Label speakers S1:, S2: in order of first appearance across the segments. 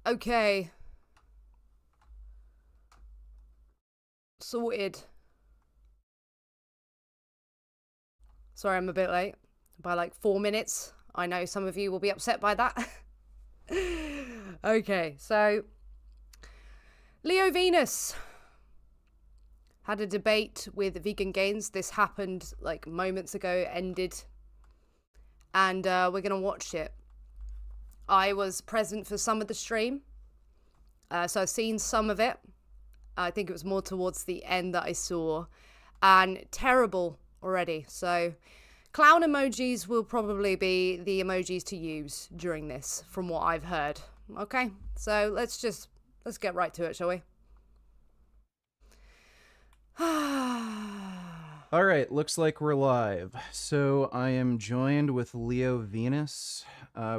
S1: Okay. Sorted. Sorry, I'm a bit late. By like 4 minutes. I know some of you will be upset by that. Okay, so Leo Venus had a debate with Vegan Gains. This happened like moments ago, ended. And we're going to watch it. I was present for some of the stream. So I've seen some of it. I think it was more towards the end that I saw. And terrible already. So clown emojis will probably be the emojis to use during this, from what I've heard. Okay, so let's get right to it, shall we?
S2: All right, looks like we're live. So I am joined with Leo Venus.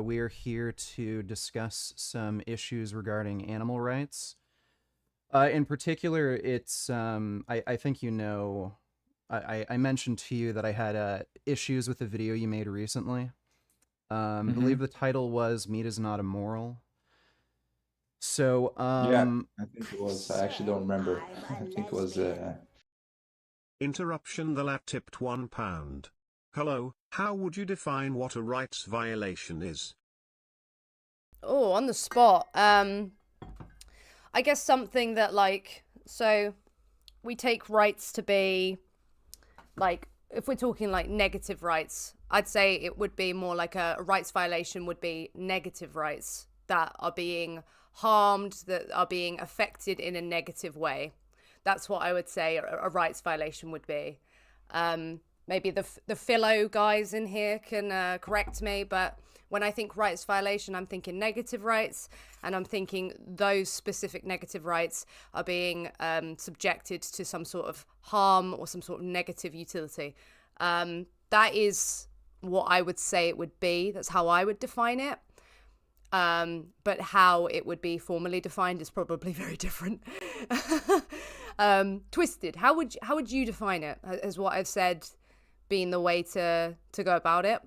S2: We are here to discuss some issues regarding animal rights. In particular, it's, I think you know, I mentioned to you that I had issues with the video you made recently. I believe the title was Meat is Not Immoral. So,
S3: yeah, I think it was. I actually don't remember. I think it was.
S4: Interruption. The lad tipped £1. Hello, how would you define what a rights violation is?
S1: Oh, on the spot. I guess something that so we take rights to be like, if we're talking like negative rights, I'd say it would be more like a rights violation would be negative rights that are being harmed, that are being affected in a negative way. That's what I would say a rights violation would be. Maybe the philo guys in here can correct me, but when I think rights violation, I'm thinking negative rights, and I'm thinking those specific negative rights are being subjected to some sort of harm or some sort of negative utility. That is what I would say it would be. That's how I would define it. But how it would be formally defined is probably very different. Twisted. How would you define it? As what I've said being the way to go about it?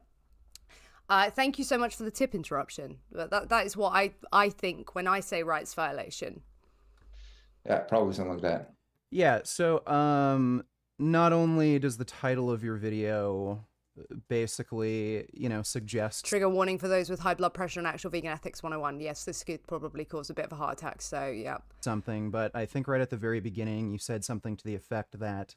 S1: Thank you so much for the tip interruption. That is what I think when I say rights violation.
S3: Yeah, probably something like that.
S2: yeah, so, not only does the title of your video basically, suggest
S1: Trigger warning for those with high blood pressure and actual vegan ethics 101. Yes, this could probably cause a bit of a heart attack. So, yeah.
S2: something, but I think right at the very beginning you said something to the effect that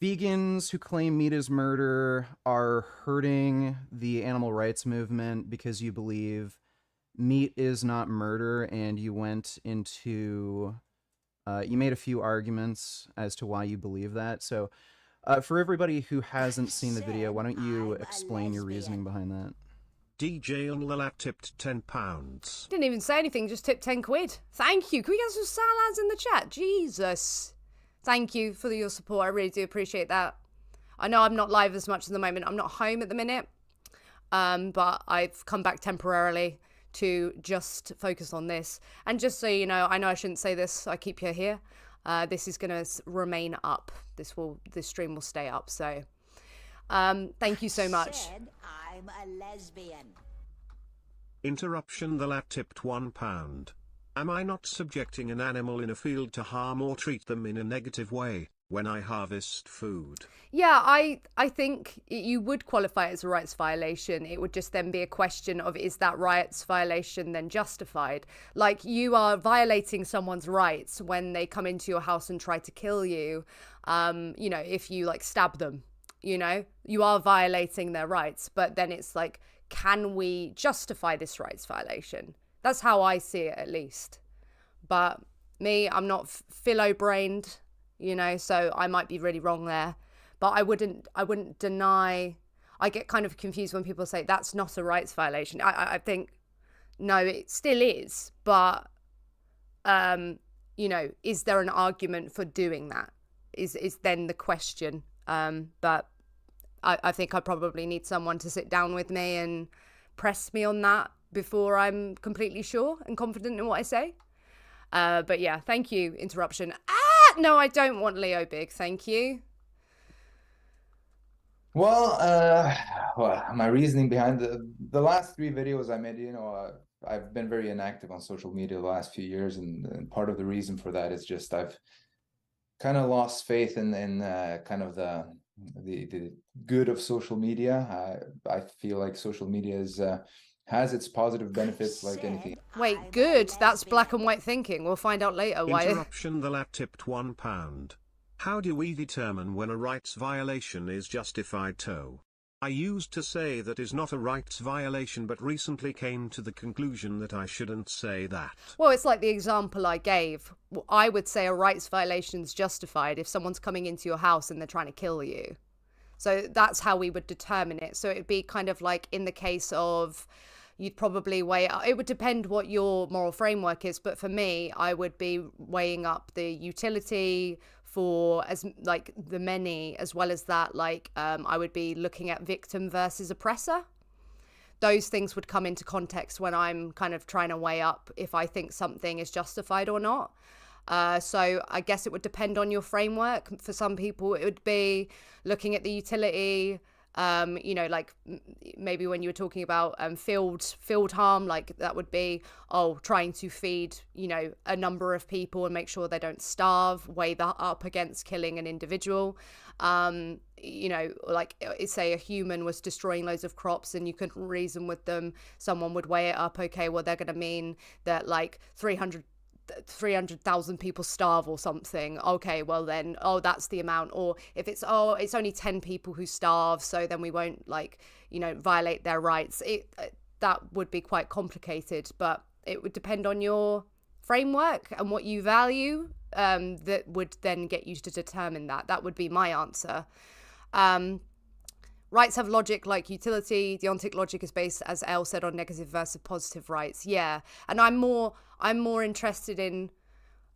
S2: vegans who claim meat is murder are hurting the animal rights movement because you believe meat is not murder, and you went into you made a few arguments as to why you believe that. So for everybody who hasn't seen the video, why don't you explain your reasoning behind that?
S4: DJ Unlalat tipped £10.
S1: Didn't even say anything, just tipped 10 quid. Thank you. Can we get some salads in the chat? Jesus. Thank you for your support. I really do appreciate that. I know I'm not live as much at the moment. I'm not home at the minute. But I've come back temporarily to just focus on this. And just so you know I shouldn't say this. I keep you here. This is going to remain up. This stream will stay up. So thank you so much.
S5: Said I'm a lesbian.
S4: Interruption. The lad tipped £1. Am I not subjecting an animal in a field to harm or treat them in a negative way when I harvest food?
S1: Yeah, I think you would qualify it as a rights violation. It would just then be a question of, is that rights violation then justified? Like, you are violating someone's rights when they come into your house and try to kill you. If you like stab them, you are violating their rights. But then it's like, can we justify this rights violation? That's how I see it, at least. But me, I'm not philo-brained, so I might be really wrong there. But I wouldn't deny. I get kind of confused when people say that's not a rights violation. I think, no, it still is. But, is there an argument for doing that? Is then the question. But I think I probably need someone to sit down with me and press me on that before I'm completely sure and confident in what I say. But yeah, thank you, interruption. No, I don't want Leo Big, thank you.
S3: Well, my reasoning behind the last 3 videos I made, I've been very inactive on social media the last few years, and part of the reason for that is just I've kind of lost faith in kind of the good of social media. I feel like social media is has its positive benefits like anything.
S1: Wait,
S5: I'm a
S1: good. That's black
S5: lesbian.
S1: and white thinking. We'll find out later why.
S4: Interruption. The lad tipped £1. How do we determine when a rights violation is justified? I used to say that is not a rights violation, but recently came to the conclusion that I shouldn't say that.
S1: Well, it's like the example I gave. I would say a rights violation is justified if someone's coming into your house and they're trying to kill you. So that's how we would determine it. So it'd be kind of like in the case of, you'd probably weigh it would depend what your moral framework is, but for me, I would be weighing up the utility for as like the many, as well as that, like I would be looking at victim versus oppressor. Those things would come into context when I'm kind of trying to weigh up if I think something is justified or not. So I guess it would depend on your framework. For some people, it would be looking at the utility. Like maybe when you were talking about field harm, like that would be, trying to feed, a number of people and make sure they don't starve, weigh that up against killing an individual. Like say a human was destroying loads of crops and you couldn't reason with them, someone would weigh it up. Okay, well, they're going to mean that like 300,000 people starve or something. Okay, well then, that's the amount. Or if it's only 10 people who starve, so then we won't violate their rights. That would be quite complicated, but it would depend on your framework and what you value. That would then get you to determine that. That would be my answer. Rights have logic like utility. Deontic logic is based, as Elle said, on negative versus positive rights. Yeah, and I'm more interested in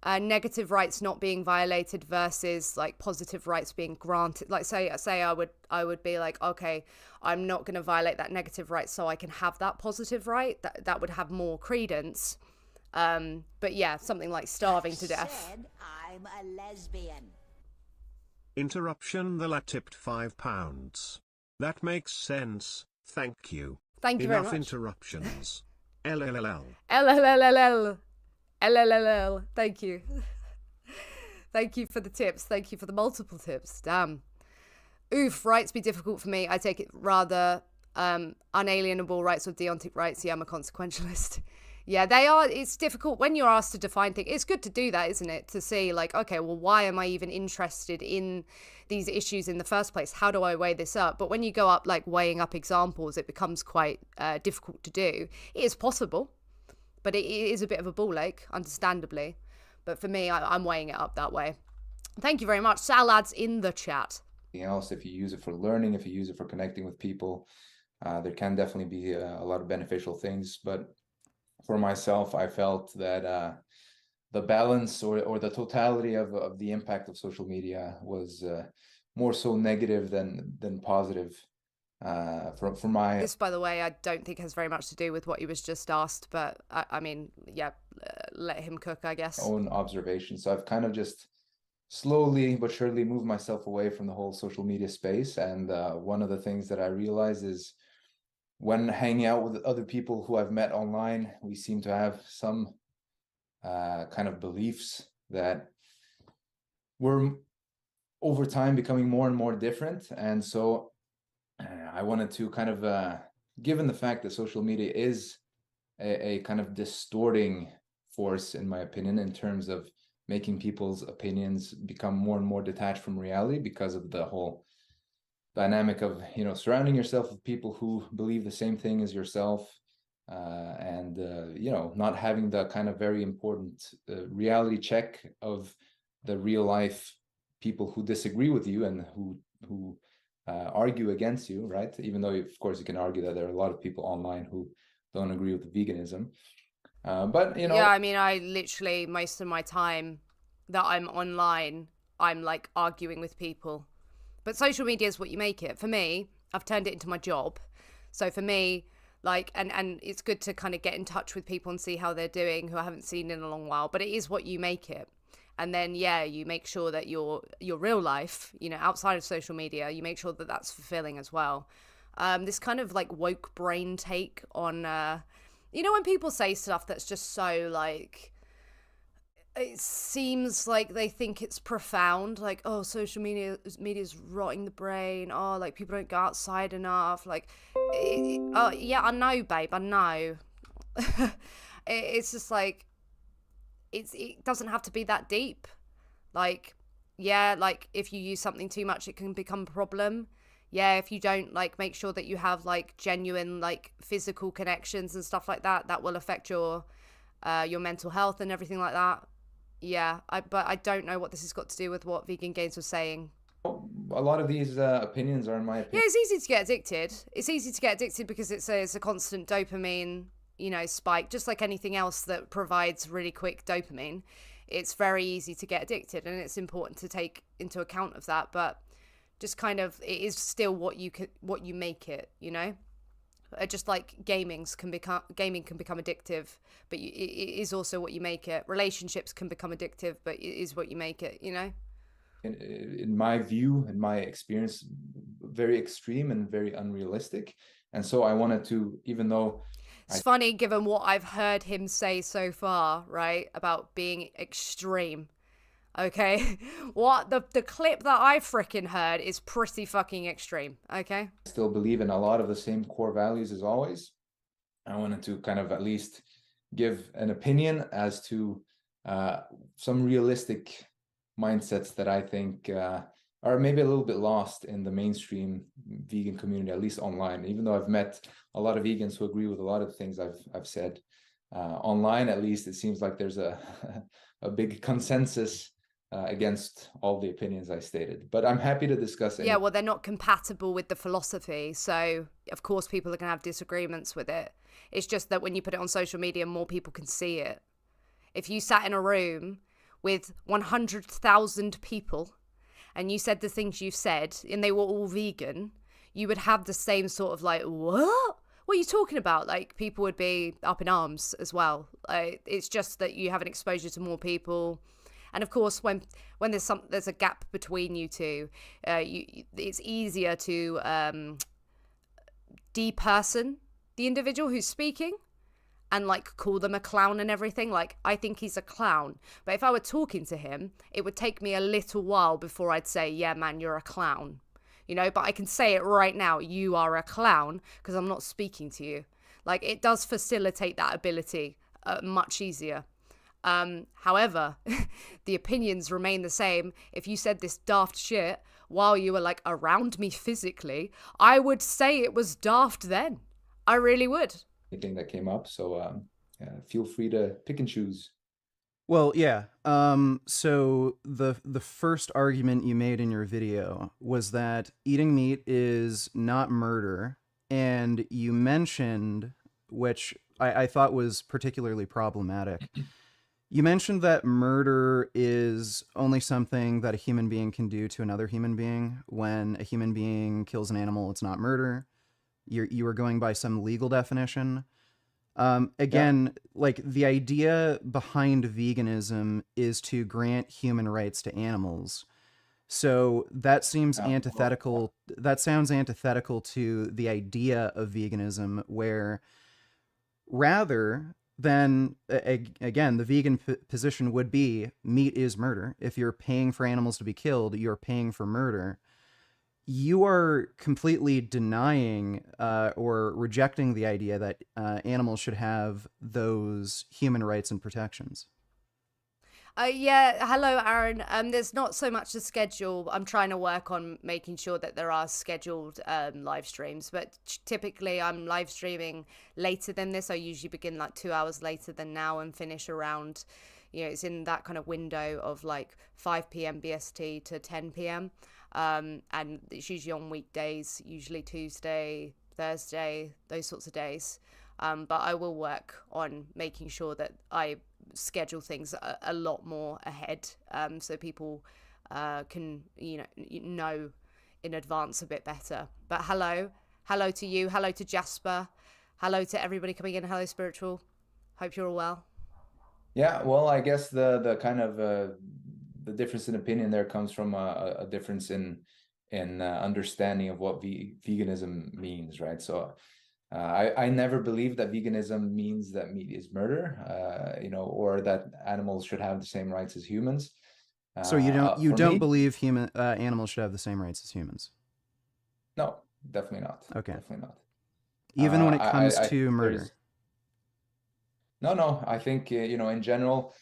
S1: negative rights not being violated versus like positive rights being granted. Like say I would be like, okay, I'm not going to violate that negative right so I can have that positive right. That would have more credence. But yeah, something like starving to death.
S5: Said I'm a lesbian.
S4: Interruption. The lad tipped £5. That makes sense, thank you.
S1: Thank you very
S4: Enough
S1: much.
S4: interruptions. LLLL.
S1: LLLL. Thank you. Thank you for the tips. Thank you for the multiple tips. Damn. Oof, rights be difficult for me. I take it rather unalienable rights or deontic rights. Yeah, I'm a consequentialist. Yeah, they are. It's difficult when you're asked to define things. It's good to do that, isn't it? To see like, okay, well, why am I even interested in these issues in the first place? How do I weigh this up? But when you go up like weighing up examples, it becomes quite difficult to do. It is possible, but it is a bit of a ball ache, understandably. But for me, I'm weighing it up that way. Thank you very much. Salad's in the chat.
S3: Else, if you use it for learning, if you use it for connecting with people, there can definitely be a lot of beneficial things. But for myself, I felt that the balance or the totality of the impact of social media was more so negative than positive. For my
S1: This, by the way, I don't think has very much to do with what he was just asked, but I mean, yeah, let him cook, I guess.
S3: own observation. So I've kind of just slowly but surely moved myself away from the whole social media space. And one of the things that I realized is when hanging out with other people who I've met online, we seem to have some kind of beliefs that were over time becoming more and more different. And so I wanted to kind of, given the fact that social media is a kind of distorting force, in my opinion, in terms of making people's opinions become more and more detached from reality because of the whole dynamic of surrounding yourself with people who believe the same thing as yourself, and not having the kind of very important reality check of the real life people who disagree with you and who argue against you, right? Even though of course you can argue that there are a lot of people online who don't agree with veganism, but
S1: Yeah, I mean, I literally most of my time that I'm online, I'm like arguing with people. But social media is what you make it. For me, I've turned it into my job. So for me, like, and it's good to kind of get in touch with people and see how they're doing who I haven't seen in a long while. But it is what you make it. And then, yeah, you make sure that your real life, outside of social media, you make sure that that's fulfilling as well. This kind of like woke brain take on You know when people say stuff that's just so like, it seems like they think it's profound, like, oh, social media's rotting the brain, oh, like people don't go outside enough, like, yeah, I know, babe, I know. It's just like, it doesn't have to be that deep. Like, yeah, like if you use something too much, it can become a problem. Yeah, if you don't like make sure that you have like genuine like physical connections and stuff like that, that will affect your mental health and everything like that. Yeah, but I don't know what this has got to do with what Vegan Gains was saying.
S3: A lot of these opinions are, in my
S1: Yeah,
S3: opinion,
S1: it's easy to get addicted. It's easy to get addicted because it's a constant dopamine, spike, just like anything else that provides really quick dopamine. It's very easy to get addicted, and it's important to take into account of that. But just kind of, it is still what you make it. Just like gaming can become addictive, but it is also what you make it. Relationships can become addictive, but it is what you make it.
S3: in my view, in my experience, very extreme and very unrealistic. And so I wanted to, even though
S1: it's funny given what I've heard him say so far, right, about being extreme. Okay, what the clip that I freaking heard is pretty fucking extreme. Okay,
S3: I still believe in a lot of the same core values as always, I wanted to kind of at least give an opinion as to some realistic mindsets that I think are maybe a little bit lost in the mainstream vegan community, at least online. Even though I've met a lot of vegans who agree with a lot of things I've said, online at least it seems like there's a a big consensus against all the opinions I stated. But I'm happy to discuss any.
S1: yeah, well, they're not compatible with the philosophy, so of course people are gonna have disagreements with it. It's just that when you put it on social media, more people can see it. If you sat in a room with 100,000 people and you said the things you said and they were all vegan, you would have the same sort of like, what are you talking about? Like, people would be up in arms as well. It's just that you have an exposure to more people. And of course, when there's a gap between you two, it's easier to deperson the individual who's speaking and like call them a clown and everything. Like, I think he's a clown. But if I were talking to him, it would take me a little while before I'd say, yeah, man, you're a clown. But I can say it right now, you are a clown, because I'm not speaking to you. Like, it does facilitate that ability much easier. However, the opinions remain the same. If you said this daft shit while you were like around me physically, I would say it was daft then. I really would.
S3: Anything that came up. So feel free to pick and choose.
S2: Well, yeah. So the first argument you made in your video was that eating meat is not murder, and you mentioned, which I thought was particularly problematic, you mentioned that murder is only something that a human being can do to another human being. When a human being kills an animal, it's not murder. You were going by some legal definition. Again, like, the idea behind veganism is to grant human rights to animals. So that seems antithetical. That sounds antithetical to the idea of veganism, where rather than, again, the vegan position would be meat is murder. If you're paying for animals to be killed, you're paying for murder. You are completely denying or rejecting the idea that animals should have those human rights and protections.
S1: Yeah, hello, Aaron. There's not so much to schedule. I'm trying to work on making sure that there are scheduled live streams, but typically I'm live streaming later than this. I usually begin like 2 hours later than now and finish around, it's in that kind of window of like 5 p.m. BST to 10 p.m. And it's usually on weekdays, usually Tuesday, Thursday, those sorts of days. But I will work on making sure that I schedule things a lot more ahead, so people can know in advance a bit better. But hello to you, hello to Jasper, hello to everybody coming in, hello Spiritual, hope you're all well.
S3: Yeah, well, I guess the kind of the difference in opinion there comes from a difference in understanding of what veganism means, right? So I never believed that veganism means that meat is murder, you know, or that animals should have the same rights as humans.
S2: So you
S3: For
S2: don't
S3: me,
S2: believe animals should have the same rights as humans?
S3: no, definitely not.
S2: Okay.
S3: Definitely not.
S2: Even when it comes
S3: I
S2: to
S3: think
S2: murder.
S3: no. I think you know, in general,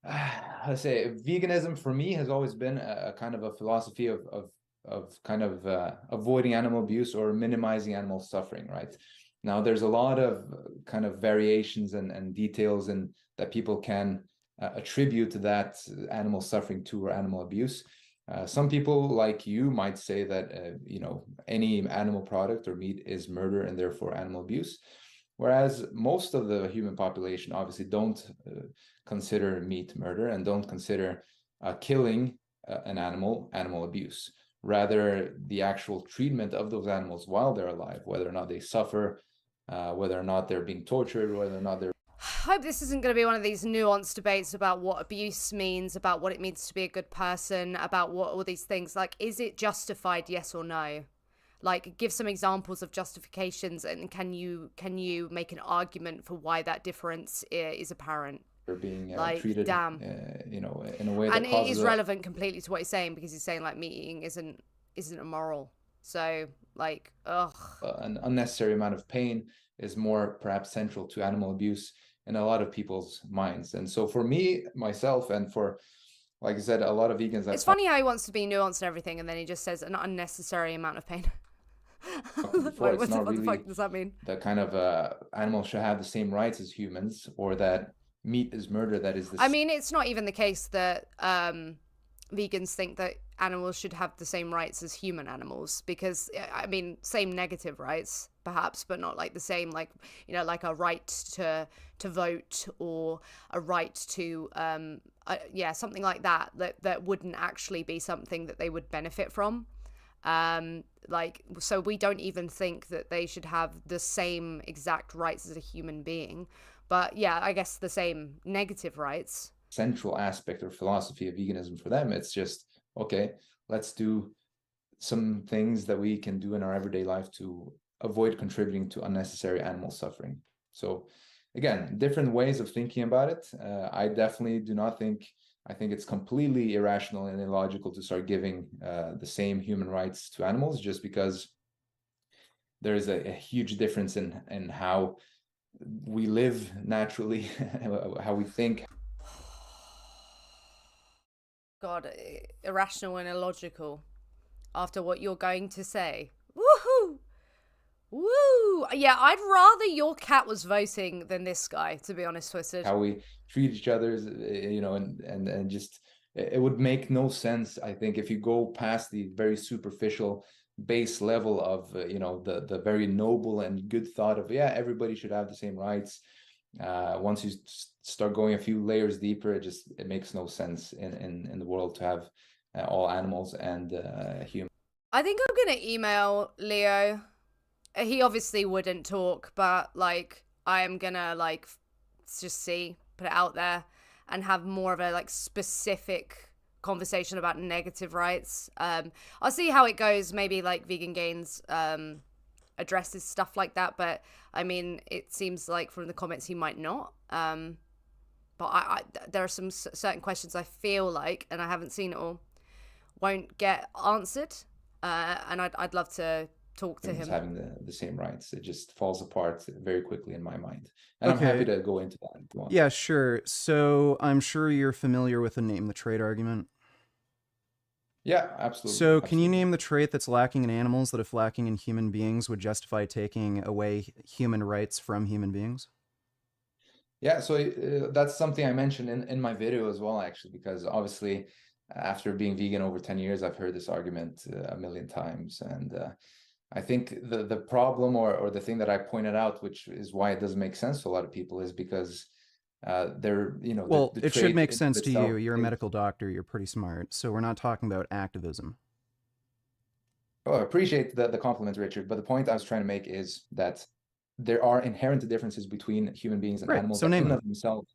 S3: I say veganism for me has always been a kind of a philosophy of kind of avoiding animal abuse or minimizing animal suffering, right? Now, there's a lot of kind of variations and details and that people can attribute to that animal suffering to or animal abuse. Some people like you might say that you know, any animal product or meat is murder and therefore animal abuse, whereas most of the human population obviously don't consider meat murder and don't consider killing an animal abuse. Rather, the actual treatment of those animals while they're alive, whether or not they suffer, whether or not they're being tortured, whether or not they're
S1: I hope this isn't going to be one of these nuanced debates about what abuse means, about what it means to be a good person, about what all these things. Like, is it justified, yes or no? Like, give some examples of justifications, and can you make an argument for why that difference is apparent?
S3: being
S1: Like,
S3: treated,
S1: damn.
S3: you know, in a way that
S1: And it
S3: causes
S1: is relevant completely to what he's saying, because he's saying like meat eating isn't immoral. So like, ugh.
S3: an unnecessary amount of pain is more perhaps central to animal abuse in a lot of people's minds. And so for me, myself, and for, like I said, a lot of vegans,
S1: It's funny how he wants to be nuanced and everything, and then he just says an unnecessary amount of pain.
S3: before, it's not
S1: what the
S3: really
S1: fuck does that mean?
S3: the kind of animals should have the same rights as humans, or that meat is murder. That is the
S1: I mean, it's not even the case that vegans think that animals should have the same rights as human animals, because I mean, same negative rights perhaps, but not like the same, like, you know, like a right to vote, or a right to yeah, something like that that wouldn't actually be something that they would benefit from. Like, so we don't even think that they should have the same exact rights as a human being, but yeah, I guess the same negative rights.
S3: central aspect or philosophy of veganism for them. It's just, okay, let's do some things that we can do in our everyday life to avoid contributing to unnecessary animal suffering. So again, different ways of thinking about it. I definitely do not think, I think it's completely irrational and illogical to start giving the same human rights to animals, just because there is a huge difference in how we live naturally, how we think.
S1: God, irrational and illogical after what you're going to say. Woohoo! Woo! Yeah, I'd rather your cat was voting than this guy, to be honest, Twisted.
S3: How we treat each other, you know, and just it would make no sense, I think, if you go past the very superficial base level of you know, the very noble and good thought of, yeah, everybody should have the same rights. Once you start going a few layers deeper, it makes no sense in the world to have all animals and humans.
S1: I think I'm gonna email Leo. He obviously wouldn't talk, but like, I am gonna like just put it out there and have more of a like specific conversation about negative rights. I'll see how it goes. Maybe like Vegan Gains addresses stuff like that, but I mean, it seems like from the comments he might not. But I there are some certain questions I feel like, and I haven't seen it all, won't get answered. And I'd love to talk to him.
S3: Having the same rights, it just falls apart very quickly in my mind, and okay. I'm happy to go into that if you want.
S2: Yeah, sure. So I'm sure you're familiar with the name the trait argument.
S3: Yeah, absolutely.
S2: So can you name the trait that's lacking in animals that if lacking in human beings would justify taking away human rights from human beings?
S3: Yeah, so that's something I mentioned in my video as well, actually, because obviously after being vegan over 10 years, I've heard this argument a million times. And I think the problem or the thing that I pointed out, which is why it doesn't make sense to a lot of people, is because they're, you know,
S2: well,
S3: the
S2: it should make sense to
S3: itself,
S2: you. You're a medical doctor. You're pretty smart. So we're not talking about activism.
S3: Oh, I appreciate the compliment, Richard. But the point I was trying to make is that there are inherent differences between human beings and animals.
S2: So name them.
S3: Themselves,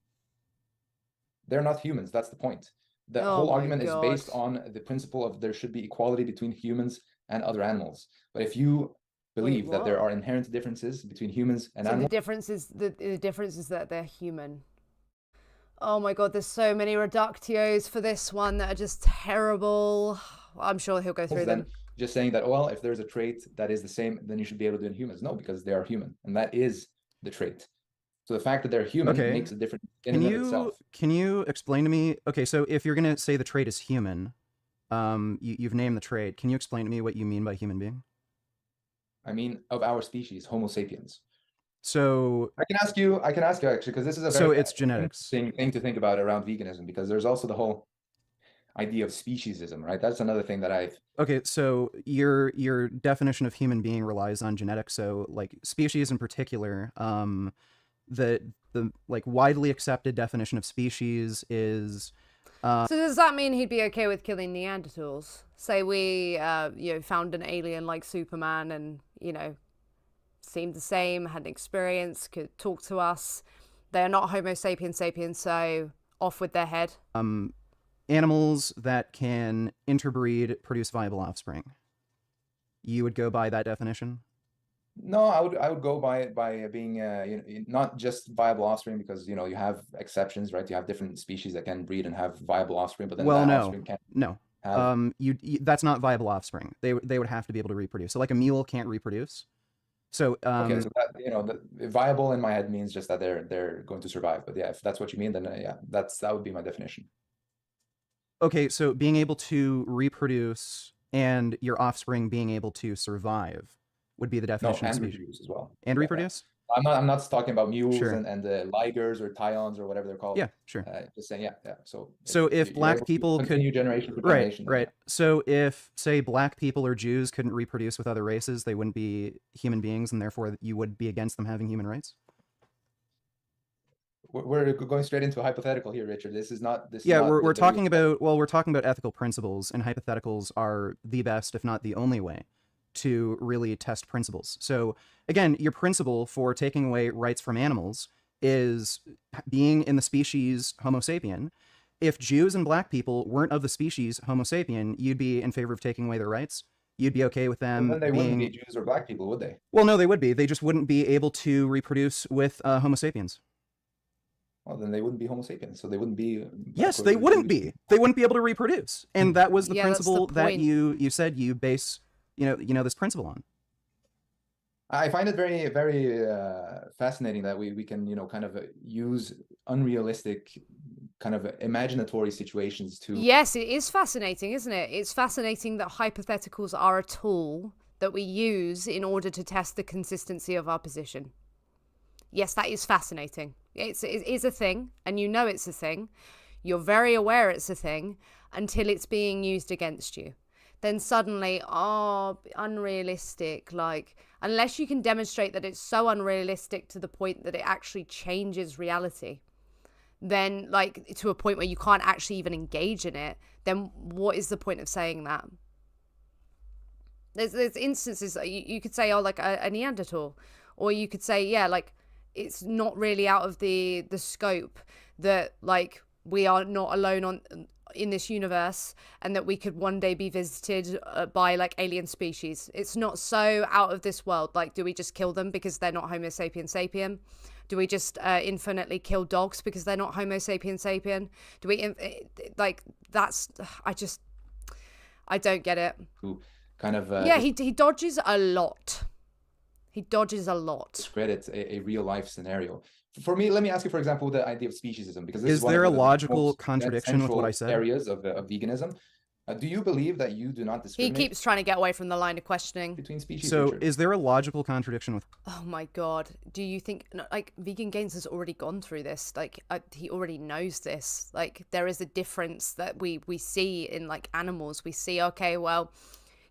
S3: they're not humans. That's the point. The
S1: Oh
S3: whole argument
S1: God.
S3: is based on the principle of there should be equality between humans and other animals. But if you believe that there
S1: what?
S3: are inherent differences between humans and
S1: So
S3: animals.
S1: the difference is that they're human. Oh my god, there's so many reductios for this one that are just terrible. I'm sure he'll go through
S3: Then
S1: them.
S3: just saying that, well, if there's a trait that is the same, then you should be able to do it in humans. No, because they are human, and that is the trait. So the fact that they're human
S2: Okay.
S3: makes a difference in and of itself.
S2: Can you explain to me? Okay, so if you're gonna say the trait is human, you've named the trait. Can you explain to me what you mean by human being?
S3: I mean, of our species, Homo sapiens.
S2: So
S3: I can ask you actually, because this is a
S2: so
S3: very
S2: it's genetics.
S3: interesting thing to think about around veganism, because there's also the whole idea of speciesism, right? That's another thing that I
S2: Okay, so your definition of human being relies on genetics. So like species in particular, the like widely accepted definition of species is
S1: So does that mean he'd be okay with killing Neanderthals? Say we, found an alien like Superman, and seemed the same, had an experience, could talk to us. They are not Homo sapiens sapiens, so off with their head.
S2: animals that can interbreed, produce viable offspring. You would go by that definition?
S3: No, I would go by being not just viable offspring, because you have exceptions, right? You have different species that can breed and have viable offspring, but then
S2: Well,
S3: that
S2: no,
S3: offspring can't
S2: no.
S3: have.
S2: You that's not viable offspring. They would have to be able to reproduce. So like a mule can't reproduce. So
S3: Okay, so that the viable in my head means just that they're going to survive. But yeah, if that's what you mean, then yeah, that would be my definition.
S2: okay, so being able to reproduce and your offspring being able to survive would be the
S3: No,
S2: definition of
S3: and
S2: species.
S3: reproduce as well.
S2: And
S3: Yeah,
S2: reproduce?
S3: I'm not talking about mules
S2: Sure.
S3: and the ligers or tyons or whatever they're called.
S2: Yeah, sure.
S3: Just saying, yeah. So
S2: if
S3: you're
S2: black
S3: able to
S2: people could
S3: continue generation for
S2: right,
S3: generation, then
S2: right. So if say black people or Jews couldn't reproduce with other races, they wouldn't be human beings, and therefore you would be against them having human rights.
S3: We're going straight into a hypothetical here, Richard. This is not.
S2: Yeah,
S3: not
S2: we're
S3: the
S2: talking
S3: real-
S2: about we're talking about ethical principles, and hypotheticals are the best, if not the only way, to really test principles. So again, your principle for taking away rights from animals is being in the species Homo sapien. If Jews and black people weren't of the species Homo sapien, you'd be in favor of taking away their rights. You'd be okay with them
S3: Well, then they
S2: being.
S3: wouldn't be Jews or black people, would they?
S2: Well, no, they would be. They just wouldn't be able to reproduce with Homo sapiens.
S3: Well, then they wouldn't be Homo sapiens, so they wouldn't be.
S2: Yes, they wouldn't be. They wouldn't be able to reproduce, and that was the
S1: Yeah, that's the
S2: principle that
S1: point.
S2: you said you base this principle on.
S3: I find it very, very fascinating that we can kind of use unrealistic, kind of imaginatory situations to.
S1: Yes, it is fascinating, isn't it? It's fascinating that hypotheticals are a tool that we use in order to test the consistency of our position. Yes, that is fascinating. It is a thing, and you know it's a thing. You're very aware it's a thing until it's being used against you. Then suddenly, unrealistic. Like, unless you can demonstrate that it's so unrealistic to the point that it actually changes reality, then like to a point where you can't actually even engage in it, then what is the point of saying that? There's instances you could say, like a Neanderthal, or you could say, yeah, like it's not really out of the scope that like we are not alone in this universe, and that we could one day be visited by like alien species. It's not so out of this world. Like, do we just kill them because they're not Homo sapien sapien? Do we just infinitely kill dogs because they're not Homo sapien sapien? Do we like that's I don't get it.
S3: Who kind of
S1: Yeah, he dodges a lot. He dodges a lot.
S3: Discredit a real life scenario. For me, let me ask you, for example, the idea of speciesism, because this
S2: Is
S3: is one
S2: there
S3: of
S2: a
S3: the
S2: logical
S3: most
S2: contradiction with what I
S3: central
S2: said?
S3: areas of veganism. Do you believe that you do not
S1: He
S3: discriminate
S1: keeps trying to get away from the line of questioning.
S3: between species?
S2: So
S3: Richard?
S2: is there a logical contradiction with?
S1: Oh my god, do you think like Vegan Gains has already gone through this? Like he already knows this. Like there is a difference that we see in like animals. We see, okay, well,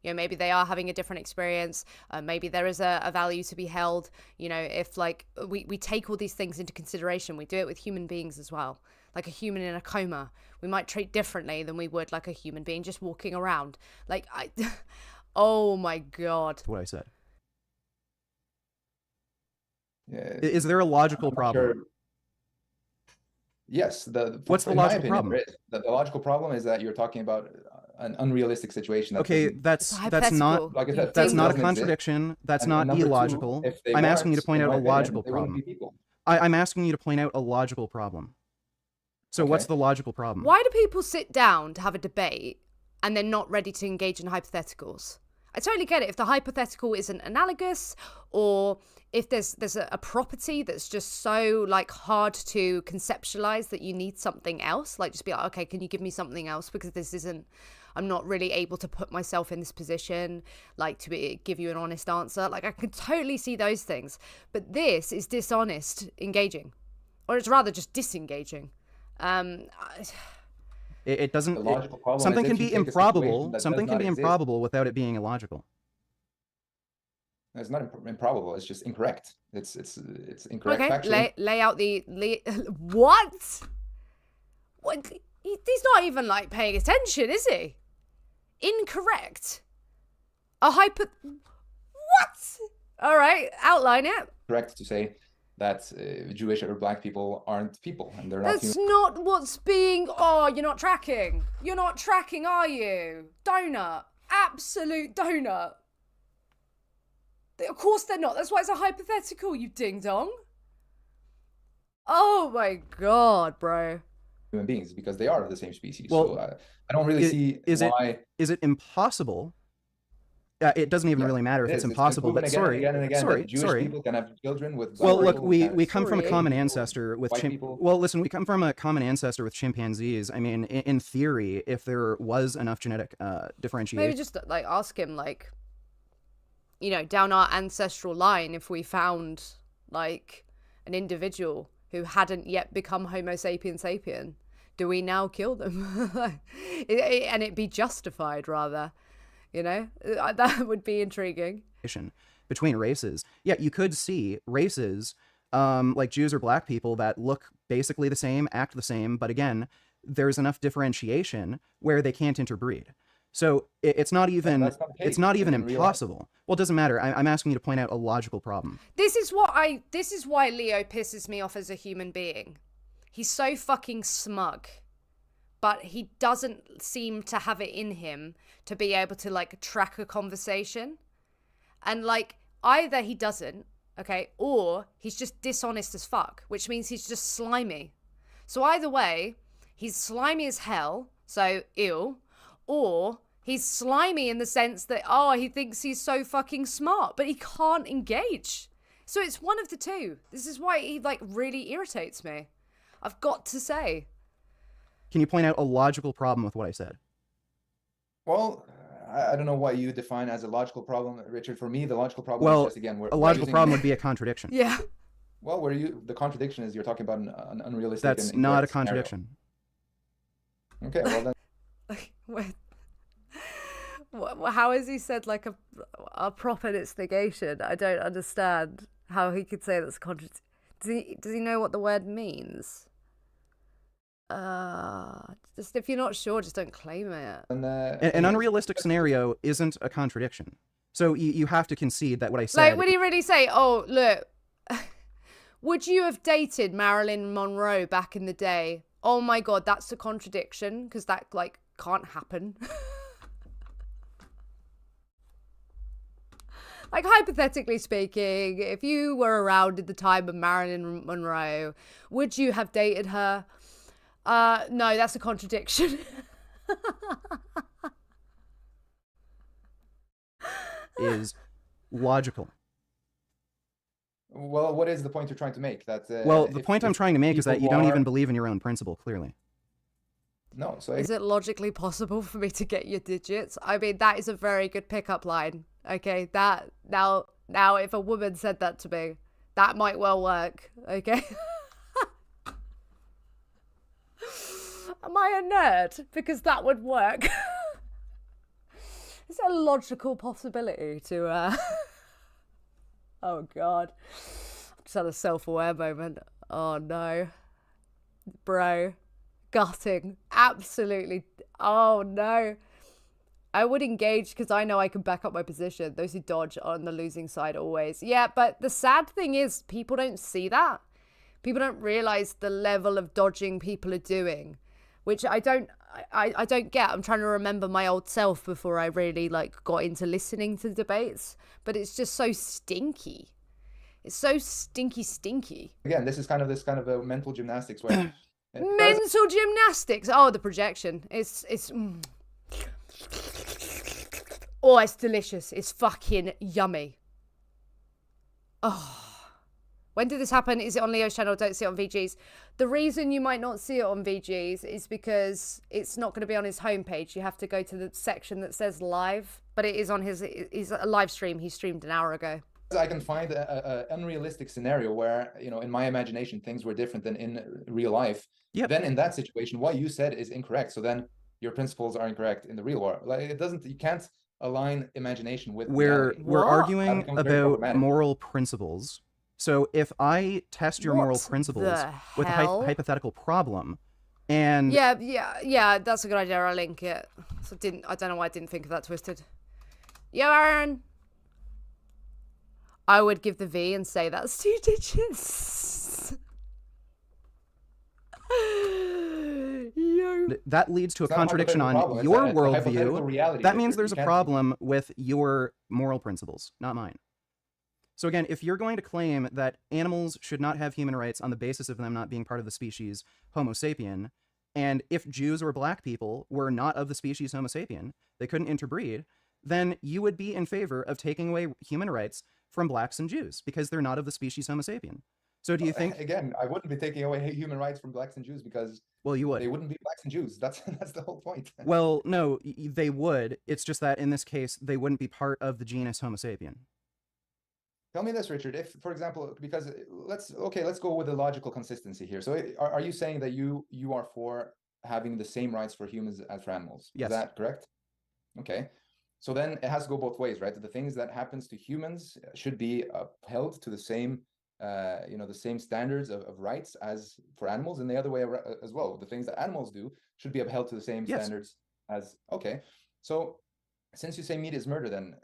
S1: maybe they are having a different experience. Maybe there is a value to be held. If like we take all these things into consideration, we do it with human beings as well. Like a human in a coma, we might treat differently than we would like a human being just walking around. Like oh my god.
S2: What I said.
S3: Yeah,
S2: Is there a logical
S3: I'm not
S2: problem?
S3: sure. Yes.
S2: What's the
S3: in my
S2: logical
S3: opinion,
S2: problem?
S3: there is. The logical problem is that you're talking about an unrealistic situation. That
S2: Okay,
S3: doesn't-
S2: that's
S1: hypothetical.
S2: not
S3: like I said,
S2: that's
S3: food
S2: not a
S3: doesn't exist.
S2: contradiction. That's
S3: And
S2: not
S3: number two,
S2: illogical.
S3: if they
S2: I'm asking you to
S3: weren't,
S2: point
S3: in
S2: out
S3: my
S2: a
S3: opinion,
S2: logical
S3: they wouldn't
S2: problem.
S3: be people.
S2: I'm asking you to point out a logical problem. So what's
S3: Okay.
S2: the logical problem?
S1: Why do people sit down to have a debate and they're not ready to engage in hypotheticals? I totally get it. If the hypothetical isn't analogous, or if there's a property that's just so like hard to conceptualize that you need something else, like just be like, okay, can you give me something else? Because this isn't, I'm not really able to put myself in this position, like to give you an honest answer. Like I can totally see those things. But this is dishonest engaging, or it's rather just disengaging.
S2: It doesn't.
S3: The logical problem
S2: Something
S3: is
S2: can
S3: if you
S2: be
S3: take a
S2: improbable.
S3: situation that
S2: Something
S3: does
S2: can
S3: not
S2: be
S3: exist.
S2: improbable without it being illogical.
S3: It's not improbable. It's just incorrect. It's incorrect
S1: Okay,
S3: factually.
S1: lay out the what? What? He's not even like paying attention, is he? Incorrect. A hypo. What? All right, outline it.
S3: Correct to say that Jewish or black people aren't people, and they're not
S1: That's
S3: human.
S1: not what's being. Oh, you're not tracking. You're not tracking, are you? Donut. Absolute donut. Of course they're not. That's why it's a hypothetical, you ding dong. Oh my god, bro.
S3: Human beings because they are of the same species.
S2: Well,
S3: So I don't really see why.
S2: Is it impossible? It doesn't even
S3: Yeah,
S2: really matter if
S3: it
S2: it's
S3: is. It's been
S2: impossible.
S3: proven
S2: But
S3: again and
S2: sorry,
S3: again and again
S2: sorry,
S3: that Jewish
S2: sorry.
S3: people can have children with.
S2: Well,
S3: black
S2: look,
S3: people,
S2: we come from a
S1: Sorry.
S2: common ancestor with
S3: white people.
S2: Well, listen, we come from a common ancestor with chimpanzees. I mean, in theory, if there was enough genetic differentiation,
S1: Maybe just like ask him, like, you know, down our ancestral line, if we found like an individual who hadn't yet become Homo sapien sapien, do we now kill them? And it be justified, rather, you know? That would be intriguing.
S2: between races. Yeah, you could see races like Jews or black people that look basically the same, act the same, but again, there's enough differentiation where they can't interbreed. So it's not even
S3: that's not the case
S2: it's not even
S3: in real life.
S2: impossible. Well, it doesn't matter. I'm asking you to point out a logical problem.
S1: This is why Leo pisses me off as a human being. He's so fucking smug, but he doesn't seem to have it in him to be able to like track a conversation. And like either he doesn't, okay, or he's just dishonest as fuck, which means he's just slimy. So either way, he's slimy as hell, so ew, or he's slimy in the sense that, oh, he thinks he's so fucking smart, but he can't engage. So it's one of the two. This is why he like really irritates me. I've got to say.
S2: Can you point out a logical problem with what I said?
S3: Well, I don't know what you define as a logical problem, Richard. For me, the logical problem
S2: Well,
S3: is just again
S2: a logical problem would be a contradiction.
S1: Yeah.
S3: Well, the contradiction is you're talking about an unrealistic.
S2: That's
S3: and
S2: not a
S3: incorrect scenario.
S2: contradiction.
S3: Okay, well then.
S1: Wait. How has he said like a prop in its negation? I don't understand how he could say that's contradiction. Does he know what the word means? Just if you're not sure, just don't claim it.
S2: An unrealistic scenario isn't a contradiction. So you have to concede that what I said.
S1: Like, would he really say, "Oh, look, would you have dated Marilyn Monroe back in the day?" Oh my God, that's a contradiction because that like can't happen. Like, hypothetically speaking, if you were around at the time of Marilyn Monroe, would you have dated her? No, that's a contradiction.
S2: Is logical.
S3: Well, what is the point you're trying to make? That
S2: Well, the point I'm trying to make is that you
S3: people
S2: don't
S3: are-
S2: even believe in your own principle, clearly.
S3: No, so
S1: Is it logically possible for me to get your digits? I mean, that is a very good pickup line. Okay, that now if a woman said that to me, that might well work. Okay. Am I a nerd? Because that would work. Is there a logical possibility to Oh God. I just had a self-aware moment. Oh no. Bro. Gutting. Absolutely. Oh no. I would engage because I know I can back up my position. Those who dodge are on the losing side always. Yeah, but the sad thing is people don't see that. People don't realize the level of dodging people are doing which I don't get. I'm trying to remember my old self before I really like got into listening to debates, but it's just so stinky. It's so stinky.
S3: Again, this kind of a mental gymnastics where
S1: Mental gymnastics. Oh, the projection. It's oh, it's delicious. It's fucking yummy. Oh. When did this happen? Is it on Leo's channel? Don't see it on VG's. The reason you might not see it on VG's is because it's not going to be on his homepage. You have to go to the section that says live, but it is on his a live stream. He streamed an hour ago.
S3: I can find a unrealistic scenario where, you know, in my imagination, things were different than in real life.
S2: Yep.
S3: Then in that situation, what you said is incorrect. So then your principles are incorrect in the real world. Like you can't align imagination with reality.
S2: We're arguing
S3: becomes very
S2: about
S3: problematic.
S2: moral principles. So if I test your moral
S1: What
S2: principles
S1: the
S2: with a
S1: hell?
S2: hypothetical problem, and
S1: Yeah, that's a good idea. I'll link it. So I don't know why I didn't think of that, Twisted. Yo, Aaron. I would give the V and say that's 2 digits. Yo.
S2: that leads to a
S3: It's not a
S2: contradiction on
S3: hypothetical problem,
S2: your
S3: it's a hypothetical
S2: worldview.
S3: reality,
S2: That means
S3: Richard.
S2: there's
S3: You
S2: a
S3: can't-
S2: problem with your moral principles, not mine. So again, if you're going to claim that animals should not have human rights on the basis of them not being part of the species Homo sapien, and if Jews or black people were not of the species Homo sapien, they couldn't interbreed, then you would be in favor of taking away human rights from blacks and Jews because they're not of the species Homo sapien. So do you think...
S3: Again, I wouldn't be taking away human rights from blacks and Jews because
S2: Well, you would.
S3: they wouldn't be blacks and Jews. That's the whole point.
S2: Well, no, they would. It's just that in this case, they wouldn't be part of the genus Homo sapien.
S3: Tell me this, Richard. If, for example, because let's go with the logical consistency here. So, are you saying that you are for having the same rights for humans as for animals?
S2: Yes.
S3: Is that correct? Okay. So then it has to go both ways, right? The things that happens to humans should be upheld to the same, the same standards of rights as for animals, and the other way as well. The things that animals do should be upheld to the same
S2: Yes.
S3: standards as. Okay. So, since you say meat is murder, then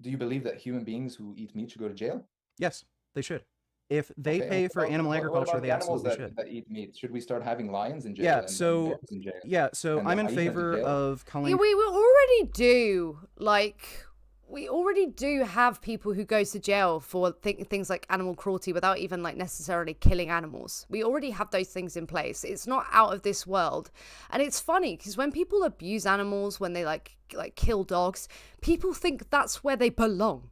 S3: do you believe that human beings who eat meat should go to jail?
S2: Yes, they should. If they
S3: Okay,
S2: pay
S3: and
S2: for animal
S3: what
S2: agriculture,
S3: about
S2: they
S3: the animals
S2: absolutely should.
S3: that eat meat? Should we start having lions in jail?
S2: Yeah,
S3: and
S2: so
S3: bears in jail?
S2: so
S3: and
S2: I'm in
S3: hyenas in
S2: favor
S3: jail?
S2: of calling...
S1: Yeah, we already do. Like, we already do have people who go to jail for things like animal cruelty without even like necessarily killing animals. We already have those things in place. It's not out of this world. And it's funny because when people abuse animals, when they like kill dogs, people think that's where they belong.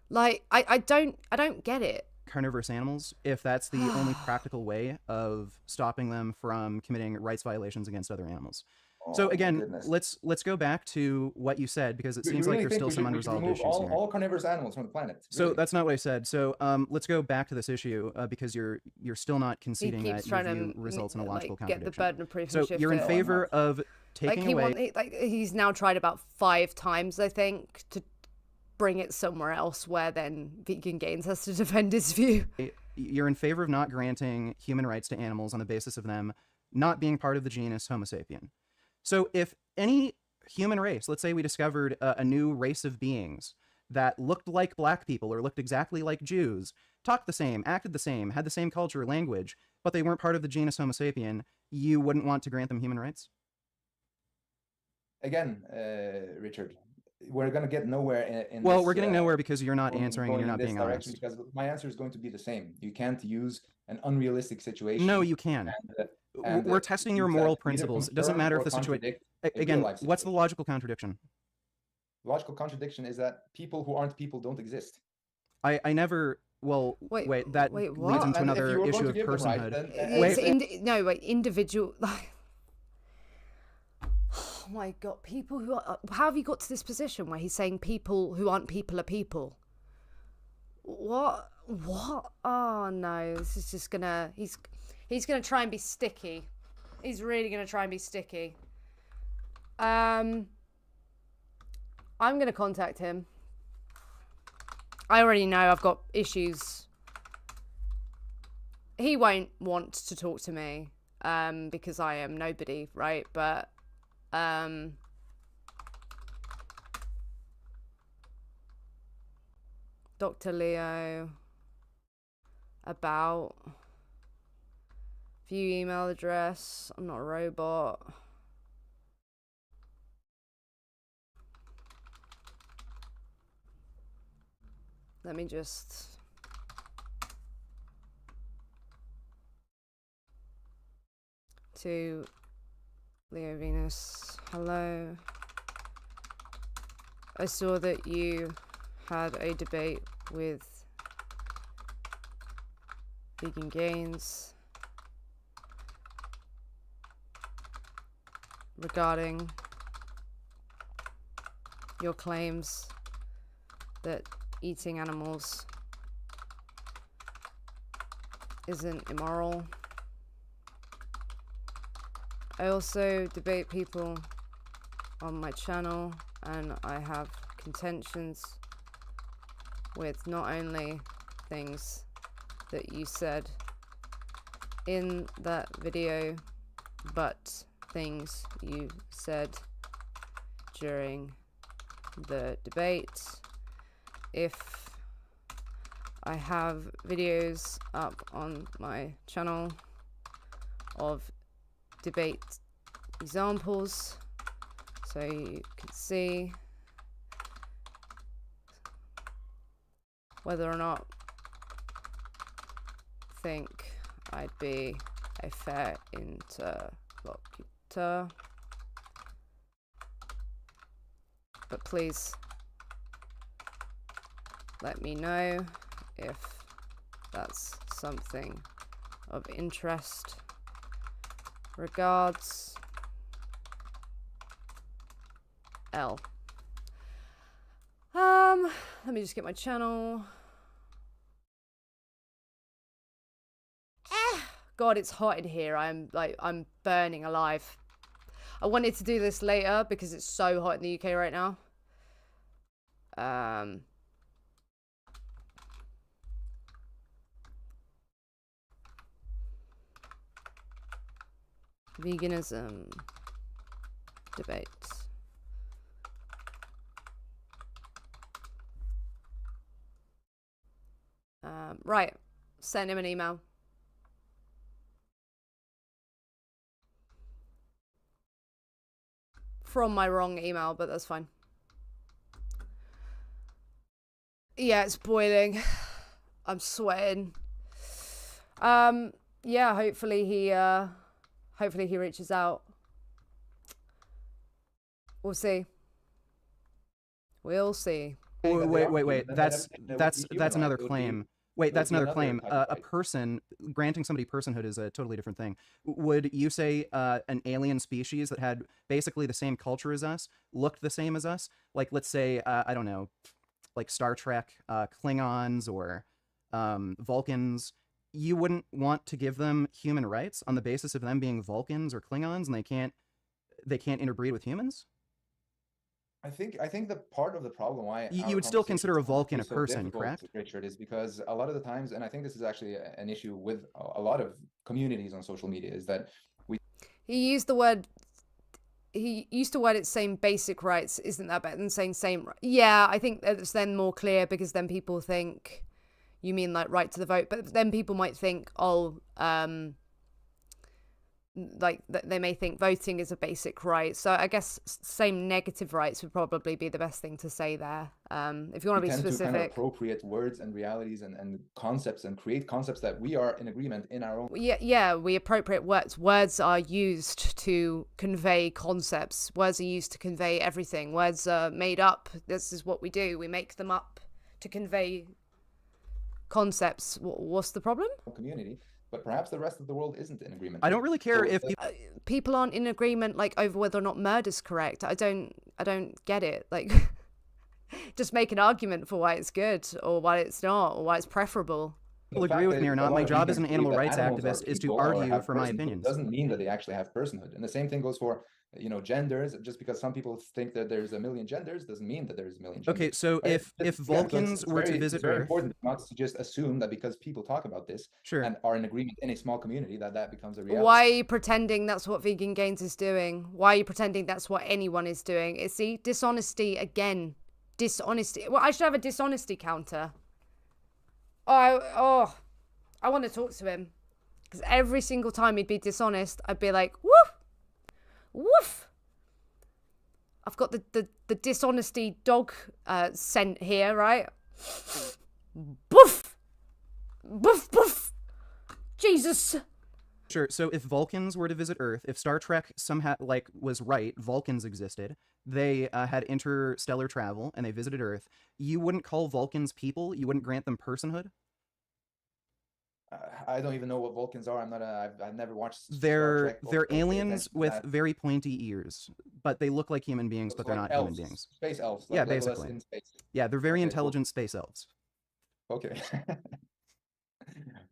S1: Like, I don't get it.
S2: Carnivorous animals, if that's the only practical way of stopping them from committing rights violations against other animals.
S3: Oh,
S2: So
S3: my
S2: again,
S3: goodness.
S2: let's go back to what you said, because it
S3: You
S2: seems
S3: really
S2: like there's
S3: think
S2: still
S3: we
S2: some
S3: should
S2: unresolved
S3: remove
S2: issues here.
S3: all carnivorous animals from the planet?
S2: So
S3: Really?
S2: that's not what I said. So let's go back to this issue because you're still not
S1: He
S2: conceding
S1: keeps
S2: that your
S1: trying
S2: view
S1: to
S2: results in a logical
S1: like, get the
S2: contradiction.
S1: burden of proof.
S2: So
S1: and shift
S2: you're in
S1: it.
S2: favor of taking away...
S1: he's now tried about 5 times, I think, to bring it somewhere else where then Vegan Gains has to defend his view.
S2: You're in favor of not granting human rights to animals on the basis of them not being part of the genus Homo sapien. So if any human race, let's say we discovered a new race of beings that looked like black people or looked exactly like Jews, talked the same, acted the same, had the same culture, language, but they weren't part of the genus Homo sapien, you wouldn't want to grant them human rights?
S3: Again, Richard, we're going to get nowhere in
S2: Well,
S3: this,
S2: we're getting nowhere because you're not
S3: going-
S2: answering and
S3: going
S2: you're
S3: in
S2: not
S3: this
S2: being
S3: direction,
S2: honest.
S3: because my answer is going to be the same. You can't use an unrealistic situation.
S2: No, you can.
S3: and,
S2: We're testing your
S3: use that
S2: moral
S3: to either
S2: principles. It doesn't
S3: confirm
S2: matter
S3: or
S2: if the situation...
S3: contradict a real
S2: Again,
S3: life
S2: what's the
S3: situation.
S2: logical contradiction?
S3: Logical contradiction is that people who aren't people don't exist.
S2: I never... Well,
S1: Wait,
S2: that
S1: wait,
S2: leads
S1: what?
S2: into
S3: And if
S2: another
S3: you were going
S2: issue
S3: to
S2: of
S3: give them rights,
S2: personhood.
S3: then-
S2: Wait,
S1: individual. Oh my god, people who are... How have you got to this position where he's saying people who aren't people are people? What? Oh no, this is just gonna... He's gonna try and be sticky. He's really gonna try and be sticky. I'm gonna contact him. I already know I've got issues. He won't want to talk to me because I am nobody, right? But Dr. Leo about View email address. I'm not a robot. Let me just... To Leo Venus. Hello. I saw that you had a debate with Vegan Gains regarding your claims that eating animals isn't immoral. I also debate people on my channel, and I have contentions with not only things that you said in that video, but things you said during the debate. If I have videos up on my channel of debate examples, so you can see whether or not think I'd be a fair interlocutor. But please let me know if that's something of interest. Regards, L. Let me just get my channel. God, it's hot in here. I'm burning alive. I wanted to do this later because it's so hot in the UK right now. Veganism debate. Right, send him an email. From my wrong email, but that's fine. Yeah, it's boiling. I'm sweating. Yeah, hopefully he reaches out. We'll see. We'll see.
S2: Wait. That's another claim. Wait, that's another claim. A person, granting somebody personhood is a totally different thing. Would you say an alien species that had basically the same culture as us, looked the same as us? Like, let's say, I don't know, like Star Trek, Klingons or Vulcans. You wouldn't want to give them human rights on the basis of them being Vulcans or Klingons, and they can't interbreed with humans?
S3: I think the part of the problem why
S2: you would still consider a Vulcan a person, correct?
S3: Richard, is because a lot of the times, and I think this is actually an issue with a lot of communities on social media, is that
S1: he used the word it's saying basic rights. Isn't that better than saying same? Yeah, I think it's then more clear, because then people think you mean like right to the vote, but then people might think, oh, like they may think voting is a basic right. So I guess same negative rights would probably be the best thing to say there. If you want to be specific, to kind of
S3: appropriate words and realities and concepts, and create concepts that we are in agreement in our own.
S1: Yeah, we appropriate words. Words are used to convey concepts. Words are used to convey everything. Words are made up. This is what we do. We make them up to convey concepts. What's the problem?
S3: Community. But perhaps the rest of the world isn't in agreement.
S2: I don't really care if
S1: people aren't in agreement, like, over whether or not murder's correct. I don't get it. Like, just make an argument for why it's good or why it's not or why it's preferable.
S2: People agree with me or not, my job as an animal rights activist is to argue for my opinions.
S3: Doesn't mean that they actually have personhood. And the same thing goes for, you know, genders. Just because some people think that there's a million genders doesn't mean that there's a million genders.
S2: Okay, so
S3: right?
S2: if Vulcans were to visit
S3: it's very
S2: Earth,
S3: important not to just assume that because people talk about this and are in agreement in a small community that becomes a reality.
S1: Why are you pretending that's what Vegan Gains is doing? Why are you pretending that's what anyone is doing? See, dishonesty again. Dishonesty. Well, I should have a dishonesty counter. I want to talk to him. Because every single time he'd be dishonest, I'd be like, woof, woof. I've got the dishonesty dog scent here, right? Boof! Boof, boof! Jesus!
S2: Sure. So if Vulcans were to visit Earth, if Star Trek somehow was right, Vulcans existed, they had interstellar travel, and they visited Earth, you wouldn't call Vulcans people? You wouldn't grant them personhood?
S3: I don't even know what Vulcans are. I've never watched Star
S2: They're
S3: Trek. or
S2: they're
S3: paid
S2: aliens
S3: attention to
S2: with
S3: that.
S2: very pointy ears, but they look like human beings,
S3: So
S2: but
S3: it's
S2: they're
S3: like
S2: not human
S3: elves,
S2: beings.
S3: space elves,
S2: Yeah,
S3: like Legolas
S2: basically.
S3: in space.
S2: Yeah, they're very
S3: Okay, cool.
S2: intelligent space elves.
S3: Okay.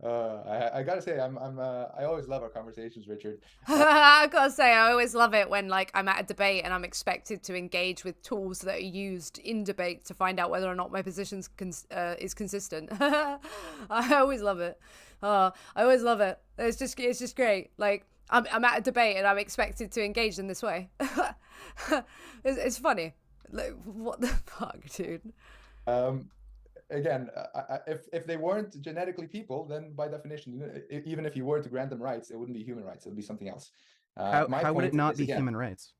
S3: I gotta say, I always love our conversations, Richard.
S1: I gotta say, I always love it when like I'm at a debate and I'm expected to engage with tools that are used in debate to find out whether or not my position is consistent. I always love it. I always love it. It's just great. Like I'm at a debate and I'm expected to engage in this way. It's funny. Like, what the fuck, dude?
S3: Again, if they weren't genetically people, then by definition, even if you were to grant them rights, it wouldn't be human rights. It would be something else. My
S2: How would
S3: point
S2: it not
S3: is,
S2: be
S3: again,
S2: human rights?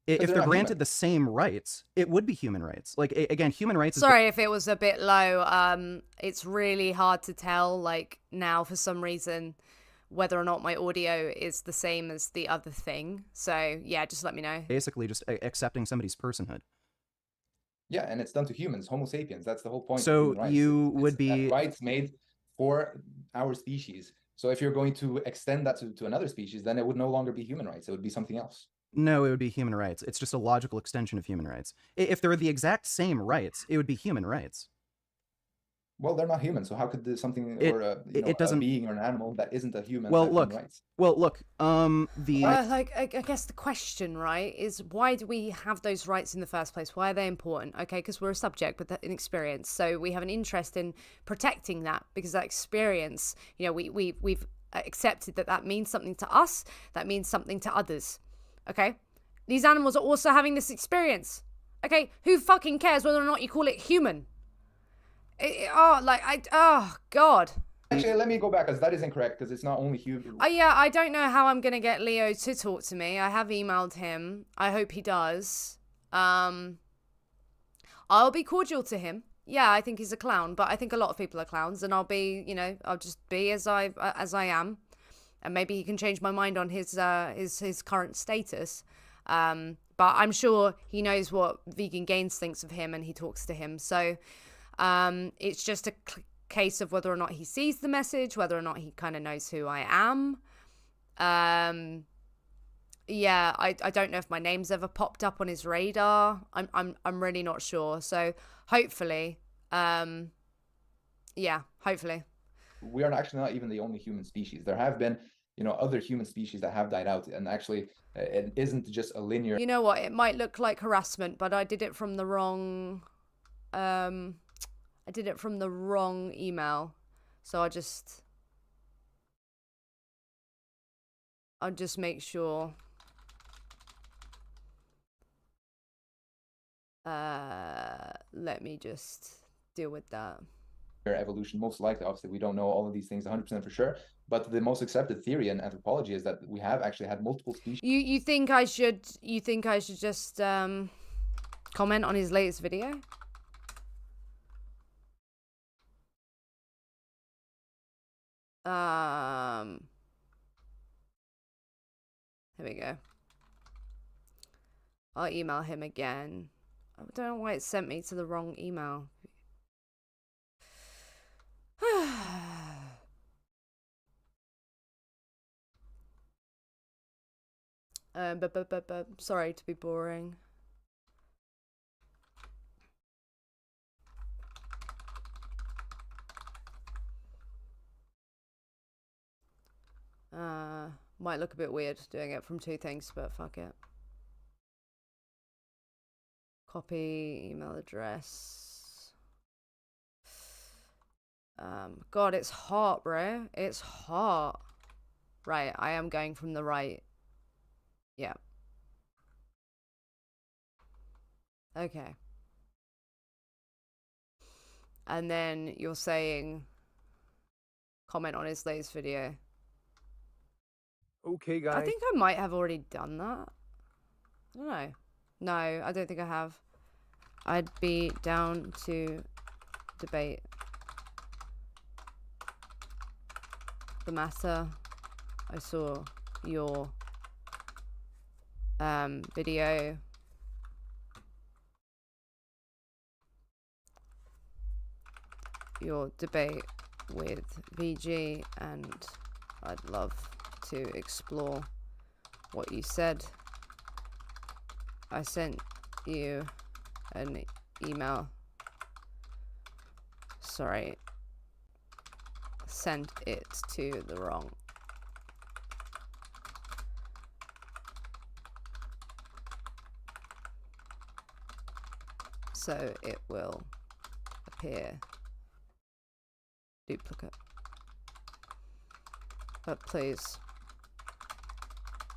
S3: because
S2: If
S3: they're
S2: they're
S3: not
S2: granted
S3: human.
S2: the same rights, it would be human rights. Like again, human rights is
S1: Sorry if it was a bit low. It's really hard to tell, like, now for some reason, whether or not my audio is the same as the other thing. So, yeah, just let me know.
S2: basically just accepting somebody's personhood.
S3: Yeah, and it's done to humans, Homo sapiens. That's the whole point of
S2: So
S3: human rights.
S2: you would
S3: It's
S2: be
S3: rights made for our species. So if you're going to extend that to another species, then it would no longer be human rights. It would be something else.
S2: no, it would be human rights. It's just a logical extension of human rights. If they were the exact same rights, it would be human rights.
S3: Well, they're not human, so how could something
S2: It
S3: or
S2: it
S3: a
S2: doesn't.
S3: being or an animal that isn't a human
S2: Well,
S3: have human
S2: look.
S3: rights?
S2: Well, look. The
S1: Like, I guess the question, right, is why do we have those rights in the first place? Why are they important? Okay, because we're a subject with an experience, so we have an interest in protecting that because that experience, you know, we've accepted that means something to us, that means something to others. Okay, these animals are also having this experience. Okay, who fucking cares whether or not you call it human? Oh God.
S3: Actually, let me go back because that is incorrect because it's not only human.
S1: Yeah, I don't know how I'm gonna get Leo to talk to me. I have emailed him. I hope he does. I'll be cordial to him. Yeah, I think he's a clown, but I think a lot of people are clowns, and I'll just be as I am, and maybe he can change my mind on his current status. But I'm sure he knows what Vegan Gains thinks of him, and he talks to him. So, it's just a case of whether or not he sees the message, whether or not he kind of knows who I am. Yeah, I don't know if my name's ever popped up on his radar. I'm really not sure. So hopefully, yeah, hopefully.
S3: We are actually not even the only human species. There have been, other human species that have died out, and actually, it isn't just a linear.
S1: You know what? It might look like harassment, but I did it from the wrong. I did it from the wrong email, so I'll just make sure. Let me just deal with that.
S3: Evolution, most likely. Obviously, we don't know all of these things 100% for sure, but the most accepted theory in anthropology is that we have actually had multiple species.
S1: You think I should just comment on his latest video? Here we go. I'll email him again. I don't know why it sent me to the wrong email. But sorry to be boring. Might look a bit weird doing it from two things, but fuck it. Copy email address. God, it's hot, bro. It's hot. Right, I am going from the right. Yeah. Okay. And then you're saying comment on his latest video.
S6: Okay, guys.
S1: I think I might have already done that. I don't know. No, I don't think I have. I'd be down to debate the matter. I saw your video. Your debate with VG, and I'd love to explore what you said. I sent you an email. Sorry. Sent it to the wrong. So it will appear duplicate. But please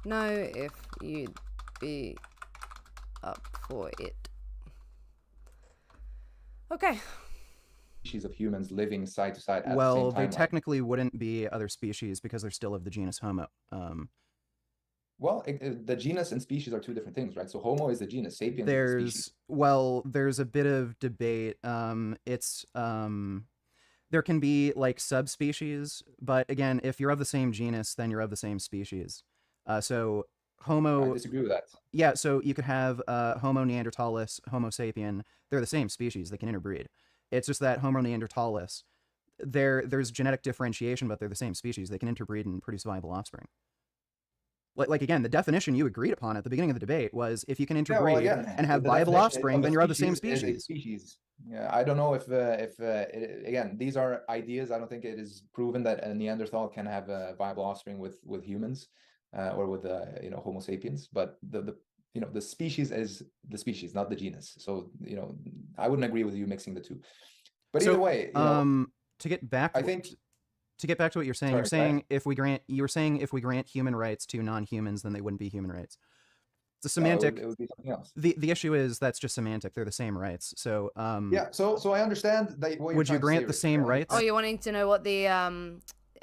S1: know if you'd be up for it. Okay.
S3: Species of humans living side to side at the
S2: Well,
S3: same
S2: they
S3: timeline.
S2: technically wouldn't be other species because they're still of the genus Homo.
S3: Well, the genus and species are two different things, right? So Homo is the genus, Sapiens is the species.
S2: There's a bit of debate. There can be like subspecies, but again, if you're of the same genus, then you're of the same species. So Homo.
S3: I disagree with that.
S2: Yeah, so you could have Homo neanderthalis, Homo sapien. They're the same species. They can interbreed. It's just that Homo neanderthalis, there's genetic differentiation, but they're the same species. They can interbreed and produce viable offspring. Like again, the definition you agreed upon at the beginning of the debate was if you can interbreed and have
S3: the
S2: viable
S3: definition
S2: offspring,
S3: of a
S2: then you're of the same
S3: is a
S2: species.
S3: species. Yeah, I don't know if again, these are ideas. I don't think it is proven that a Neanderthal can have a viable offspring with humans or with Homo sapiens. But the species is the species, not the genus. So I wouldn't agree with you mixing the two. But either way,
S2: to get back,
S3: I think.
S2: To get back to what you're saying,
S3: Sorry,
S2: you were saying if we grant human rights to non-humans, then they wouldn't be human rights. It's a semantic.
S3: No, it would be something else.
S2: The issue is that's just semantic. They're the same rights. So
S3: yeah. So I understand that.
S2: Would you grant the same rights?
S1: Oh, you're wanting to know what the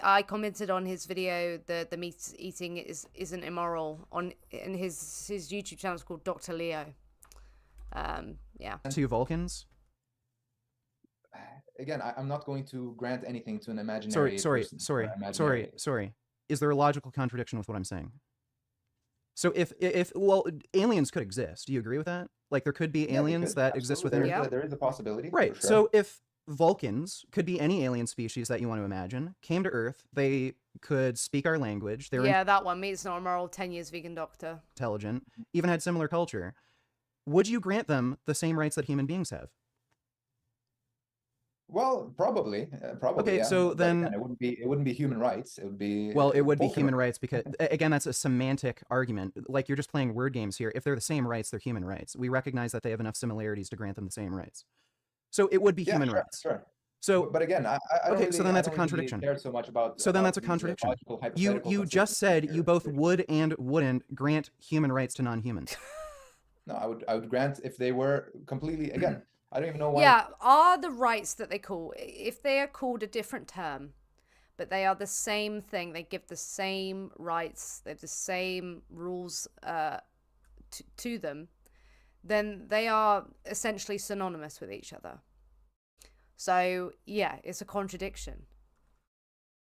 S1: I commented on his video. The meat eating isn't immoral in his YouTube channel is called Dr. Leo. Yeah.
S2: To Vulcans.
S3: Again, I'm not going to grant anything to an imaginary person.
S2: Sorry. Is there a logical contradiction with what I'm saying? So if aliens could exist, do you agree with that? Like there could be aliens that exist within.
S3: There is a possibility.
S2: Right.
S3: For sure.
S2: So if Vulcans, could be any alien species that you want to imagine, came to Earth, they could speak our language. They're
S1: that one. Meat's not immoral. 10 years vegan doctor.
S2: Intelligent. Even had similar culture. Would you grant them the same rights that human beings have?
S3: Well, probably.
S2: Okay,
S3: yeah.
S2: so
S3: But
S2: then
S3: again, it wouldn't be human rights. It would be
S2: it would be human rights because again, that's a semantic argument. Like you're just playing word games here. If they're the same rights, they're human rights. We recognize that they have enough similarities to grant them the same rights. So it would be human rights.
S3: Sure.
S2: So,
S3: but again, I don't really,
S2: so then that's a
S3: I don't
S2: contradiction.
S3: Really care so much about.
S2: So then that's a contradiction. You just said you both would and wouldn't grant human rights to non-humans.
S3: No, I would grant if they were completely again. I don't even know why.
S1: Yeah, are the rights that they call, if they are called a different term, but they are the same thing, they give the same rights, they have the same rules to them, then they are essentially synonymous with each other. So, yeah, it's a contradiction.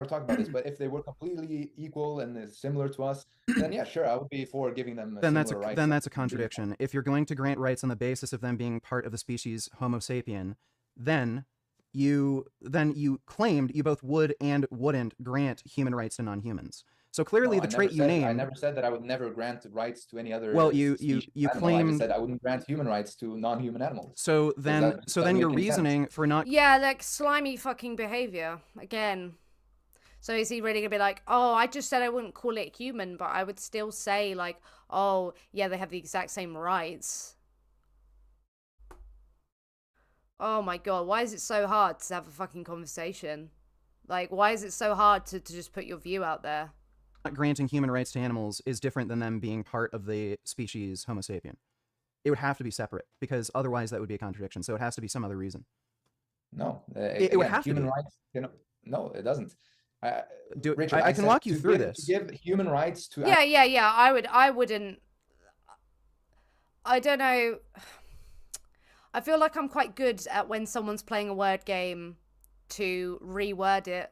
S3: We're talking about this, but if they were completely equal and similar to us, then yeah, sure, I would be for giving them similar rights.
S2: Then that's a contradiction. If you're going to grant rights on the basis of them being part of the species Homo sapien, then you claimed you both would and wouldn't grant human rights to non-humans. So clearly, the trait you named.
S3: I never said that I would never grant rights to any other.
S2: Well, you claimed.
S3: I just said I wouldn't grant human rights to non-human animals.
S2: So then your reasoning for not.
S1: Yeah, like slimy fucking behavior again. So is he really gonna be like, oh, I just said I wouldn't call it human, but I would still say like, oh, yeah, they have the exact same rights. Oh my god, why is it so hard to have a fucking conversation? Like, why is it so hard to just put your view out there?
S2: Not granting human rights to animals is different than them being part of the species Homo sapien. It would have to be separate because otherwise that would be a contradiction. So it has to be some other reason.
S3: No,
S2: it would have
S3: human
S2: to be.
S3: rights. No, it doesn't. Richard,
S2: I
S3: I
S2: can
S3: said
S2: walk you
S3: to
S2: through
S3: give,
S2: this.
S3: to give human rights to
S1: Yeah. I wouldn't. I don't know. I feel like I'm quite good at when someone's playing a word game to reword it.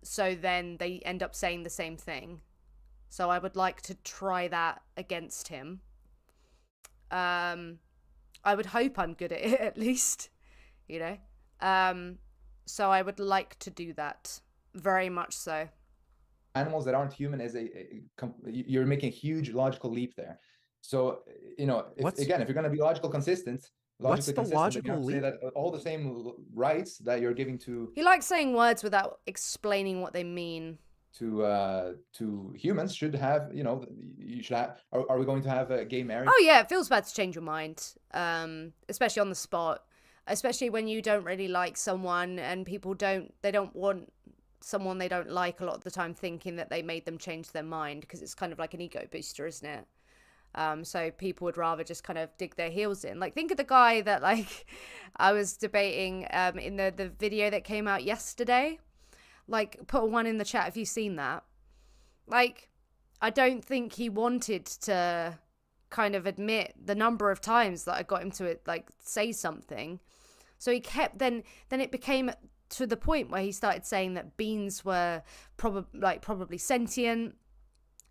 S1: So then they end up saying the same thing. So I would like to try that against him. I would hope I'm good at it at least, you know. So I would like to do that, very much so.
S3: animals that aren't human is you're making a huge logical leap there. So if you're going to be logically consistent,
S2: the
S3: then you
S2: logical
S3: have to say
S2: leap?
S3: that all the same rights that you're giving to
S1: He likes saying words without explaining what they mean.
S3: to humans should have, you should have. Are we going to have a gay marriage?
S1: Oh yeah, it feels bad to change your mind, especially on the spot, especially when you don't really like someone and people don't want someone they don't like a lot of the time thinking that they made them change their mind, because it's kind of like an ego booster, isn't it? So people would rather just kind of dig their heels in. Like, think of the guy that, like, I was debating in the video that came out yesterday. Like, put a 1 in the chat if you've seen that. Like, I don't think he wanted to kind of admit the number of times that I got him to, like, say something. So he kept, then it became to the point where he started saying that beans were probably sentient.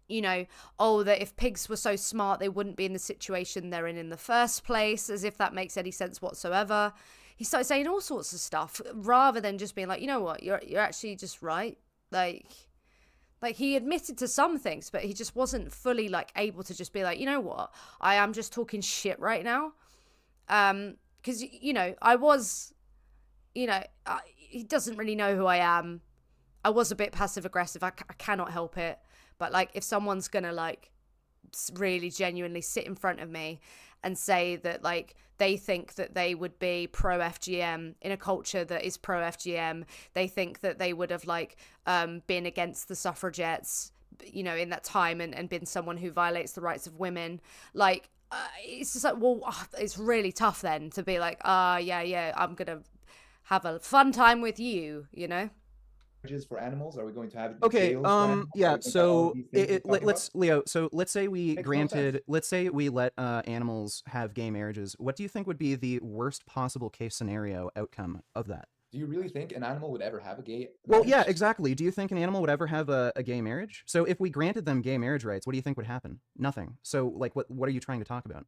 S1: You know, oh, that if pigs were so smart, they wouldn't be in the situation they're in the first place, as if that makes any sense whatsoever. He started saying all sorts of stuff rather than just being like, you know what, you're actually just right. Like he admitted to some things, but he just wasn't fully like able to just be like, you know what, I am just talking shit right now. Because, you know, I was, you know, he doesn't really know who I am. I was a bit passive aggressive. I cannot help it. But like, if someone's gonna like really genuinely sit in front of me and say that like they think that they would be pro FGM in a culture that is pro FGM, they think that they would have like been against the suffragettes, you know, in that time, and been someone who violates the rights of women, like it's just like, well, it's really tough then to be like, yeah, I'm gonna have a fun time with you, you know.
S3: For animals? Are we going to have
S2: Okay,
S3: jails for animals?
S2: yeah, so
S3: let's
S2: Leo, so let's say we
S3: Makes no sense.
S2: let's say we let animals have gay marriages. What do you think would be the worst possible case scenario outcome of that?
S3: Do you really think an animal would ever have a gay
S2: Well,
S3: marriage?
S2: yeah, exactly. Do you think an animal would ever have a gay marriage? So if we granted them gay marriage rights, what do you think would happen? Nothing. So like, what are you trying to talk about?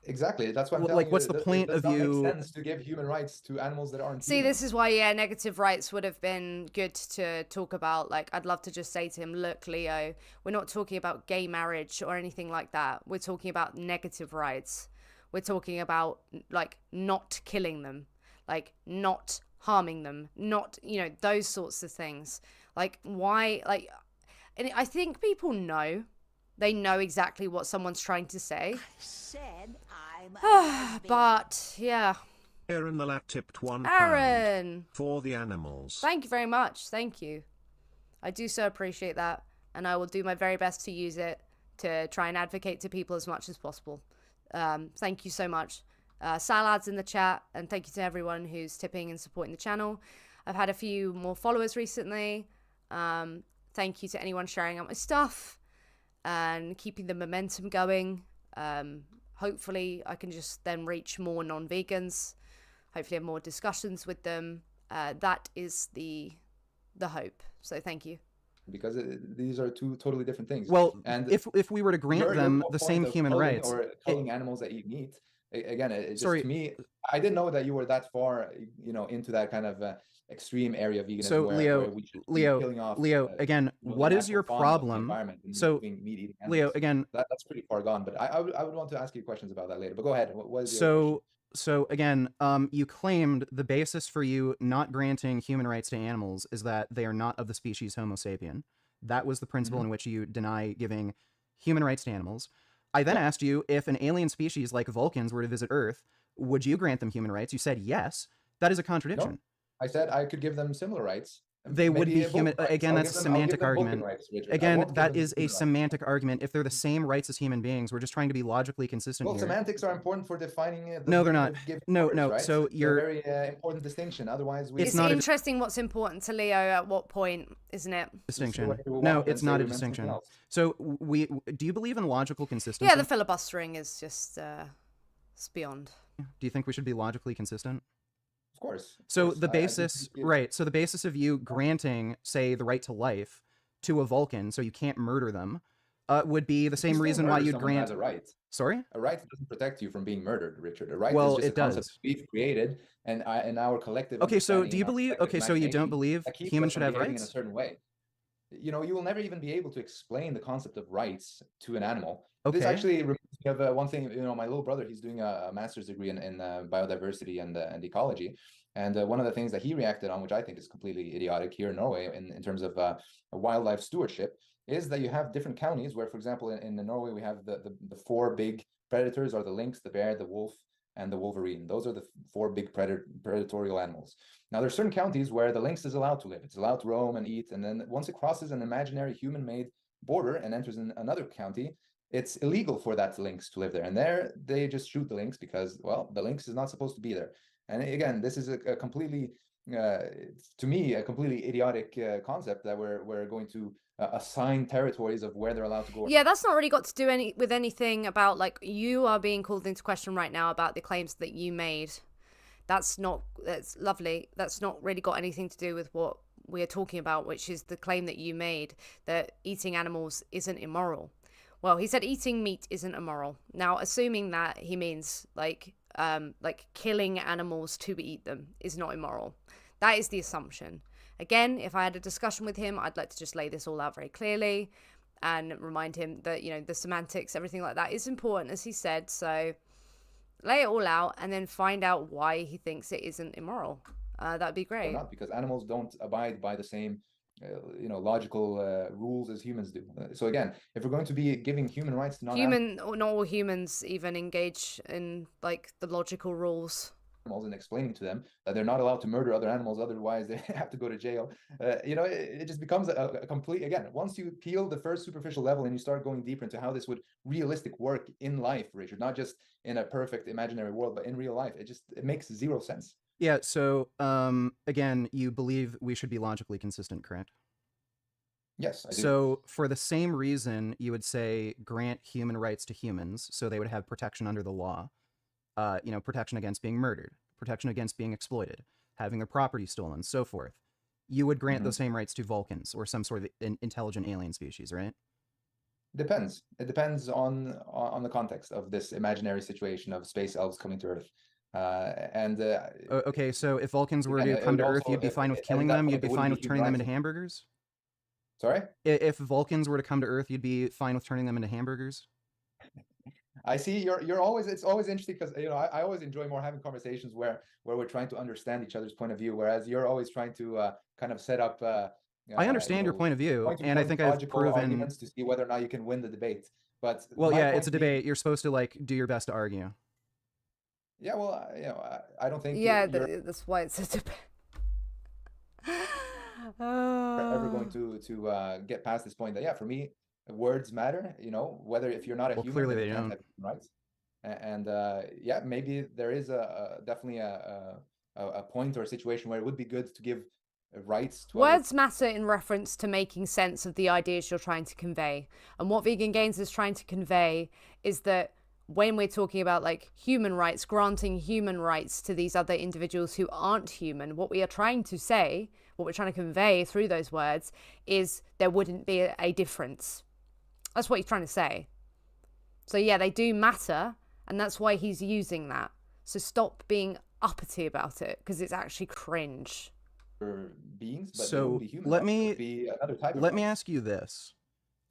S3: Exactly. That's what I'm
S2: Like,
S3: telling you.
S2: what's the point
S3: it does
S2: of
S3: not
S2: you-
S3: make sense to give human rights to animals that aren't
S1: See,
S3: human.
S1: this is why, yeah, negative rights would have been good to talk about. Like, I'd love to just say to him, look, Leo, we're not talking about gay marriage or anything like that. We're talking about negative rights. We're talking about, like, not killing them, like, not harming them, not, you know, those sorts of things. Like, why, like, and I think people know. They know exactly what someone's trying to say.
S5: Said I'm a lesbian.
S1: But, yeah.
S4: Aaron the Lap tipped £1
S1: Aaron!
S4: for the animals.
S1: Thank you very much. Thank you. I do so appreciate that. And I will do my very best to use it to try and advocate to people as much as possible. Thank you so much. Salad's in the chat. And thank you to everyone who's tipping and supporting the channel. I've had a few more followers recently. Thank you to anyone sharing out my stuff and keeping the momentum going. Hopefully I can just then reach more non-vegans, hopefully have more discussions with them. That is the hope. So thank you.
S3: Because these are two totally different things.
S2: Well,
S3: and
S2: if we were to grant them the same human rights,
S3: or killing animals that eat meat, again, it just,
S2: sorry.
S3: to me, I didn't know that you were that far, into that kind of extreme area of veganism.
S2: So
S3: where we should be killing off,
S2: again, what is your problem? So
S3: meat-eating animals.
S2: Leo, again,
S3: that's pretty far gone. But I would want to ask you questions about that later. But go ahead. What is your question?
S2: So again, you claimed the basis for you not granting human rights to animals is that they are not of the species Homo sapien. That was the principle in which you deny giving human rights to animals. I then asked you if an alien species like Vulcans were to visit Earth, would you grant them human rights? You said yes. That is a contradiction.
S3: No. I said I could give them similar rights.
S2: They would
S3: Maybe
S2: be human.
S3: voting rights.
S2: Again,
S3: I'll
S2: that's a
S3: give them, I'll give
S2: semantic
S3: them voting
S2: argument.
S3: rights, Richard. I
S2: Again,
S3: won't give
S2: that
S3: them
S2: is a
S3: human rights.
S2: semantic argument. If they're the same rights as human beings, we're just trying to be logically consistent
S3: Well,
S2: here.
S3: semantics are important for defining the
S2: No, they're
S3: meaning
S2: not.
S3: of given
S2: No,
S3: words,
S2: no.
S3: right?
S2: So
S3: It's a
S2: you're.
S3: very important distinction. Otherwise, we
S2: It's
S1: It's
S2: not a
S1: interesting what's important to Leo at what point, isn't it?
S2: distinction.
S3: whatever we
S2: No,
S3: want and
S2: it's
S3: say
S2: not a
S3: we meant something
S2: distinction.
S3: else.
S2: So do you believe in logical consistency?
S1: Yeah, the filibustering is just it's beyond.
S2: Do you think we should be logically consistent?
S3: Of course. Of
S2: So
S3: course.
S2: the
S3: I do
S2: basis,
S3: think
S2: right? So the basis of you granting, say, the right to life to a Vulcan, so you can't murder them, would be the
S3: you
S2: same
S3: still
S2: reason why
S3: murder
S2: you'd
S3: someone who
S2: grant.
S3: has a right.
S2: Sorry.
S3: A right doesn't protect you from being murdered, Richard. A right
S2: Well,
S3: is just
S2: it
S3: a concept
S2: does.
S3: we've created, and in our collective.
S2: Okay, so
S3: understanding,
S2: do you
S3: in our
S2: believe?
S3: collective
S2: Okay, so you don't
S3: imagination,
S2: believe
S3: that keeps
S2: humans
S3: us
S2: should
S3: from
S2: have
S3: behaving in a
S2: rights?
S3: certain way. You know, you will never even be able to explain the concept of rights to an animal. This
S2: Okay.
S3: actually reminds me of one thing. You know, my little brother, he's doing a master's degree in biodiversity and ecology. And one of the things that he reacted on, which I think is completely idiotic here in Norway, in terms of wildlife stewardship, is that you have different counties where, for example, in Norway, we have the four big predators are the lynx, the bear, the wolf, and the wolverine. Those are the four big predatorial animals. Now, there's certain counties where the lynx is allowed to live. It's allowed to roam and eat. And then once it crosses an imaginary human-made border and enters in another county, it's illegal for that lynx to live there. And there, they just shoot the lynx because, well, the lynx is not supposed to be there. And again, this is a completely, to me, a completely idiotic concept that we're going to assign territories of where they're allowed to go.
S1: Yeah, that's not really got to do with anything about, like, you are being called into question right now about the claims that you made. That's lovely. That's not really got anything to do with what we're talking about, which is the claim that you made that eating animals isn't immoral. Well, he said eating meat isn't immoral. Now, assuming that he means like killing animals to eat them is not immoral. That is the assumption. Again, if I had a discussion with him, I'd like to just lay this all out very clearly and remind him that, you know, the semantics, everything like that is important, as he said. So lay it all out and then find out why he thinks it isn't immoral. That'd be great.
S3: Not because animals don't abide by the same logical rules as humans do. So again, if we're going to be giving human rights to
S1: not all humans even engage in like the logical rules.
S3: Animals and explaining to them that they're not allowed to murder other animals, otherwise they have to go to jail. It just becomes a complete, again, once you peel the first superficial level and you start going deeper into how this would realistic work in life, Richard, not just in a perfect imaginary world, but in real life, it makes zero sense.
S2: Yeah, so again, you believe we should be logically consistent, correct?
S3: Yes, I do.
S2: So for the same reason, you would say grant human rights to humans, so they would have protection under the law. Protection against being murdered, protection against being exploited, having their property stolen, so forth. You would grant those same rights to Vulcans or some sort of intelligent alien species, right?
S3: Depends. It depends on the context of this imaginary situation of space elves coming to Earth.
S2: Okay, so if Vulcans were to come to Earth, you'd be fine with killing them? You'd be fine with turning them into hamburgers?
S3: Sorry?
S2: If Vulcans were to come to Earth, you'd be fine with turning them into hamburgers?
S3: I see you're always, it's always interesting because, I always enjoy more having conversations where we're trying to understand each other's point of view, whereas you're always trying to kind of set up.
S2: I understand your point of view, and I think I've proven
S3: arguments to see whether or not you can win the debate. But
S2: well, yeah, it's a debate. You're supposed to do your best to argue.
S3: Yeah, well, I don't think.
S1: Yeah, that's why it's a debate.
S3: Ever going to get past this point that, yeah, for me, words matter. Whether if you're not a human,
S2: clearly they don't.
S3: Have human rights. And yeah, maybe there is definitely a point or a situation where it would be good to give rights to
S1: words matter in reference to making sense of the ideas you're trying to convey. And what Vegan Gains is trying to convey is that when we're talking about human rights, granting human rights to these other individuals who aren't human, what we are trying to say, what we're trying to convey through those words is there wouldn't be a difference. That's what he's trying to say. So yeah, they do matter, and that's why he's using that. So stop being uppity about it, because it's actually cringe.
S3: Beings, but
S2: so let me ask you this.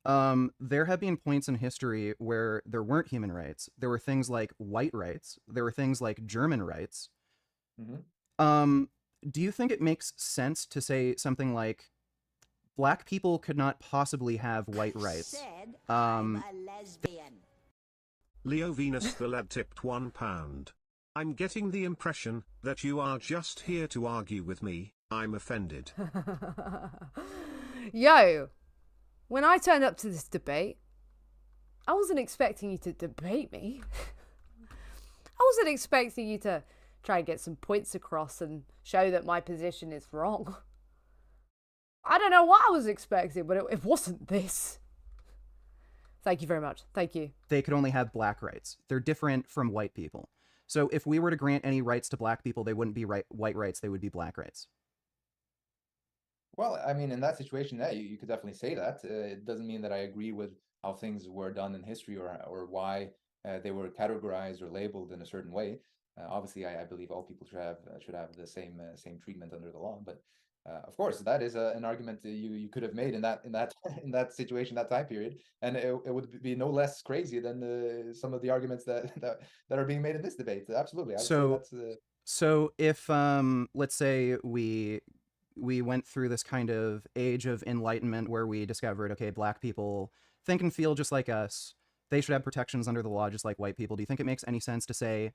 S2: There have been points in history where there weren't human rights. There were things like white rights. There were things like German rights. Do you think it makes sense to say something like black people could not possibly have white rights?
S5: Said I'm a lesbian.
S4: Leo Venus the lad tipped £1. I'm getting the impression that you are just here to argue with me. I'm offended.
S1: Yo, when I turned up to this debate, I wasn't expecting you to debate me. I wasn't expecting you to try and get some points across and show that my position is wrong. I don't know what I was expecting, but it wasn't this. Thank you very much. Thank you.
S2: They could only have black rights. They're different from white people. So if we were to grant any rights to black people, they wouldn't be white rights, they would be black rights.
S3: Well, I mean, in that situation, yeah, you could definitely say that. It doesn't mean that I agree with how things were done in history or why they were categorized or labeled in a certain way. Obviously, I believe all people should have the same treatment under the law. But of course, that is an argument that you could have made in that in that situation, that time period, and it would be no less crazy than some of the arguments that are being made in this debate. Absolutely, I would say that's.
S2: So if let's say we went through this kind of age of enlightenment where we discovered, okay, black people think and feel just like us, they should have protections under the law just like white people. Do you think it makes any sense to say,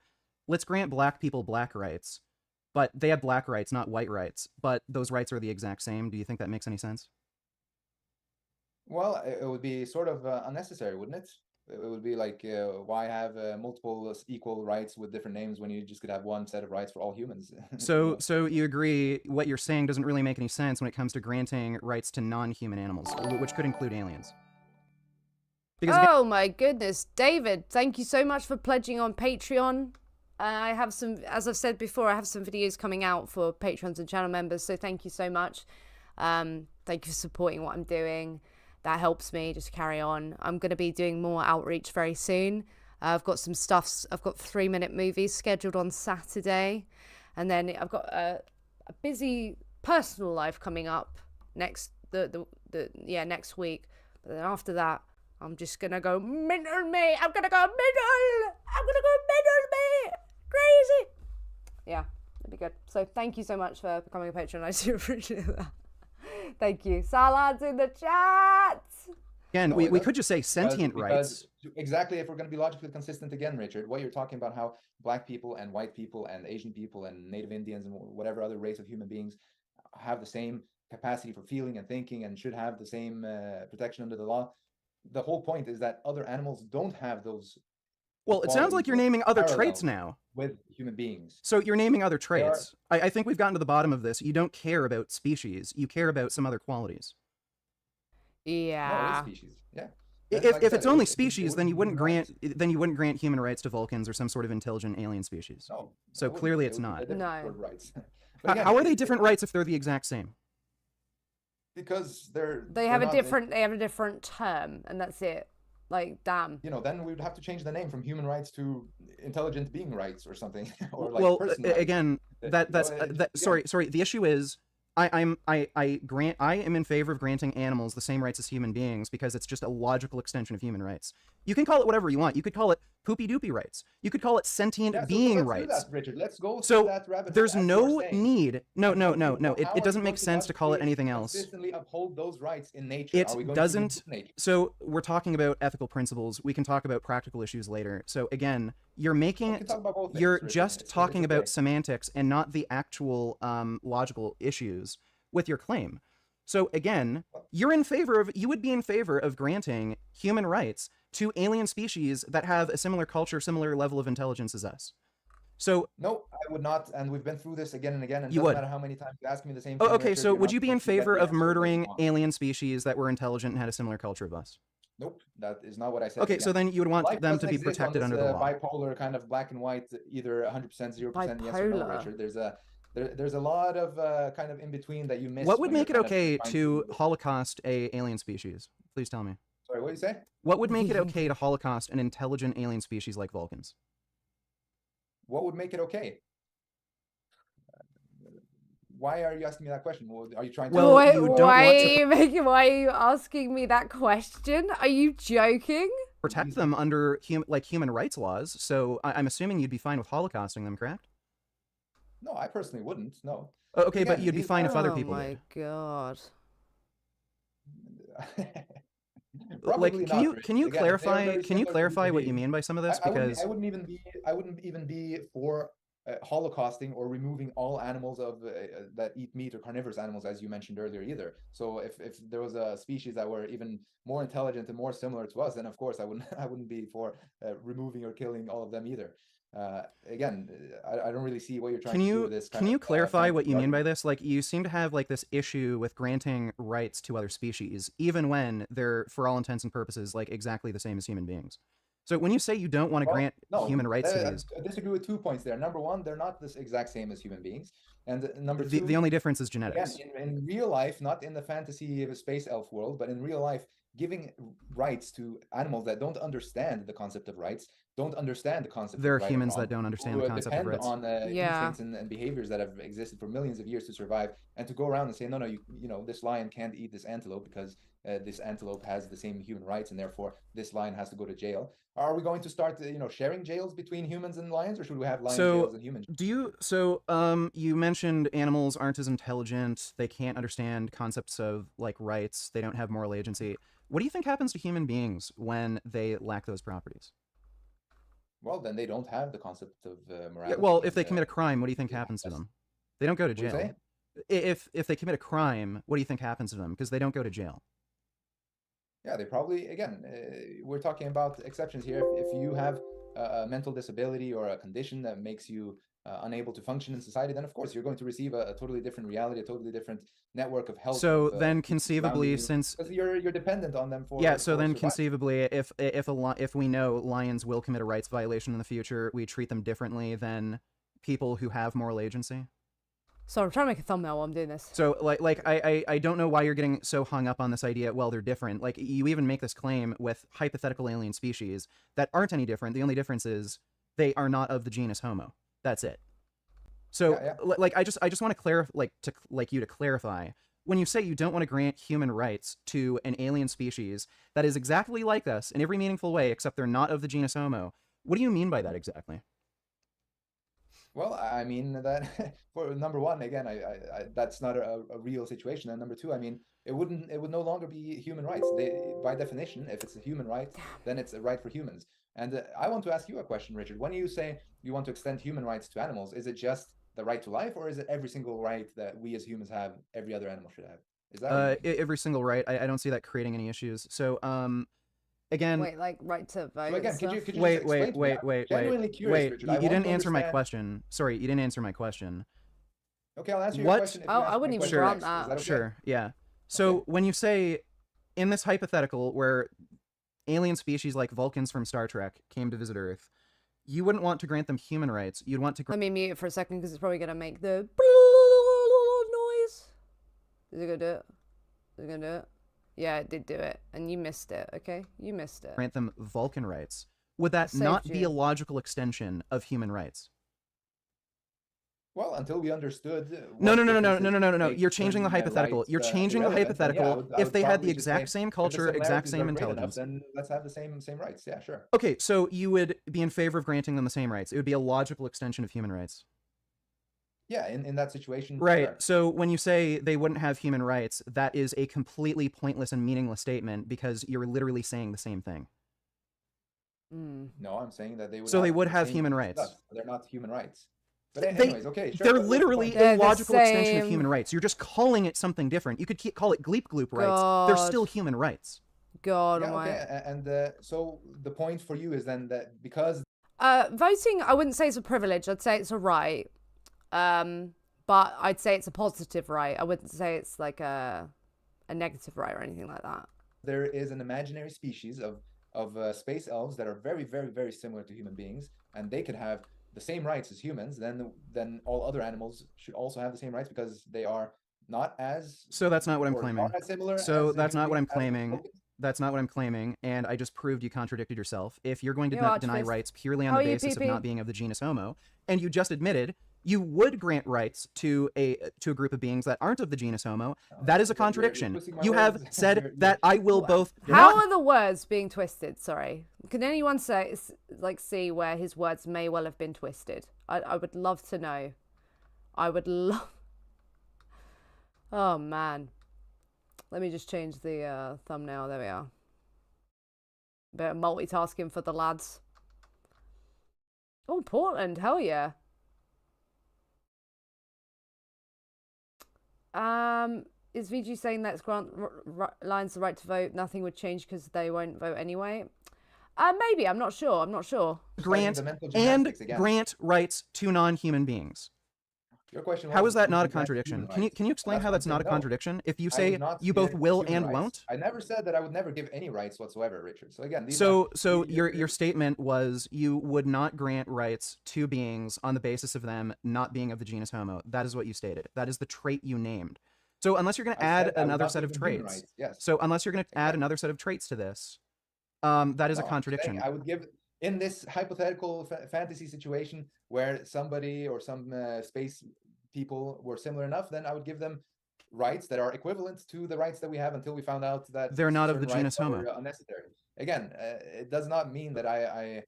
S2: let's grant black people black rights, but they have black rights, not white rights, but those rights are the exact same? Do you think that makes any sense?
S3: Well, it would be sort of unnecessary, wouldn't it? It would be like, why have multiple equal rights with different names when you just could have one set of rights for all humans?
S2: So you agree what you're saying doesn't really make any sense when it comes to granting rights to non-human animals, which could include aliens. Because
S1: oh my goodness, David, thank you so much for pledging on Patreon. I have some, as I've said before, I have some videos coming out for patrons and channel members, so thank you so much. Thank you for supporting what I'm doing. That helps me just carry on. I'm going to be doing more outreach very soon. I've got some stuff. I've got 3-minute movies scheduled on Saturday, and then I've got a busy personal life coming up next next week. But then after that, I'm just gonna go middle me. I'm gonna go middle. I'm gonna go middle me. Crazy. Yeah, it'd be good. So thank you so much for becoming a patron. I do appreciate that. Thank you. Salad's in the chat.
S2: again,
S3: No,
S2: we could just say sentient rights.
S3: Exactly, if we're going to be logically consistent again, Richard, what you're talking about, how black people and white people and Asian people and Native Indians and whatever other race of human beings have the same capacity for feeling and thinking and should have the same protection under the law. The whole point is that other animals don't have those.
S2: Well, it sounds like you're naming other traits
S3: parallels
S2: now.
S3: With human beings.
S2: So you're naming other traits. I think we've gotten to the bottom of this. You don't care about species. You care about some other qualities.
S3: No, it is
S1: Yeah.
S3: species. Yeah.
S2: If it's only species, then you wouldn't grant human rights to Vulcans or some sort of intelligent alien species.
S3: No.
S2: So clearly it's not.
S1: No.
S3: Rights. But again,
S2: How are they different rights if they're the exact same?
S3: Because
S1: They have a different term, and that's it. Like, damn.
S3: You know, then we'd have to change the name from human rights to intelligent being rights or something. Or like
S2: Well,
S3: person rights.
S2: again, that's
S3: again,
S2: sorry. The issue is, I am in favor of granting animals the same rights as human beings because it's just a logical extension of human rights. You can call it whatever you want. You could call it poopy doopy rights. You could call it sentient
S3: so
S2: being
S3: let's
S2: rights.
S3: do that, Richard. Let's go
S2: So
S3: through that rabbit hole,
S2: there's
S3: as you
S2: no
S3: were saying.
S2: need. No.
S3: How
S2: It
S3: are
S2: doesn't
S3: we
S2: make
S3: going
S2: sense to call it
S3: logically
S2: anything else.
S3: consistently uphold those rights in nature.
S2: It
S3: Are we going to
S2: doesn't.
S3: remove nature?
S2: So we're talking about ethical principles. We can talk about practical issues later. So again, you're making
S3: We can talk about both things,
S2: you're
S3: Richard.
S2: just
S3: It's
S2: talking
S3: okay.
S2: about semantics and not the actual logical issues with your claim. So again, you would be in favor of granting human rights to alien species that have a similar culture, similar level of intelligence as us. So
S3: No, I would not, and we've been through this again and again, and it
S2: You
S3: doesn't
S2: would.
S3: matter how many times you ask me the same
S2: oh,
S3: thing.
S2: okay,
S3: Richard,
S2: so
S3: you're
S2: would
S3: not
S2: you be in
S3: going to get
S2: favor
S3: the
S2: of
S3: answer that you
S2: murdering
S3: want.
S2: alien species that were intelligent and had a similar culture of us?
S3: Nope, that is not what I said.
S2: Okay, so
S3: Again,
S2: then you would want
S3: life
S2: them
S3: doesn't
S2: to be
S3: exist on
S2: protected
S3: this,
S2: under the law.
S3: bipolar kind of black and white, either 100%, 0% yes or no,
S1: Bipolar.
S3: Richard. There's a lot of kind of in between that you miss.
S2: What would
S3: when
S2: make it
S3: you're kind of
S2: okay
S3: trying
S2: to Holocaust a alien species? Please tell me.
S3: Sorry, what do you say?
S2: What would make it okay to Holocaust an intelligent alien species like Vulcans?
S3: What would make it okay? Why are you asking me that question? Well, are you trying to?
S2: Well,
S1: why,
S2: you don't
S1: why
S2: want
S1: are
S2: to-
S1: you why are you asking me that question? Are you joking?
S2: Protect them under human rights laws, so I'm assuming you'd be fine with holocausting them, correct?
S3: No, I personally wouldn't. No.
S2: Oh, okay, but
S3: Again,
S2: you'd be
S3: these
S2: fine if other
S1: Oh
S2: people
S1: my
S2: did.
S1: god.
S3: Probably
S2: Like,
S3: not,
S2: can
S3: Richard.
S2: you
S3: Again, they are
S2: clarify?
S3: very
S2: Can you
S3: similar to
S2: clarify
S3: human
S2: what you
S3: beings.
S2: mean by some of this?
S3: I
S2: Because
S3: wouldn't even be for holocausting or removing all animals that eat meat or carnivorous animals, as you mentioned earlier, either. So if there was a species that were even more intelligent and more similar to us, then of course I wouldn't I wouldn't be for removing or killing all of them either. Again, I don't really see what you're trying to do with this kind
S2: can you
S3: of
S2: clarify what
S3: scientific
S2: you mean by
S3: argument.
S2: this? Like, you seem to have like this issue with granting rights to other species, even when they're, for all intents and purposes, like exactly the same as human beings. So when you say you don't want to
S3: Well,
S2: grant
S3: no,
S2: human rights to
S3: I
S2: these,
S3: disagree with 2 points there. Number one, they're not this exact same as human beings, and number
S2: the
S3: two,
S2: only difference is
S3: again,
S2: genetics.
S3: in real life, not in the fantasy of a space elf world, but in real life, giving rights to animals that don't understand the concept of rights, don't understand the concept
S2: There
S3: of
S2: are
S3: right and
S2: humans that
S3: wrong,
S2: don't understand the
S3: who
S2: concept of
S3: depend
S2: rights.
S3: on
S1: Yeah.
S3: instincts and behaviors that have existed for millions of years to survive, and to go around and say, no, no, you know, this lion can't eat this antelope because this antelope has the same human rights, and therefore this lion has to go to jail. Are we going to start, sharing jails between humans and lions, or should we have lion
S2: So
S3: jails and human?
S2: you mentioned animals aren't as intelligent, they can't understand concepts of like rights, they don't have moral agency. What do you think happens to human beings when they lack those properties?
S3: Well, then they don't have the concept of
S2: Yeah,
S3: morality.
S2: well, if
S3: And
S2: they commit a crime, what do you think happens to them? They don't go to
S3: what do you
S2: jail.
S3: say?
S2: If they commit a crime, what do you think happens to them? Because they don't go to jail.
S3: Yeah, they probably, again, we're talking about exceptions here. If you have a mental disability or a condition that makes you unable to function in society, then of course you're going to receive a totally different reality, a totally different network of help.
S2: So
S3: of,
S2: then
S3: people surrounding
S2: conceivably,
S3: you,
S2: since
S3: because you're dependent on them for
S2: yeah, so then
S3: survival.
S2: conceivably, if we know lions will commit a rights violation in the future, we treat them differently than people who have moral agency.
S1: So I'm trying to make a thumbnail while I'm doing this.
S2: So I don't know why you're getting so hung up on this idea. Well, they're different. Like, you even make this claim with hypothetical alien species that aren't any different. The only difference is they are not of the genus Homo. That's it. So
S3: Yeah.
S2: like I just want to clarify, you to clarify, when you say you don't want to grant human rights to an alien species that is exactly like us in every meaningful way except they're not of the genus Homo, what do you mean by that exactly?
S3: Well, I mean that for number one, again, that's not a real situation, and number two, I mean, it would no longer be human rights. By definition, if it's a human right, then it's a right for humans. And I want to ask you a question, Richard. When you say you want to extend human rights to animals, is it just the right to life, or is it every single right that we as humans have, every other animal should have? Is that what you mean?
S2: Every single right. I don't see that creating any issues. So again,
S1: Wait, like right to vote.
S3: So again,
S1: and
S3: could you
S1: stuff?
S3: just
S2: wait,
S3: explain to me? I'm genuinely curious, Richard. I
S2: You
S3: want
S2: didn't
S3: to
S2: answer my
S3: understand.
S2: question. Sorry, you didn't answer my question.
S3: Okay, I'll answer your
S2: What?
S3: question if
S1: Oh,
S3: you
S1: I
S3: answer my
S1: wouldn't even
S3: question
S1: grant
S3: next.
S1: that.
S3: Is that okay?
S2: Sure, yeah. So
S3: Okay.
S2: when you say, in this hypothetical where alien species like Vulcans from Star Trek came to visit Earth, you wouldn't want to grant them human rights. You'd want to
S1: Let me mute it for a second because it's probably gonna make the noise. Is it gonna do it? Is it gonna do it? Yeah, it did do it, and you missed it. Okay, you missed it.
S2: grant them Vulcan rights. Would that
S1: Saved
S2: not be
S1: you.
S2: a logical extension of human rights?
S3: Well, until we understood
S2: No.
S3: what differences
S2: You're
S3: make
S2: changing the
S3: certain
S2: hypothetical.
S3: rights
S2: You're changing the
S3: irrelevant, then yeah,
S2: hypothetical.
S3: I
S2: If
S3: would
S2: they had the
S3: probably just say,
S2: exact same
S3: if the
S2: culture, exact
S3: similarities
S2: same
S3: are great enough,
S2: intelligence.
S3: then let's have the same rights. Yeah, sure.
S2: Okay, so you would be in favor of granting them the same rights. It would be a logical extension of human rights.
S3: Yeah, in that situation,
S2: Right.
S3: sure.
S2: So when you say they wouldn't have human rights, that is a completely pointless and meaningless statement because you're literally saying the same thing.
S3: No, I'm saying that they would.
S2: So they
S3: have
S2: would
S3: the
S2: have
S3: same
S2: human
S3: rights as
S2: rights.
S3: us. They're not human rights. But
S2: They-
S3: anyways, okay, sure.
S2: They're
S3: what's the
S2: literally
S3: point?
S1: They're
S2: a
S1: the
S2: logical extension of
S1: same.
S2: human rights. You're just calling it something different. You could call it Gleep Gloop rights. They're
S1: God.
S2: still human rights.
S1: God
S3: Yeah,
S1: almighty.
S3: okay, and so the point for you is then that because
S1: Voting, I wouldn't say it's a privilege. I'd say it's a right. But I'd say it's a positive right. I wouldn't say it's like a negative right or anything like that.
S3: there is an imaginary species of space elves that are very, very, very similar to human beings, and they could have the same rights as humans, then all other animals should also have the same rights because they are not as
S2: So that's not what I'm
S3: or
S2: claiming.
S3: not as similar
S2: So
S3: as
S2: that's
S3: human
S2: not what I'm
S3: beings as
S2: claiming.
S3: Vulcans.
S2: That's not what I'm claiming, and I just proved you contradicted yourself. If you're going to
S1: Yo,
S2: deny
S1: Archfist.
S2: rights purely on
S1: How
S2: the
S1: are you,
S2: basis of
S1: PP?
S2: not being of the genus Homo, and you just admitted you would grant rights to a group of beings that aren't of the genus Homo, that is a
S3: You're
S2: contradiction.
S3: twisting my
S2: You have
S3: words.
S2: said
S3: You're-
S2: that I will both
S1: How
S2: not.
S1: are the words being twisted? Sorry. Can anyone say, like, see where his words may well have been twisted? I would love to know. I would love. Oh man. Let me just change the thumbnail. There we are. Bit of multitasking for the lads. Oh, Portland. Hell yeah. Is VG saying let's grant Lions the right to vote? Nothing would change because they won't vote anyway. Maybe. I'm not sure. I'm not sure.
S2: Grant
S3: The mental
S2: and
S3: gymnastics again.
S2: grant rights to non-human beings.
S3: Your question
S2: How
S3: was,
S2: is that
S3: would
S2: not a
S3: you grant
S2: contradiction?
S3: human
S2: Can you
S3: rights?
S2: explain how
S3: what I'm
S2: that's not a
S3: saying, no.
S2: contradiction? If you
S3: I
S2: say
S3: would not
S2: you both
S3: give
S2: will
S3: human
S2: and
S3: rights.
S2: won't.
S3: I never said that I would never give any rights whatsoever, Richard. So again, these
S2: So
S3: are,
S2: your statement was you would not grant rights to beings on the basis of them not being of the genus Homo. That is what you stated. That is the trait you named. So unless you're going to
S3: I
S2: add
S3: said I would
S2: another
S3: not
S2: set of
S3: give them human
S2: traits,
S3: rights, yes.
S2: so unless you're going to add
S3: Exactly.
S2: another set of traits to this, that is
S3: No,
S2: a
S3: I'm saying
S2: contradiction.
S3: I would give in this hypothetical fantasy situation where somebody or some space people were similar enough, then I would give them rights that are equivalent to the rights that we have until we found out that
S2: They're not of the
S3: certain
S2: genus
S3: rights
S2: Homo.
S3: are unnecessary. Again, it does not mean that I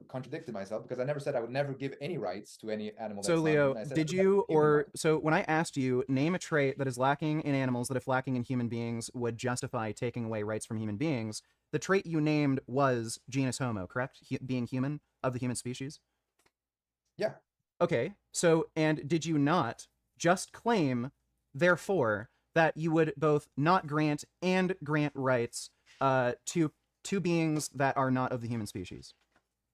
S3: contradicted myself, because I never said I would never give any rights to any animal.
S2: So
S3: that's not
S2: Leo,
S3: human. I said I
S2: did
S3: would never
S2: you
S3: give human rights.
S2: so when I asked you name a trait that is lacking in animals that if lacking in human beings would justify taking away rights from human beings, the trait you named was genus Homo, correct? Being human, of the human species?
S3: Yeah.
S2: Okay. So and did you not just claim therefore that you would both not grant and grant rights to beings that are not of the human species?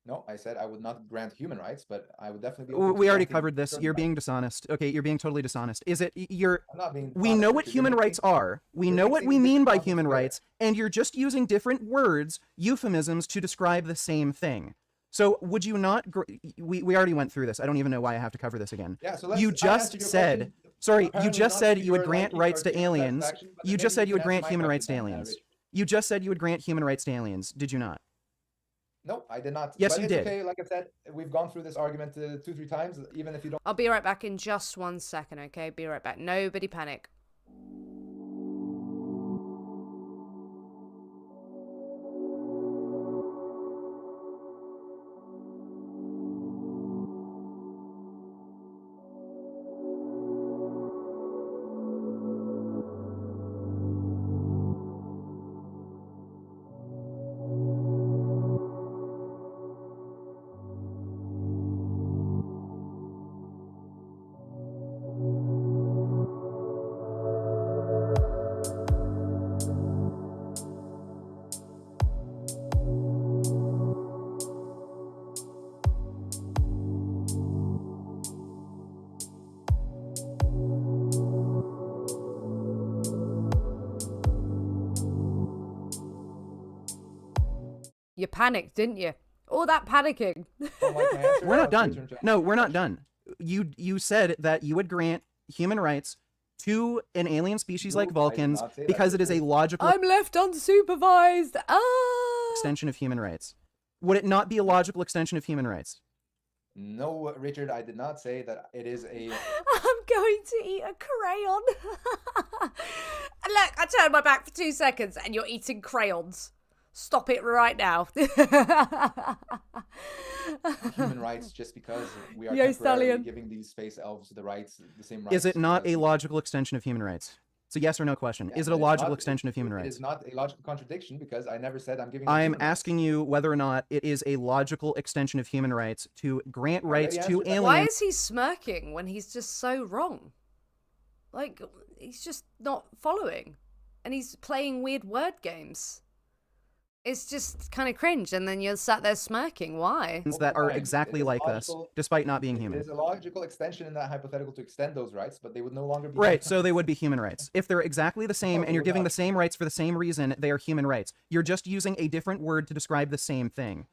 S3: No, I said I would not grant human rights, but I would definitely be open to
S2: We already
S3: granting
S2: covered this.
S3: certain
S2: You're
S3: rights.
S2: being dishonest. Okay, you're being totally dishonest. Is it you're
S3: I'm not being
S2: we
S3: dishonest,
S2: know what
S3: Richard. You're
S2: human
S3: mixing-
S2: rights are. We
S3: you're
S2: know what
S3: mixing
S2: we
S3: different
S2: mean by
S3: concepts
S2: human
S3: together.
S2: rights, and you're just using different words, euphemisms to describe the same thing. So would you not we already went through this. I don't even know why I have to cover this again.
S3: Yeah, so let's,
S2: You
S3: I
S2: just
S3: answered your
S2: said
S3: question,
S2: sorry, you
S3: apparently
S2: just
S3: not
S2: said
S3: to
S2: you would
S3: your
S2: grant
S3: liking
S2: rights
S3: or
S2: to
S3: to your
S2: aliens.
S3: satisfaction, but
S2: You
S3: maybe
S2: just said you would
S3: can
S2: grant
S3: answer my
S2: human rights to
S3: question then,
S2: aliens.
S3: Richard.
S2: You just said you would grant human rights to aliens. Did you not?
S3: No, I did not.
S2: Yes,
S3: but
S2: you
S3: it's
S2: did.
S3: okay. Like I said, we've gone through this argument 2-3 times. Even if you don't.
S1: I'll be right back in just 1 second, okay? Be right back. Nobody panic. You panicked, didn't you? All that panicking.
S3: Don't like my answer,
S2: We're not
S3: I'll
S2: done.
S3: return to
S2: No,
S3: answer
S2: we're
S3: your
S2: not
S3: question.
S2: done. You said that you would grant human rights to an alien species like
S3: No, I did
S2: Vulcans
S3: not say that,
S2: because it is a
S3: Richard.
S2: logical
S1: I'm left unsupervised. Ah!
S2: extension of human rights. Would it not be a logical extension of human rights?
S3: No, Richard, I did not say that it is a.
S1: I'm going to eat a crayon. Look, I turned my back for 2 seconds and you're eating crayons. Stop it right now.
S3: Human rights just because we are
S1: Yo,
S3: temporarily
S1: Stallion.
S3: giving these space elves the rights, the same rights.
S2: Is it not a
S3: as-
S2: logical extension of human rights? It's a yes or no question.
S3: Yeah,
S2: Is it
S3: but
S2: a
S3: it's
S2: logical
S3: not-
S2: extension of human
S3: It
S2: rights?
S3: is not a logical contradiction because I never said I'm giving. them
S2: I'm
S3: human rights.
S2: asking you whether or not it is a logical extension of human rights to grant
S3: already
S2: rights to
S3: answered that.
S2: aliens.
S1: Why is he smirking when he's just so wrong? Like, he's just not following. And he's playing weird word games. It's just kind of cringe, and then you're sat there smirking. Why?
S2: that are
S3: Fine.
S2: exactly
S3: It is
S2: like us,
S3: logical-
S2: despite not being
S3: It
S2: human.
S3: is a logical extension in that hypothetical to extend those rights, but they would no longer be.
S2: Right, so they would be human rights. If they're exactly the same
S3: No,
S2: and you're
S3: they would
S2: giving the
S3: not.
S2: same rights for the same reason, they are human rights. You're just using a different word to describe the same thing.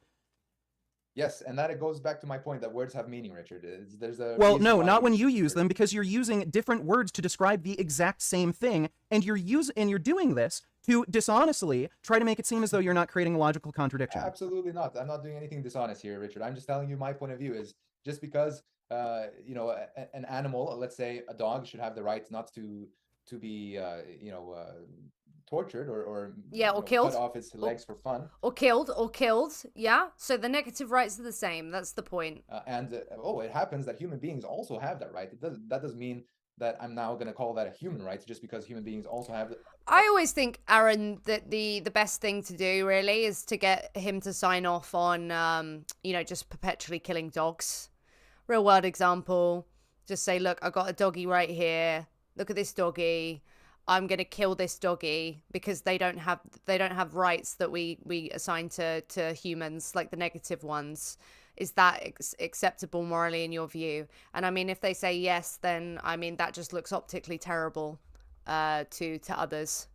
S3: Yes, and that it goes back to my point that words have meaning, Richard. There's a
S2: Well,
S3: reason
S2: no,
S3: why
S2: not
S3: we
S2: when you use
S3: words.
S2: them because you're using different words to describe the exact same thing, and you're doing this to dishonestly try to make it seem as though you're not creating a logical contradiction.
S3: Absolutely not. I'm not doing anything dishonest here, Richard. I'm just telling you my point of view is just because an animal, let's say a dog, should have the right not to be tortured or
S1: Yeah, or killed.
S3: cut off its legs for fun.
S1: Or killed, yeah? So the negative rights are the same. That's the point.
S3: It happens that human beings also have that right. That doesn't mean that I'm now going to call that a human right just because human beings also have.
S1: I always think, Aaron, that the best thing to do really is to get him to sign off on, just perpetually killing dogs. Real world example. Just say, look, I got a doggy right here. look at this doggy, I'm gonna kill this doggy because they don't have rights that we assign to humans, like the negative ones. Is that acceptable morally in your view? And I mean, if they say yes, then I mean that just looks optically terrible to others.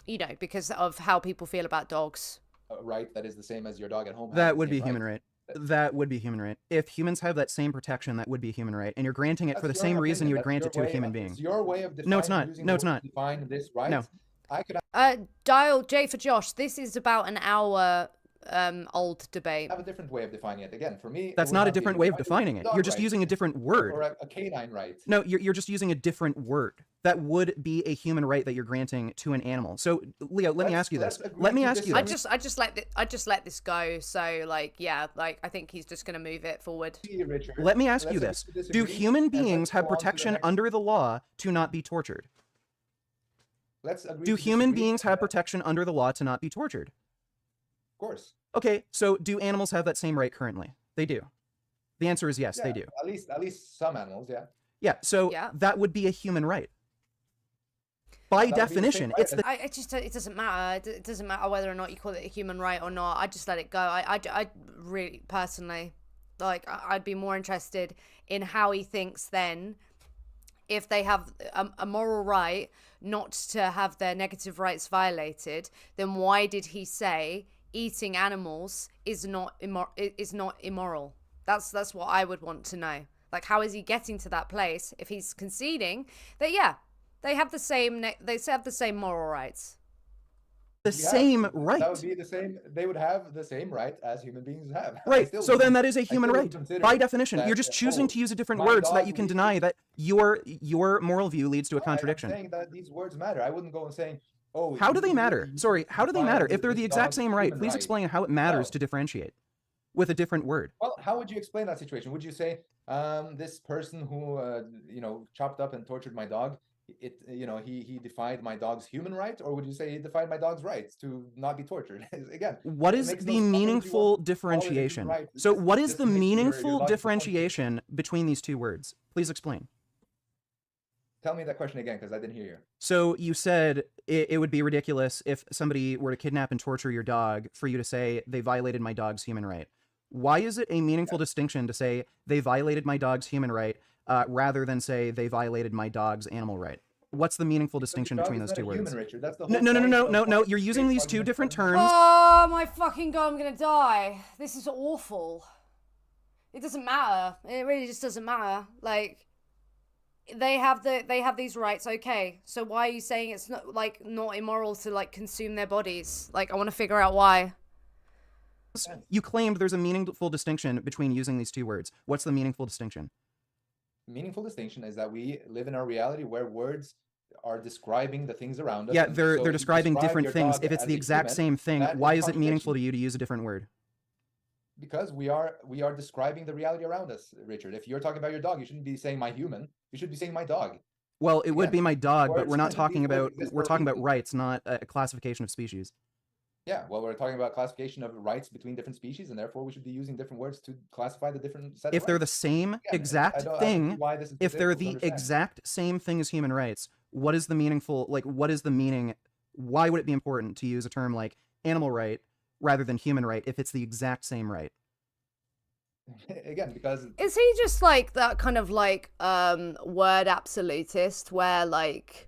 S1: You know, because of how people feel about dogs.
S3: Right, that is the same as your dog at home.
S2: That would be human right. That would be human right. If humans have that same protection, that would be human right. And you're granting it for the same reason you would grant it to a human being.
S3: It's your way of defining.
S2: No, it's not. No, it's not.
S3: Define this right.
S2: No.
S3: I could
S1: Dial J for Josh. This is about an hour old debate.
S3: have a different way of defining it. Again, for me,
S2: That's not a different way of defining it. You're just using a different word.
S3: Or a canine right.
S2: No, you're just using a different word. That would be a human right that you're granting to an animal. So, Leo, let me ask you this. Let me ask you this.
S1: I just let this go. So like, yeah, like I think he's just gonna move it forward.
S3: Richard,
S2: Let me ask you this. Do human beings have
S3: go on to the
S2: protection
S3: next-
S2: under the law to not be tortured?
S3: Let's agree
S2: Do
S3: to
S2: human
S3: disagree.
S2: beings have protection under the law to not be tortured?
S3: Of course.
S2: Okay, so do animals have that same right currently? They do. The answer is yes, they
S3: Yeah,
S2: do.
S3: At least some animals, yeah.
S2: Yeah, so
S1: Yeah.
S2: that would be a human right. By
S3: That would be the same
S2: definition,
S3: right
S2: it's
S3: as-
S2: the
S1: It doesn't matter. It doesn't matter whether or not you call it a human right or not. I just let it go. I really personally, like, I'd be more interested in how he thinks then, if they have a moral right not to have their negative rights violated, then why did he say eating animals is not immoral? That's what I would want to know. Like, how is he getting to that place if he's conceding that, yeah, they have the same moral rights?
S2: the same
S3: That
S2: right.
S3: would be the same. They would have the same right as human beings have. I
S2: Right,
S3: still
S2: so then
S3: wouldn't-
S2: that is a
S3: I
S2: human
S3: still
S2: right.
S3: would consider
S2: By definition,
S3: that,
S2: you're just choosing to use a different
S3: my
S2: word so that
S3: dog
S2: you can
S3: leads
S2: deny
S3: to-
S2: that your moral view leads to a
S3: I'm
S2: contradiction.
S3: saying that these words matter. I wouldn't go and saying, oh.
S2: How do
S3: you-
S2: they
S3: you-
S2: matter?
S3: you
S2: Sorry, how do they
S3: define
S2: matter?
S3: this-
S2: If they're the
S3: this
S2: exact
S3: dog's
S2: same right,
S3: human
S2: please
S3: right.
S2: explain how it matters
S3: No.
S2: to differentiate with a different word.
S3: Well, how would you explain that situation? Would you say, this person who, chopped up and tortured my dog, he defied my dog's human right, or would you say he defied my dog's right to not be tortured? Again,
S2: What
S3: it
S2: is
S3: makes
S2: the
S3: no sense. Why would you
S2: meaningful
S3: want to call it a human
S2: differentiation?
S3: right
S2: So
S3: just-
S2: what is
S3: just
S2: the
S3: to make your
S2: meaningful
S3: logical
S2: differentiation between these two words? Please explain.
S3: Tell me that question again, because I didn't hear you.
S2: So you said it would be ridiculous if somebody were to kidnap and torture your dog for you to say they violated my dog's human right. Why is it a meaningful distinction to say they violated my dog's human right rather than say they violated my dog's animal right? What's the meaningful distinction
S3: Dog
S2: between
S3: is
S2: those
S3: not
S2: two
S3: a human,
S2: words?
S3: Richard. That's the
S2: No,
S3: whole
S2: no, no, no,
S3: point
S2: no,
S3: of
S2: no, no.
S3: all
S2: You're using
S3: great
S2: these two
S3: arguments
S2: different
S3: that-
S2: terms.
S1: Oh my fucking god, I'm gonna die. This is awful. It doesn't matter. It really just doesn't matter. Like, they have these rights, okay. So why are you saying it's not immoral to like consume their bodies? Like, I want to figure out why.
S2: You claimed there's a meaningful distinction between using these two words. What's the meaningful distinction?
S3: Meaningful distinction is that we live in a reality where words are describing the things around us.
S2: Yeah,
S3: and
S2: they're
S3: so if you
S2: describing
S3: describe
S2: different
S3: your
S2: things.
S3: dog
S2: If it's
S3: as
S2: the
S3: a
S2: exact
S3: human,
S2: same thing,
S3: that is
S2: why
S3: a
S2: is it meaningful to
S3: contradiction.
S2: you to use a different word?
S3: Because we are describing the reality around us, Richard. If you're talking about your dog, you shouldn't be saying my human. You should be saying my dog.
S2: Well, it would
S3: Again,
S2: be my dog, but
S3: words-
S2: we're not
S3: these
S2: talking
S3: words
S2: about
S3: exist
S2: we're
S3: for a
S2: talking about
S3: reason.
S2: rights, not a classification of species.
S3: Yeah, well, we're talking about classification of rights between different species, and therefore we should be using different words to classify the different set
S2: If
S3: of
S2: they're the
S3: rights.
S2: same
S3: Again,
S2: exact
S3: I don't
S2: thing,
S3: see why this is
S2: if they're
S3: difficult to
S2: the
S3: understand.
S2: exact same thing as human rights, what is the meaningful, like, what is the meaning? Why would it be important to use a term like animal right rather than human right if it's the exact same right?
S3: Again, because
S1: Is he just like that kind of like word absolutist where like,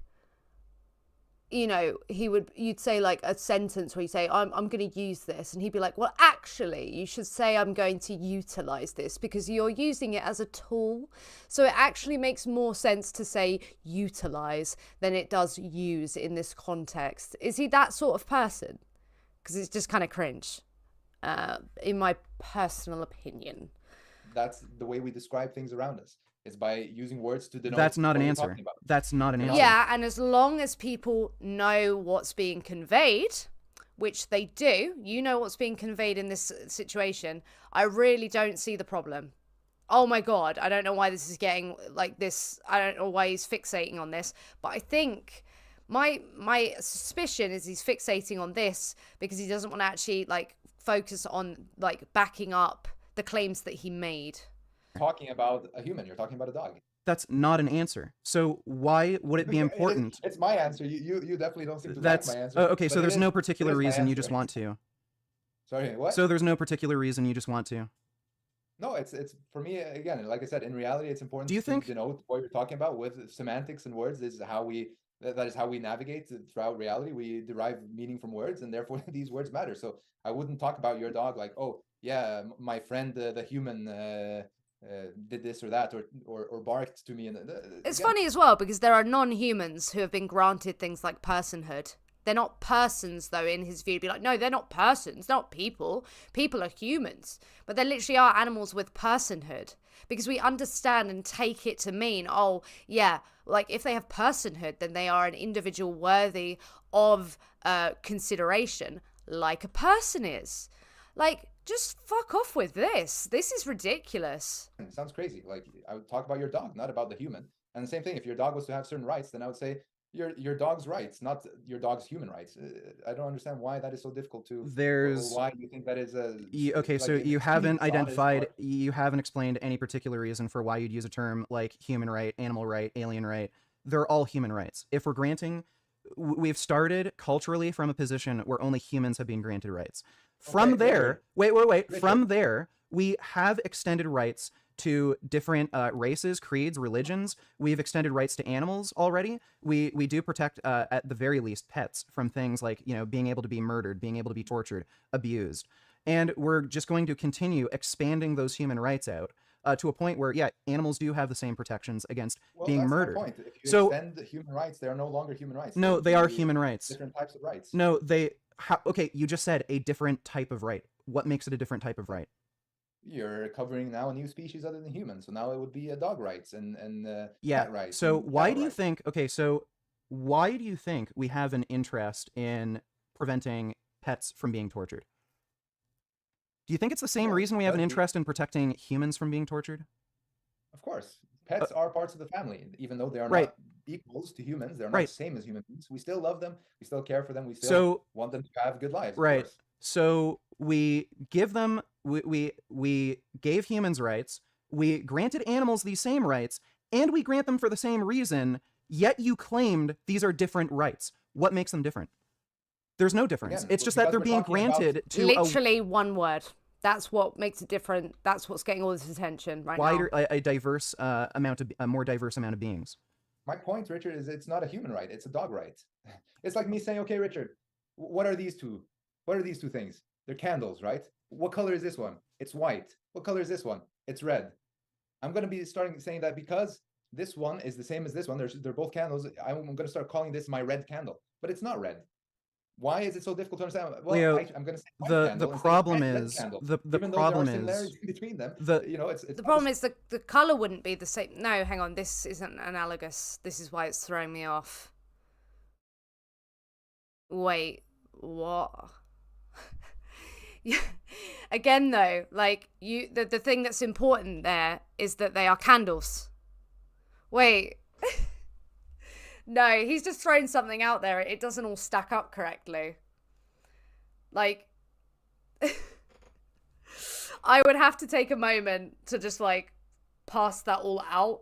S1: you know, you'd say like a sentence where you say I'm going to use this, and he'd be like, well, actually you should say I'm going to utilize this because you're using it as a tool, so it actually makes more sense to say utilize than it does use in this context. Is he that sort of person? Because it's just kind of cringe, in my personal opinion.
S3: that's the way we describe things around us. It's by using words to denote.
S2: That's not
S3: what
S2: an
S3: we're
S2: answer.
S3: talking about.
S2: That's not an answer.
S1: Yeah, and as long as people know what's being conveyed, which they do, you know what's being conveyed in this situation, I really don't see the problem. Oh my god, I don't know why this is getting like this. I don't know why he's fixating on this, but I think my suspicion is he's fixating on this because he doesn't want to actually like focus on like backing up the claims that he made.
S3: talking about a human. You're talking about a dog.
S2: That's not an answer. So why would it be important?
S3: It's my answer. You definitely don't seem to like
S2: That's
S3: my answer.
S2: okay. So
S3: but
S2: there's
S3: it
S2: no
S3: is-
S2: particular
S3: it is my
S2: reason you
S3: answer.
S2: just want to.
S3: Sorry, what?
S2: So there's no particular reason you just want to.
S3: No, it's for me again. Like I said, in reality, it's important
S2: Do you
S3: to
S2: think-
S3: denote what you're talking about with semantics and words. This is how that is how we navigate throughout reality. We derive meaning from words, and therefore these words matter. So I wouldn't talk about your dog like, oh yeah, my friend the human did this or that or barked to me. And
S1: It's
S3: again,
S1: funny as well because there are non-humans who have been granted things like personhood. They're not persons, though, in his view. Be like, no, they're not persons, not people. People are humans. But they literally are animals with personhood. Because we understand and take it to mean, oh, yeah, like if they have personhood, then they are an individual worthy of consideration, like a person is. Like, just fuck off with this. This is ridiculous.
S3: it sounds crazy. Like I would talk about your dog, not about the human. And the same thing, if your dog was to have certain rights, then I would say your dog's rights, not your dog's human rights. I don't understand why that is so difficult to.
S2: There's
S3: or why you think that is a.
S2: okay,
S3: like
S2: so
S3: an
S2: you haven't
S3: extremely dishonest
S2: identified,
S3: part.
S2: you haven't explained any particular reason for why you'd use a term like human right, animal right, alien right. They're all human rights. If we're granting, we've started culturally from a position where only humans have been granted rights. From
S3: Okay,
S2: there, wait.
S3: Richard.
S2: From there, we have extended rights to different races, creeds, religions. We've extended rights to animals already. We do protect, at the very least, pets from things like, you know, being able to be murdered, being able to be tortured, abused. And we're just going to continue expanding those human rights out to a point where, yeah, animals do have the same protections against
S3: Well,
S2: being
S3: that's
S2: murdered.
S3: my point. If you
S2: So-
S3: extend the human rights, they are no longer human rights.
S2: No,
S3: would
S2: they are
S3: be
S2: human rights.
S3: Different types of rights.
S2: No, okay, you just said a different type of right. What makes it a different type of right?
S3: You're covering now a new species other than humans, so now it would be dog rights and
S2: Yeah.
S3: cat rights.
S2: So
S3: and
S2: why
S3: cattle
S2: do you
S3: rights.
S2: think? Okay, so why do you think we have an interest in preventing pets from being tortured? Do you think it's the same
S3: Well,
S2: reason we have an
S3: that'd be-
S2: interest in protecting humans from being tortured?
S3: Of course, pets are parts of the family, even though they are
S2: Right.
S3: not equals to humans. They're not
S2: Right.
S3: the same as human beings. We still love them. We still care for them. We still
S2: So
S3: want them to have good lives.
S2: right.
S3: Of course.
S2: So we give them we gave humans rights, we granted animals these same rights, and we grant them for the same reason, yet you claimed these are different rights. What makes them different? There's no difference.
S3: Again,
S2: It's
S3: well,
S2: just that
S3: because
S2: they're
S3: we're
S2: being
S3: talking about
S2: granted to a
S1: Literally one word. That's what makes it different. That's what's getting all this attention right
S2: wider
S1: now.
S2: a diverse amount of a more diverse amount of beings.
S3: My point, Richard, is it's not a human right. It's a dog right. It's like me saying, okay, Richard, what are these two? What are these two things? They're candles, right? What color is this one? It's white. What color is this one? It's red. I'm going to be starting saying that because this one is the same as this one. They're both candles. I'm going to start calling this my red candle, but it's not red. Why is it so difficult to understand? Well,
S2: Leo,
S3: I'm going to say white
S2: the
S3: candle instead of
S2: problem
S3: red
S2: is
S3: candle,
S2: the
S3: even though
S2: problem
S3: there are
S2: is
S3: similarities between them.
S2: the-
S3: You know, it's
S1: The problem is the color wouldn't be the same. No, hang on. This isn't analogous. This is why it's throwing me off. Wait, what? Yeah. Again, though, like the thing that's important there is that they are candles. Wait. No, he's just thrown something out there. It doesn't all stack up correctly. Like, I would have to take a moment to just like pass that all out.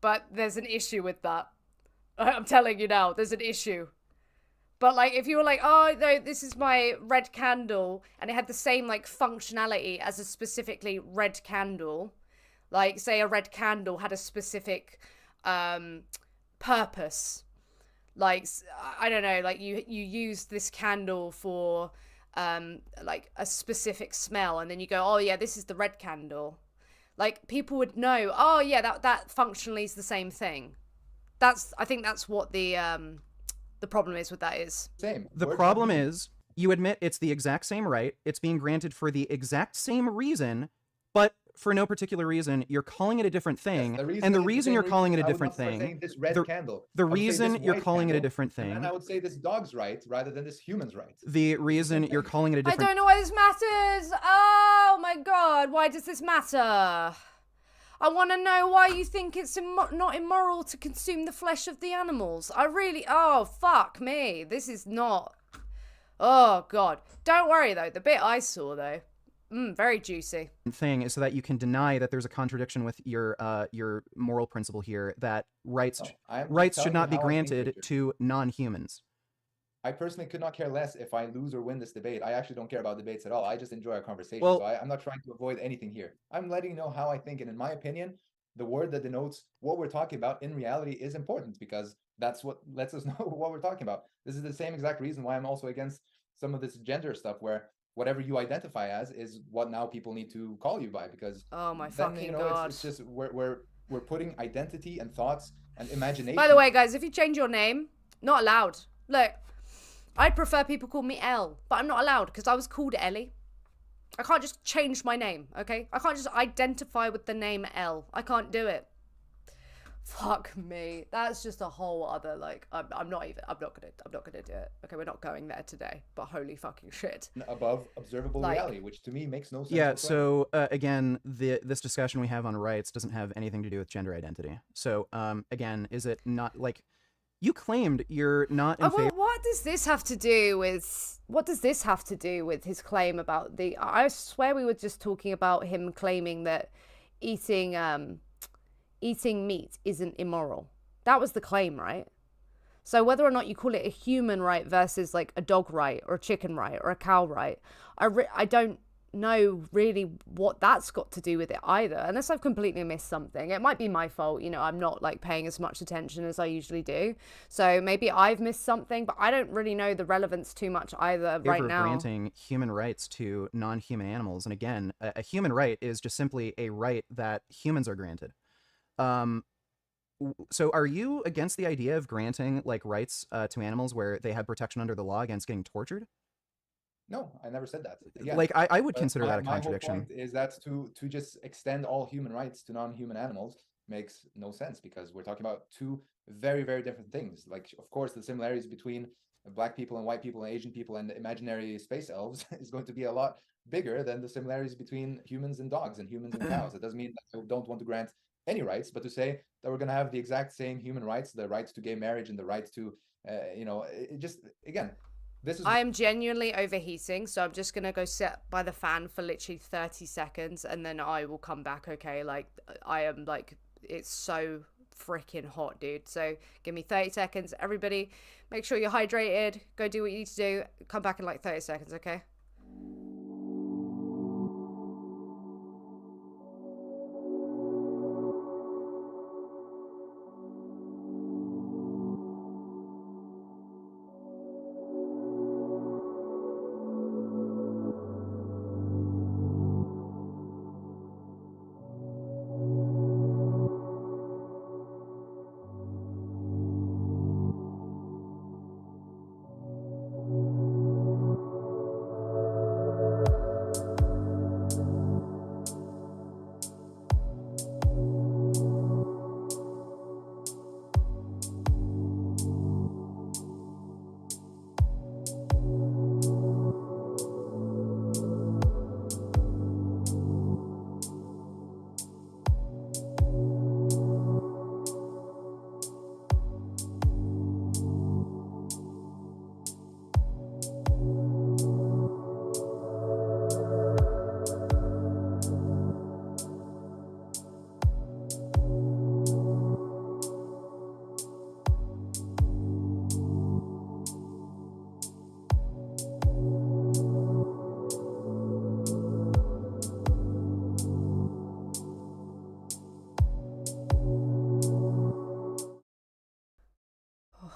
S1: But there's an issue with that. I'm telling you now, there's an issue. But like, if you were like, oh no, this is my red candle, and it had the same like functionality as a specifically red candle, like say a red candle had a specific purpose, like I don't know, like you use this candle for like a specific smell, and then you go, oh yeah, this is the red candle. Like people would know, oh yeah, that functionally is the same thing. I think that's what the problem is with that is.
S3: same.
S2: The
S3: Words
S2: problem
S3: have
S2: is you admit it's the exact same right, it's being granted for the exact same reason, but for no particular reason you're calling it a different thing.
S3: Yes,
S2: And the
S3: is
S2: reason
S3: same
S2: you're calling it a
S3: I would
S2: different
S3: not start saying
S2: thing,
S3: this red
S2: the-
S3: candle.
S2: the
S3: I would say
S2: reason
S3: this
S2: you're
S3: white
S2: calling it a
S3: candle,
S2: different
S3: and
S2: thing,
S3: then I would say this dog's right rather than this human's right.
S2: the reason you're calling it a
S1: I
S2: different
S1: don't know why this matters. Oh my god, why does this matter? I want to know why you think it's not immoral to consume the flesh of the animals. Oh, fuck me. This is not... Oh, God. Don't worry, though. The bit I saw, though, Very juicy.
S2: thing is so that you can deny that there's a contradiction with your moral principle here that rights
S3: No, I'm just
S2: rights
S3: telling
S2: should
S3: you
S2: not be
S3: how I think,
S2: granted
S3: Richard.
S2: to non-humans.
S3: I personally could not care less if I lose or win this debate. I actually don't care about debates at all. I just enjoy our conversation.
S2: Well-
S3: So I'm not trying to avoid anything here. I'm letting you know how I think. And in my opinion, the word that denotes what we're talking about in reality is important because that's what lets us know what we're talking about. This is the same exact reason why I'm also against some of this gender stuff where whatever you identify as is what now people need to call you by because
S1: Oh my
S3: then,
S1: fucking god.
S3: it's just we're putting identity and thoughts and imagination.
S1: By the way, guys, if you change your name, not allowed. Look, I'd prefer people call me Elle, but I'm not allowed because I was called Ellie. I can't just change my name, okay? I can't just identify with the name Elle. I can't do it. Fuck me. That's just a whole other, like, I'm not gonna do it. Okay, we're not going there today, but holy fucking shit.
S3: Above observable
S1: Like-
S3: reality, which to me makes no sense.
S2: Yeah,
S3: whatsoever.
S2: so again, this discussion we have on rights doesn't have anything to do with gender identity. So again, is it not like you claimed you're not in
S1: Oh,
S2: favor?
S1: well, what does this have to do with his claim about the? I swear we were just talking about him claiming that eating meat isn't immoral. That was the claim, right? So whether or not you call it a human right versus like a dog right or a chicken right or a cow right, I don't know really what that's got to do with it either, unless I've completely missed something. It might be my fault, I'm not like paying as much attention as I usually do, so maybe I've missed something, but I don't really know the relevance too much either right now.
S2: Granting human rights to non-human animals, and again, a human right is just simply a right that humans are granted. So are you against the idea of granting like rights to animals where they have protection under the law against getting tortured?
S3: No, I never said that. Again,
S2: Like I would
S3: but
S2: consider that a
S3: my whole
S2: contradiction.
S3: point is that to just extend all human rights to non-human animals makes no sense because we're talking about two very, very different things. Like, of course, the similarities between black people and white people and Asian people and imaginary space elves is going to be a lot bigger than the similarities between humans and dogs and humans and cows. It doesn't mean that I don't want to grant any rights, but to say that we're going to have the exact same human rights, the rights to gay marriage and the rights to, it just, again, this is...
S1: I am genuinely overheating, so I'm just gonna go sit by the fan for literally 30 seconds and then I will come back, okay? Like, I am like, it's so freaking hot, dude. So give me 30 seconds. Everybody, make sure you're hydrated. Go do what you need to do. Come back in like 30 seconds, okay?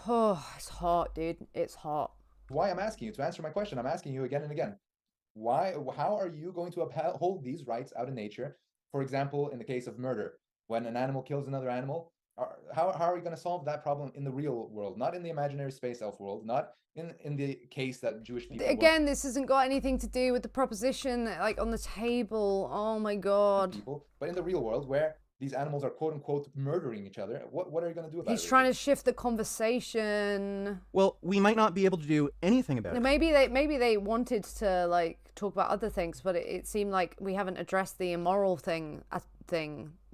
S1: Oh, it's hot, dude. It's hot.
S3: Why I'm asking you to answer my question. I'm asking you again and again. How are you going to uphold these rights out in nature? For example, in the case of murder, when an animal kills another animal, how are we going to solve that problem in the real world? Not in the imaginary space elf world, not in the case that Jewish people
S1: Again, this hasn't got anything to do with the proposition, like, on the table. Oh my god.
S3: people, but in the real world where these animals are quote unquote murdering each other, what are you going to do about it?
S1: He's trying to shift the conversation.
S2: Well, we might not be able to do anything about it.
S1: Maybe they wanted to like talk about other things, but it seemed like we haven't addressed the immoral thing.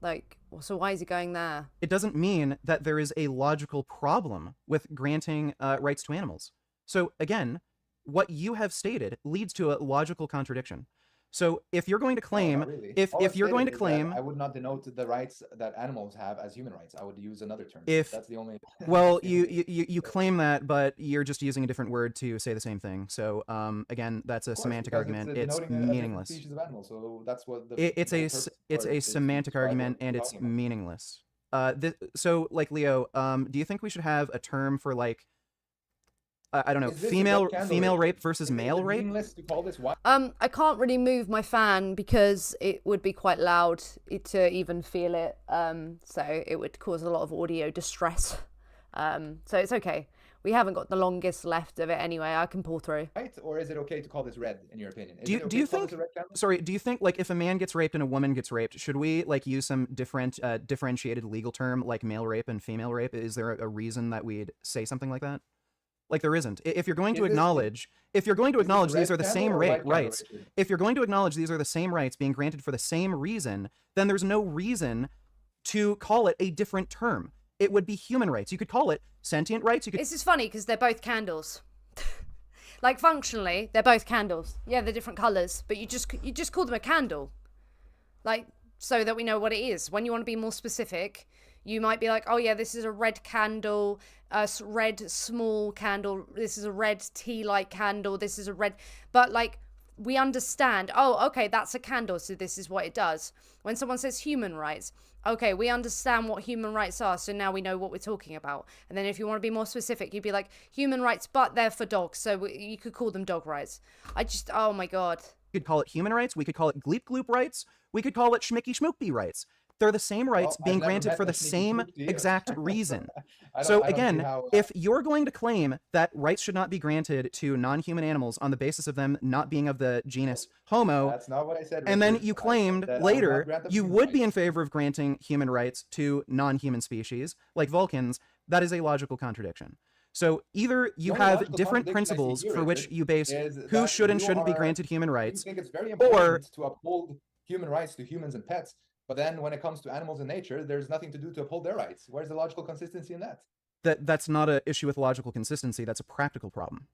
S1: Like, so why is he going there?
S2: It doesn't mean that there is a logical problem with granting rights to animals. So again, what you have stated leads to a logical contradiction. So if you're going to
S3: No,
S2: claim,
S3: not really.
S2: if
S3: All I've
S2: you're going to
S3: stated is that
S2: claim,
S3: I would not denote the rights that animals have as human rights. I would use another term.
S2: if
S3: That's the only.
S2: well,
S3: that's the
S2: you,
S3: only-
S2: you claim that, but you're just using a different word to say the same thing. So again, that's a
S3: Of course,
S2: semantic
S3: because
S2: argument.
S3: It's
S2: It's
S3: denoting a different
S2: meaningless.
S3: species of animal. So that's what the
S2: It's
S3: whole
S2: a
S3: purpose
S2: it's
S3: for
S2: a
S3: it is to
S2: semantic
S3: describe
S2: argument,
S3: what
S2: and
S3: we're
S2: it's
S3: talking about.
S2: meaningless. So like Leo, do you think we should have a term for like I don't know,
S3: Is this a
S2: female
S3: red candle?
S2: rape versus
S3: Is it
S2: male rape?
S3: meaningless to call this? Why?
S1: I can't really move my fan because it would be quite loud to even feel it. So it would cause a lot of audio distress. So it's okay. We haven't got the longest left of it anyway. I can pull through.
S3: Right? Or is it okay to call this red, in your opinion? Is
S2: Do you,
S3: it okay
S2: do you
S3: to call
S2: think
S3: this a red candle?
S2: sorry, do you think like if a man gets raped and a woman gets raped, should we like use some differentiated legal term like male rape and female rape? Is there a reason that we'd say something like that? Like there isn't. If you're going to
S3: Is this-
S2: acknowledge, if you're going to
S3: Is this a
S2: acknowledge these
S3: red
S2: are the
S3: candle
S2: same
S3: or a white candle,
S2: rights,
S3: Richard?
S2: if you're going to acknowledge these are the same rights being granted for the same reason, then there's no reason to call it a different term. It would be human rights. You could call it sentient rights. You could
S1: This is funny because they're both candles. Like functionally, they're both candles. Yeah, they're different colors, but you just call them a candle. Like so that we know what it is. When you want to be more specific, you might be like, "Oh yeah, this is a red candle, a red small candle. This is a red tea-light candle. This is a red." But like we understand, "Oh, okay, that's a candle, so this is what it does." When someone says human rights, okay, we understand what human rights are, so now we know what we're talking about. And then if you want to be more specific, you'd be like, human rights, but they're for dogs, so you could call them dog rights. Oh my God.
S2: could call it human rights. We could call it gleep gloop rights. We could call it schmicky schmoopy rights. They're the same rights
S3: Well, I've
S2: being
S3: never
S2: granted
S3: met
S2: for
S3: a
S2: the
S3: sneaky
S2: same
S3: snoop, do you?
S2: exact reason.
S3: I
S2: So
S3: don't see
S2: again,
S3: how,
S2: if you're going to claim that rights should not be granted to non-human animals on the basis of them not being of the genus Homo,
S3: that's not what I said.
S2: and then
S3: Richard.
S2: you
S3: I said
S2: claimed
S3: that I would not
S2: later
S3: grant them
S2: you
S3: human
S2: would be in
S3: rights.
S2: favor of granting human rights to non-human species like Vulcans, that is a logical contradiction. So either you
S3: The only
S2: have
S3: logical
S2: different
S3: contradiction I see
S2: principles
S3: here,
S2: for which
S3: Richard,
S2: you base
S3: is
S2: who
S3: that
S2: should and
S3: you
S2: shouldn't be
S3: are-
S2: granted human
S3: You
S2: rights.
S3: think it's very
S2: or-
S3: important to uphold human rights to humans and pets, but then when it comes to animals and nature, there's nothing to do to uphold their rights. Where's the logical consistency in that?
S2: That's not an issue with logical consistency. That's a practical problem.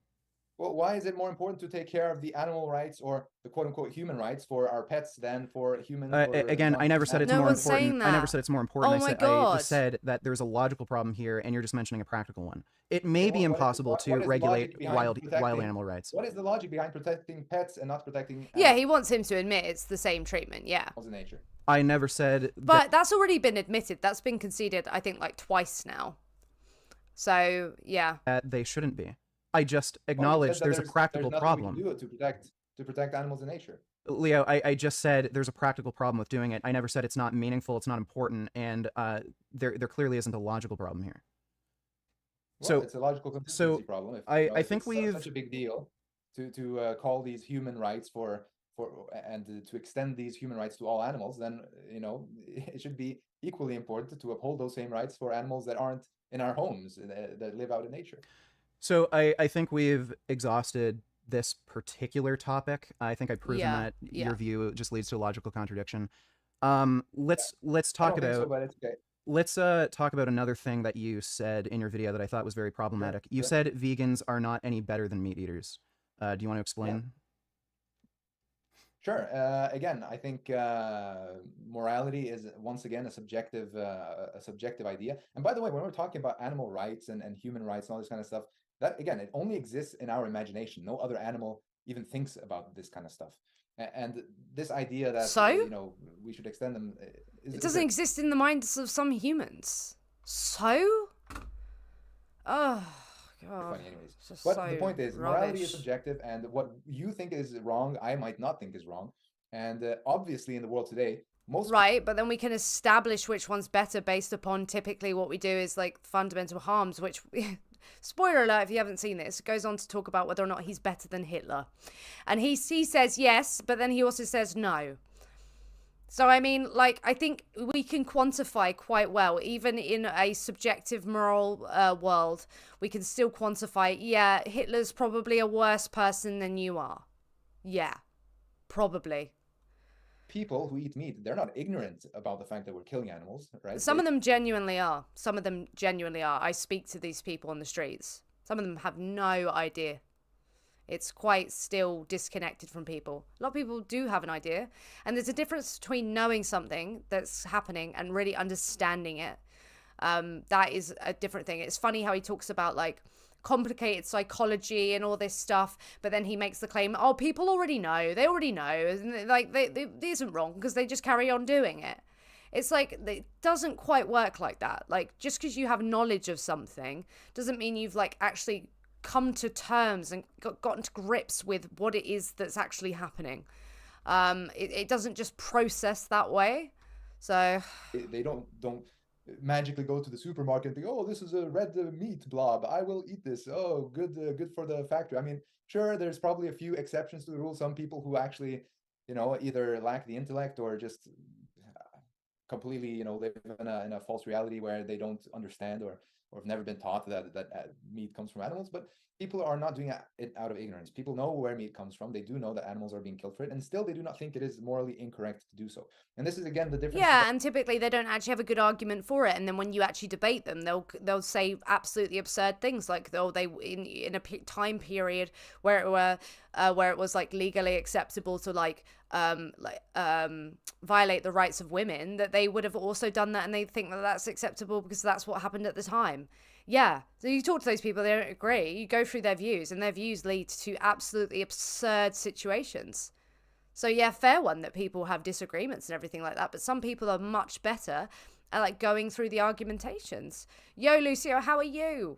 S3: Well, why is it more important to take care of the animal rights or the quote-unquote human rights for our pets than for humans?
S2: Again, I never said it's
S1: No
S2: more
S1: one's
S2: important.
S1: saying
S2: I never
S1: that.
S2: said it's more important.
S1: Oh
S2: I
S1: my
S2: said, I
S1: God.
S2: just said that there's a logical problem here, and you're just mentioning a practical one. It may be
S3: What is-
S2: impossible
S3: what
S2: to
S3: is the
S2: regulate
S3: logic behind
S2: wild
S3: protecting-
S2: animal rights.
S3: What is the logic behind protecting pets and not protecting
S1: Yeah,
S3: animals
S1: he wants him to admit it's the same treatment, yeah.
S3: in nature?
S2: I never said
S1: But that's already been admitted. That's been conceded, I think, like twice now. So, yeah.
S2: that they shouldn't be. I just
S3: Well, you
S2: acknowledge
S3: said that
S2: there's a practical
S3: nothing
S2: problem.
S3: we can do to protect animals in nature.
S2: Leo, I just said there's a practical problem with doing it. I never said it's not meaningful, it's not important, and there clearly isn't a logical problem here.
S3: Well,
S2: So-
S3: it's a logical consistency problem. If,
S2: I
S3: if
S2: think
S3: it's
S2: we've-
S3: such a big deal to call these human rights and to extend these human rights to all animals, then it should be equally important to uphold those same rights for animals that aren't in our homes that live out in nature.
S2: So I think we've exhausted this particular topic. I think I've proven
S1: Yeah,
S2: that
S1: yeah.
S2: your view just leads to a logical contradiction. Let's
S3: I
S2: talk
S3: don't think so,
S2: about
S3: but it's okay.
S2: let's talk about another thing that you said in your video that I thought was very problematic. You
S3: sure.
S2: said vegans are not any better than meat eaters. Do you want to explain?
S3: Sure. Again, I think morality is once again a subjective idea. And by the way, when we're talking about animal rights and human rights and all this kind of stuff, that again, it only exists in our imagination. No other animal even thinks about this kind of stuff. And this idea that
S1: So?
S3: we should extend them
S1: It doesn't exist in the minds of some humans. So? Oh, God.
S3: funny anyways.
S1: It's just
S3: But
S1: so
S3: the point is, morality is
S1: rubbish.
S3: subjective, and what you think is wrong, I might not think is wrong. And obviously, in the world today, most
S1: Right, but then we can establish which one's better based upon typically what we do is like fundamental harms, which, spoiler alert if you haven't seen this, goes on to talk about whether or not he's better than Hitler. And he says yes, but then he also says no. So, I mean, like, I think we can quantify quite well, even in a subjective moral world, we can still quantify, yeah, Hitler's probably a worse person than you are. Yeah, probably.
S3: people who eat meat, they're not ignorant about the fact that we're killing animals, right?
S1: Some of them genuinely are. Some of them genuinely are. I speak to these people on the streets. Some of them have no idea. It's quite still disconnected from people. A lot of people do have an idea, and there's a difference between knowing something that's happening and really understanding it. That is a different thing. It's funny how he talks about like complicated psychology and all this stuff, but then he makes the claim, oh, people already know, they already know, and like they isn't wrong because they just carry on doing it. It's like, it doesn't quite work like that. Like, just because you have knowledge of something doesn't mean you've like actually come to terms and gotten to grips with what it is that's actually happening. It doesn't just process that way. So
S3: They don't magically go to the supermarket and think, oh, this is a red meat blob, I will eat this. Oh, good for the factory. I mean, sure, there's probably a few exceptions to the rule. Some people who actually, either lack the intellect or just completely, live in a false reality where they don't understand or have never been taught that meat comes from animals. But people are not doing it out of ignorance. People know where meat comes from. They do know that animals are being killed for it, and still they do not think it is morally incorrect to do so. And this is again the difference.
S1: yeah, and typically they don't actually have a good argument for it, and then when you actually debate them, they'll say absolutely absurd things like, oh, they in a time period where it was like legally acceptable to violate the rights of women, that they would have also done that, and they think that that's acceptable because that's what happened at the time. Yeah, so you talk to those people, they don't agree, you go through their views, and their views lead to absolutely absurd situations. So yeah, fair one that people have disagreements and everything like that, but some people are much better at like going through the argumentations. Yo, Lucio, how are you?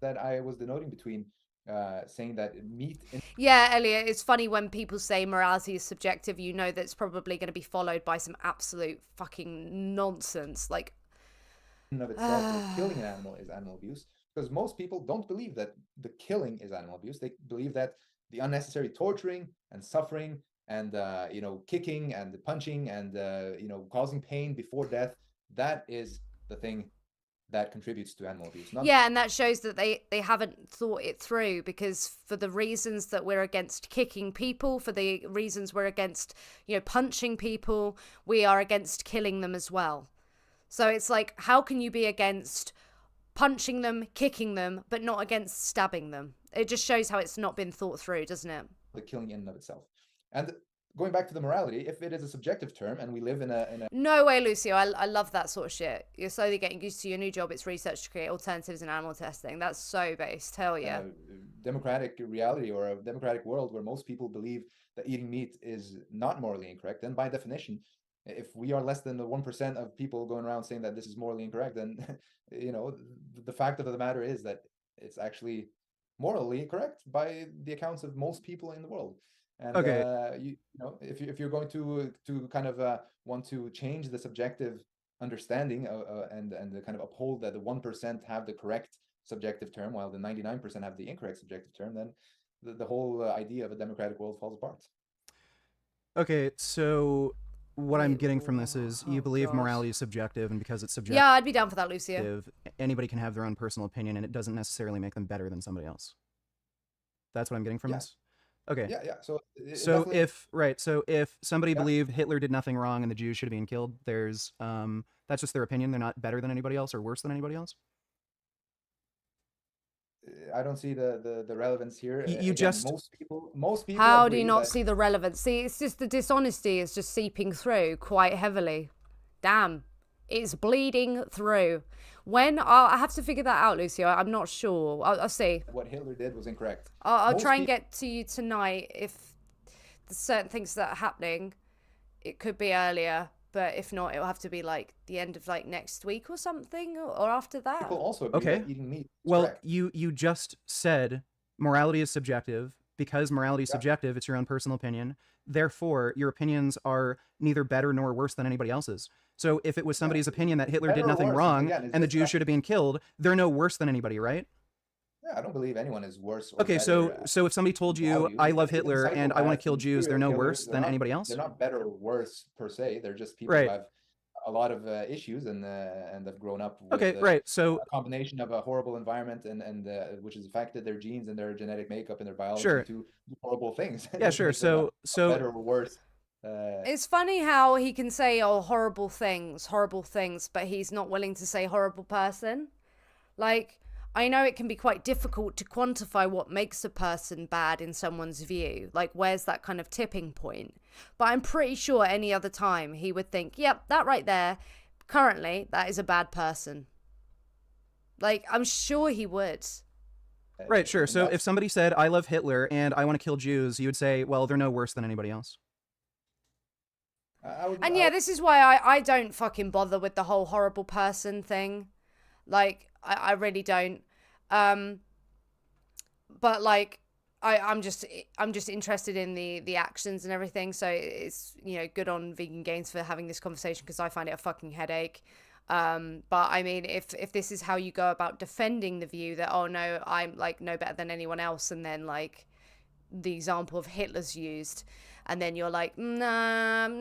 S3: That I was denoting between saying that meat
S1: Yeah, Elliot, it's funny when people say morality is subjective, you know that's probably going to be followed by some absolute fucking nonsense. Like,
S3: in of itself, or killing an animal is animal abuse, because most people don't believe that the killing is animal abuse. They believe that the unnecessary torturing and suffering and kicking and punching and causing pain before death, that is the thing that contributes to animal abuse.
S1: Yeah, and that shows that they haven't thought it through, because for the reasons that we're against kicking people, for the reasons we're against punching people, we are against killing them as well. So it's like, how can you be against punching them, kicking them, but not against stabbing them? It just shows how it's not been thought through, doesn't it?
S3: The killing in and of itself. And going back to the morality, if it is a subjective term and we live in a
S1: No way, Lucio. I love that sort of shit. You're slowly getting used to your new job. It's research to create alternatives in animal testing. That's so based. Hell yeah.
S3: Democratic reality or a democratic world where most people believe that eating meat is not morally incorrect, then by definition, if we are less than the 1% of people going around saying that this is morally incorrect, then the fact of the matter is that it's actually morally correct by the accounts of most people in the world. And
S2: Okay.
S3: if you're going to kind of want to change the subjective understanding and kind of uphold that the 1% have the correct subjective term while the 99% have the incorrect subjective term, then the whole idea of a democratic world falls apart.
S2: Okay, so what I'm
S1: Wait,
S2: getting from this is you
S1: oh,
S2: believe
S1: gosh.
S2: morality is subjective, and because it's subjective,
S1: Yeah, I'd be down for that, Lucio.
S2: anybody can have their own personal opinion, and it doesn't necessarily make them better than somebody else. That's what I'm getting from
S3: Yeah.
S2: this. Okay.
S3: Yeah. So
S2: if somebody
S3: Yeah.
S2: believed Hitler did nothing wrong and the Jews should have been killed, there's that's just their opinion. They're not better than anybody else or worse than anybody else.
S3: I don't see the relevance here.
S2: You
S3: Again,
S2: just-
S3: most people.
S1: How do you
S3: agree
S1: not
S3: that-
S1: see the relevance? See, it's just the dishonesty is just seeping through quite heavily. Damn. It's bleeding through. When I have to figure that out, Lucio. I'm not sure. I'll see.
S3: what Hitler did was incorrect?
S1: I'll
S3: Most
S1: try and
S3: peop-
S1: get to you tonight if there's certain things that are happening. It could be earlier, but if not, it'll have to be like the end of like next week or something, or after that.
S3: People also agree
S2: Okay.
S3: that eating meat is
S2: Well,
S3: correct.
S2: you just said morality is subjective. Because morality is
S3: Yeah.
S2: subjective, it's your own personal opinion. Therefore, your opinions are neither better nor worse than anybody else's. So if it was somebody's opinion that Hitler
S3: Better
S2: did
S3: or
S2: nothing
S3: worse,
S2: wrong
S3: again, it's
S2: and the
S3: just
S2: Jews
S3: that-
S2: should have been killed, they're no worse than anybody, right?
S3: Yeah, I don't believe anyone is worse. Or
S2: Okay,
S3: better,
S2: so if somebody told you,
S3: values,
S2: I
S3: because
S2: love
S3: even
S2: Hitler and I want to
S3: psychopaths
S2: kill
S3: and
S2: Jews, they're
S3: serial
S2: no
S3: killers,
S2: worse
S3: they're
S2: than
S3: not-
S2: anybody else?
S3: They're not better or worse per se. They're just people
S2: Right.
S3: who have a lot of issues and have grown up with
S2: Okay, right. So
S3: a combination of a horrible environment and which has affected their genes and their genetic makeup and their biology
S2: Sure.
S3: to do horrible things.
S2: yeah, sure.
S3: Makes them
S2: So
S3: better or worse.
S1: It's funny how he can say, oh, horrible things, but he's not willing to say horrible person. Like, I know it can be quite difficult to quantify what makes a person bad in someone's view. Like, where's that kind of tipping point? But I'm pretty sure any other time he would think, yep, that right there, currently, that is a bad person. Like, I'm sure he would.
S2: Right, sure.
S3: And
S2: So if somebody said, I love Hitler and I want to kill Jews, you would say, well, they're no worse than anybody else.
S1: And yeah, this is why I don't fucking bother with the whole horrible person thing. Like, I really don't. But like, I'm just interested in the actions and everything. So it's, you know, good on Vegan Gains for having this conversation, because I find it a fucking headache. But I mean, if this is how you go about defending the view that, oh no, I'm like no better than anyone else, and then like the example of Hitler's used, and then you're like, no,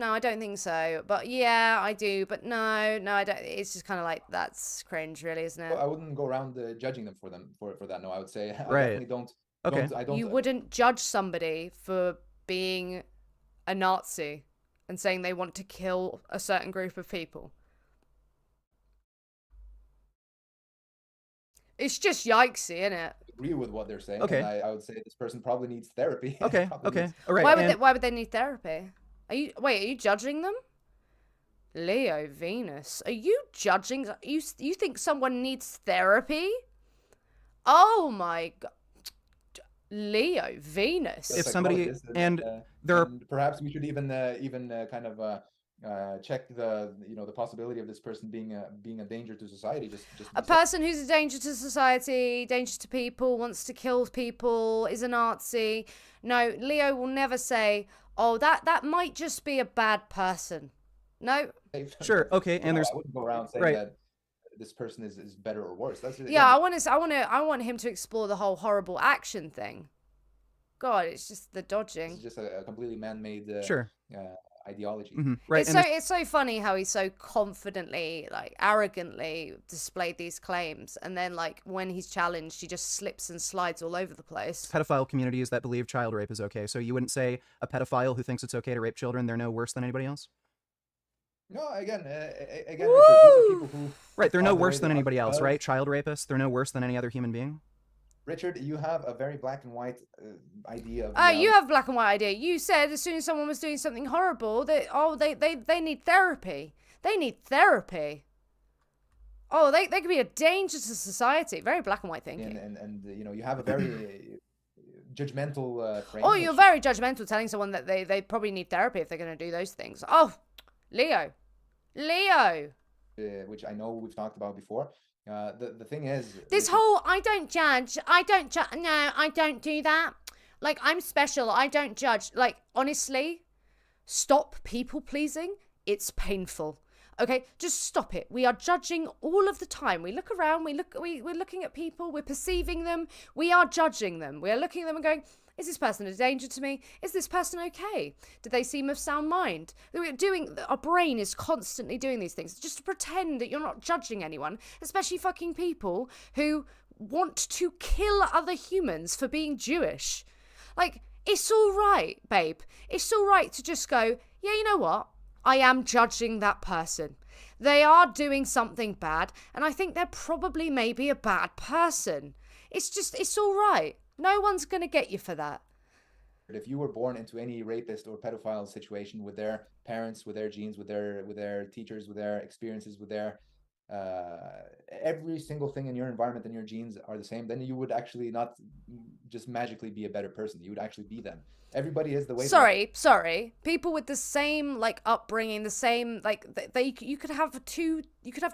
S1: I don't think so, but yeah, I do, but no, I don't. It's just kind of like, that's cringe, really, isn't it?
S3: I wouldn't go around judging them for that. No, I would say I
S2: Right.
S3: definitely don't.
S2: Okay.
S3: I don't.
S1: You wouldn't judge somebody for being a Nazi and saying they want to kill a certain group of people. It's just yikesy, isn't it?
S3: Agree with what they're saying.
S2: Okay.
S3: And I would say this person probably needs therapy.
S2: Okay.
S3: Probably
S2: Okay.
S3: needs-
S2: All right.
S1: Why would they need therapy? Are you judging them? Leo Venus, are you judging? You think someone needs therapy? Oh my god, Leo Venus.
S2: If somebody
S3: psychologist
S2: there are
S3: and perhaps we should even kind of check the possibility of this person being a danger to society. Just
S1: A person who's a danger to society, danger to people, wants to kill people, is a Nazi. No, Leo will never say, "Oh, that might just be a bad person." No.
S2: Sure. Okay. And there's
S3: I wouldn't go around saying
S2: right.
S3: that this person is better or worse. That's
S1: Yeah, I want him to explore the whole horrible action thing. God, it's just the dodging.
S3: It's just a completely man-made
S2: Sure.
S3: Ideology.
S2: Right.
S1: It's so funny how he so confidently, like arrogantly displayed these claims, and then like when he's challenged, he just slips and slides all over the place.
S2: Pedophile communities that believe child rape is okay. So you wouldn't say a pedophile who thinks it's okay to rape children, they're no worse than anybody else?
S3: No, again, Richard, these are people who.
S2: Right. They're no
S3: are the way
S2: worse than
S3: they are
S2: anybody else,
S3: because-
S2: right? Child rapists, they're no worse than any other human being.
S3: Richard, you have a very black and white idea of.
S1: You have black and white idea. You said as soon as someone was doing something horrible, they need therapy. They need therapy. Oh, they could be a danger to society. Very black and white thinking.
S3: And you have a very judgmental frame.
S1: Oh, you're very judgmental, telling someone that they probably need therapy if they're going to do those things. Oh, Leo.
S3: Which I know we've talked about before. The thing is,
S1: This whole I don't judge. No, I don't do that. Like, I'm special. I don't judge. Like, honestly, stop people pleasing. It's painful. Okay, just stop it. We are judging all of the time. We look around. We're looking at people. We're perceiving them. We are judging them. We are looking at them and going, is this person a danger to me? Is this person okay? Do they seem of sound mind? Our brain is constantly doing these things just to pretend that you're not judging anyone, especially fucking people who want to kill other humans for being Jewish. Like, it's all right, babe. It's all right to just go, yeah, you know what? I am judging that person. They are doing something bad, and I think they're probably maybe a bad person. It's all right. No one's going to get you for that.
S3: If you were born into any rapist or pedophile situation with their parents, with their genes, with their teachers, with their experiences, with their every single thing in your environment and your genes are the same, then you would actually not just magically be a better person. You would actually be them. Everybody is the way.
S1: Sorry. People with the same like upbringing, the same like you could have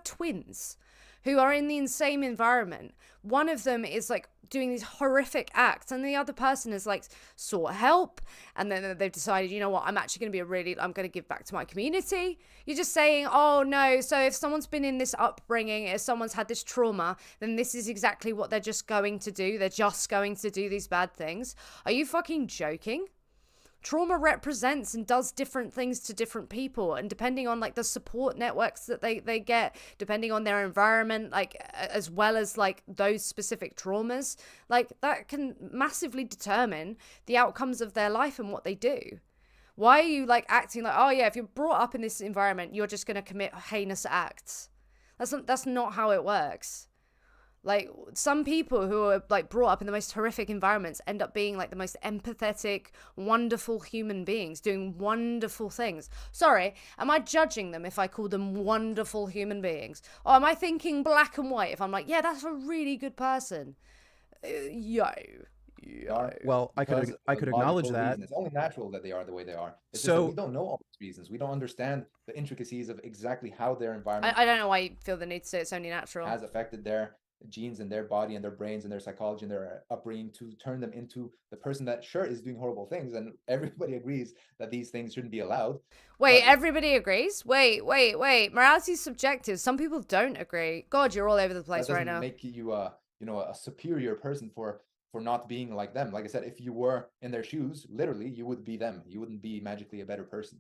S1: twins who are in the same environment. One of them is like doing these horrific acts, and the other person is like sought help, and then they've decided, you know what, I'm actually going to I'm going to give back to my community. You're just saying, oh no, so if someone's been in this upbringing, if someone's had this trauma, then this is exactly what they're just going to do. They're just going to do these bad things. Are you fucking joking? Trauma represents and does different things to different people, and depending on like the support networks that they get, depending on their environment, like as well as like those specific traumas, like that can massively determine the outcomes of their life and what they do. Why are you like acting like, oh yeah, if you're brought up in this environment, you're just going to commit heinous acts? That's not how it works. Like, some people who are like brought up in the most horrific environments end up being like the most empathetic, wonderful human beings doing wonderful things. Sorry, am I judging them if I call them wonderful human beings? Or am I thinking black and white if I'm like, yeah, that's a really good person? Yo.
S2: Well, I
S3: Because
S2: could
S3: of
S2: acknowledge
S3: logical
S2: that.
S3: reason. It's only natural that they are the way they are. It's just
S2: So-
S3: that we don't know all these reasons. We don't understand the intricacies of exactly how their environment
S1: I don't know why you feel the need to say it's only natural.
S3: has affected their genes and their body and their brains and their psychology and their upbringing to turn them into the person that sure is doing horrible things, and everybody agrees that these things shouldn't be allowed.
S1: Wait,
S3: But-
S1: everybody agrees? Wait. Morality's subjective. Some people don't agree. God, you're all over the
S3: That
S1: place right
S3: doesn't
S1: now.
S3: make you a superior person for not being like them. Like I said, if you were in their shoes, literally, you would be them. You wouldn't be magically a better person.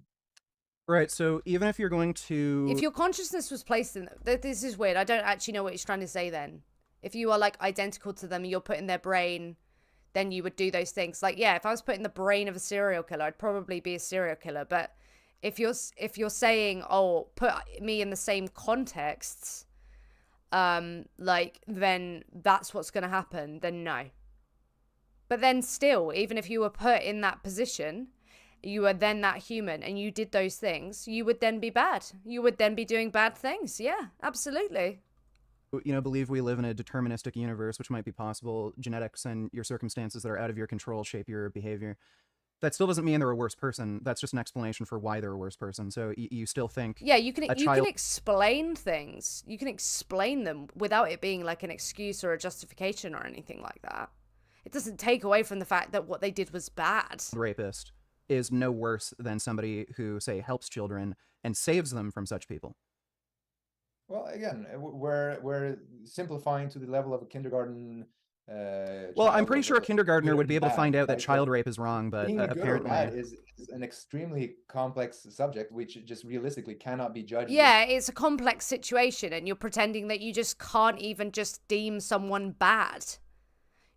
S2: Right, so even if you're going to...
S1: If your consciousness was placed in this is weird. I don't actually know what he's trying to say then. If you are like identical to them and you're put in their brain, then you would do those things. Like, yeah, if I was put in the brain of a serial killer, I'd probably be a serial killer. But if you're saying, oh, put me in the same contexts, like, then that's what's going to happen, then no. But then still, even if you were put in that position, you are then that human and you did those things, you would then be bad. You would then be doing bad things. Yeah, absolutely.
S2: believe we live in a deterministic universe, which might be possible. Genetics and your circumstances that are out of your control shape your behavior. That still doesn't mean they're a worse person. That's just an explanation for why they're a worse person. So you still think...
S1: Yeah, you can
S2: child-
S1: explain things. You can explain them without it being like an excuse or a justification or anything like that. It doesn't take away from the fact that what they did was bad.
S2: rapist is no worse than somebody who, say, helps children and saves them from such people.
S3: Well, again, we're simplifying to the level of a kindergarten.
S2: Well, I'm pretty sure a kindergartner would be able to find out that child rape is wrong, but
S3: being a good or
S2: apparently...
S3: bad is an extremely complex subject, which just realistically cannot be judged.
S1: Yeah, it's a complex situation and you're pretending that you just can't even just deem someone bad.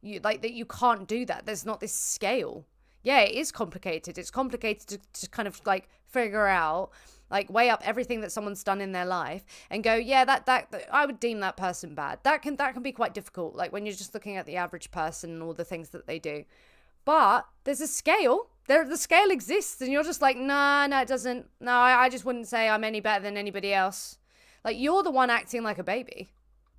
S1: You can't do that. There's not this scale. Yeah, it is complicated. It's complicated to kind of like figure out, like weigh up everything that someone's done in their life and go, yeah, that I would deem that person bad. That can be quite difficult. Like when you're just looking at the average person and all the things that they do. But there's a scale. The scale exists, and you're just like, no, it doesn't. No, I just wouldn't say I'm any better than anybody else. Like you're the one acting like a baby.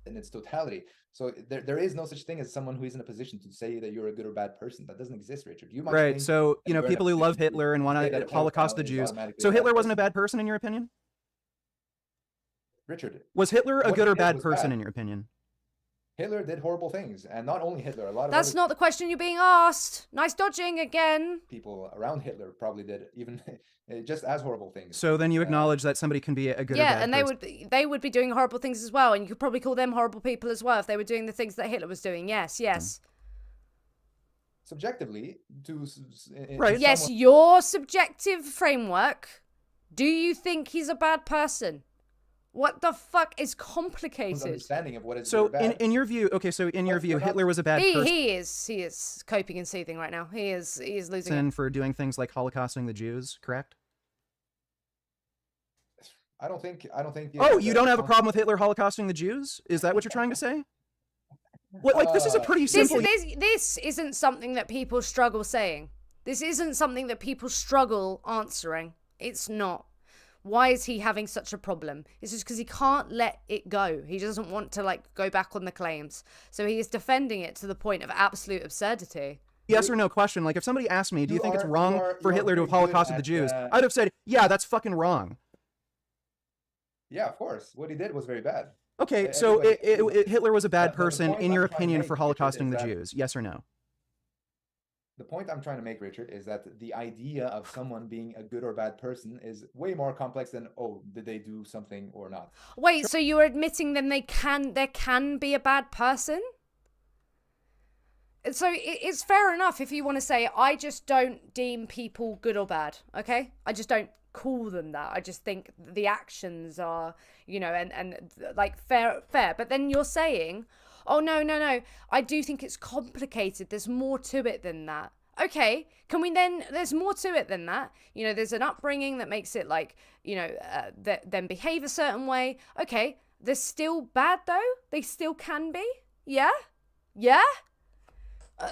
S3: In its totality. So there is no such thing as someone who is in a position to say that you're a good or bad person. That doesn't exist, Richard. You might
S2: Right,
S3: think
S2: so,
S3: that you're in a
S2: people who love
S3: position
S2: Hitler and want
S3: say that
S2: to
S3: a
S2: Holocaust the
S3: pedophile is
S2: Jews.
S3: automatically
S2: So
S3: a bad
S2: Hitler wasn't a
S3: person.
S2: bad person in your opinion?
S3: Richard,
S2: Was Hitler a
S3: What
S2: good
S3: he
S2: or
S3: did
S2: bad
S3: was
S2: person
S3: bad.
S2: in your opinion?
S3: Hitler did horrible things, and not only Hitler, a lot of
S1: That's
S3: other
S1: not the question you're being asked. Nice dodging again.
S3: people around Hitler probably did even just as horrible things.
S2: So then you acknowledge that somebody can be a good or
S1: Yeah,
S2: bad
S1: and
S2: person.
S1: they would be doing horrible things as well, and you could probably call them horrible people as well if they were doing the things that Hitler was doing. Yes.
S3: Subjectively,
S2: Right.
S1: Yes,
S3: someone-
S1: your subjective framework. Do you think he's a bad person? What the fuck is
S3: someone's
S1: complicated?
S3: understanding of what is
S2: So
S3: good or bad.
S2: in your view, okay, so in your
S3: But
S2: view,
S3: we're not-
S2: Hitler was a bad person
S1: He is coping and seething right now. He is losing it.
S2: for doing things like holocausting the Jews, correct?
S3: I don't think.
S2: Oh, you don't have a problem with Hitler holocausting the Jews? Is that what you're trying to say? What, like, this is a pretty simple...
S1: This isn't something that people struggle saying. This isn't something that people struggle answering. It's not. Why is he having such a problem? It's just because he can't let it go. He doesn't want to like go back on the claims. So he is defending it to the point of absolute absurdity.
S2: Yes or no question. Like, if somebody asked me, do you
S3: You
S2: think it's
S3: are-
S2: wrong
S3: you are-
S2: for
S3: you are
S2: Hitler to have
S3: very good
S2: holocausted the
S3: at,
S2: Jews? I'd have said, yeah, that's fucking wrong.
S3: Yeah, of course. What he did was very bad.
S2: Okay, so
S3: Everybody-
S2: Hitler was a bad
S3: the
S2: person,
S3: point
S2: in your
S3: I'm trying to
S2: opinion,
S3: make,
S2: for
S3: Richard,
S2: holocausting
S3: is
S2: the
S3: that-
S2: Jews. Yes or no?
S3: The point I'm trying to make, Richard, is that the idea of someone being a good or bad person is way more complex than, oh, did they do something or not?
S1: Wait, so you're admitting then there can be a bad person? So it's fair enough if you want to say, I just don't deem people good or bad, okay? I just don't call them that. I just think the actions are, and like fair. But then you're saying, oh, no, I do think it's complicated. There's more to it than that. Okay, can we then, there's more to it than that. There's an upbringing that makes it like, then behave a certain way. Okay, they're still bad though? They still can be? Yeah? Yeah? Uh,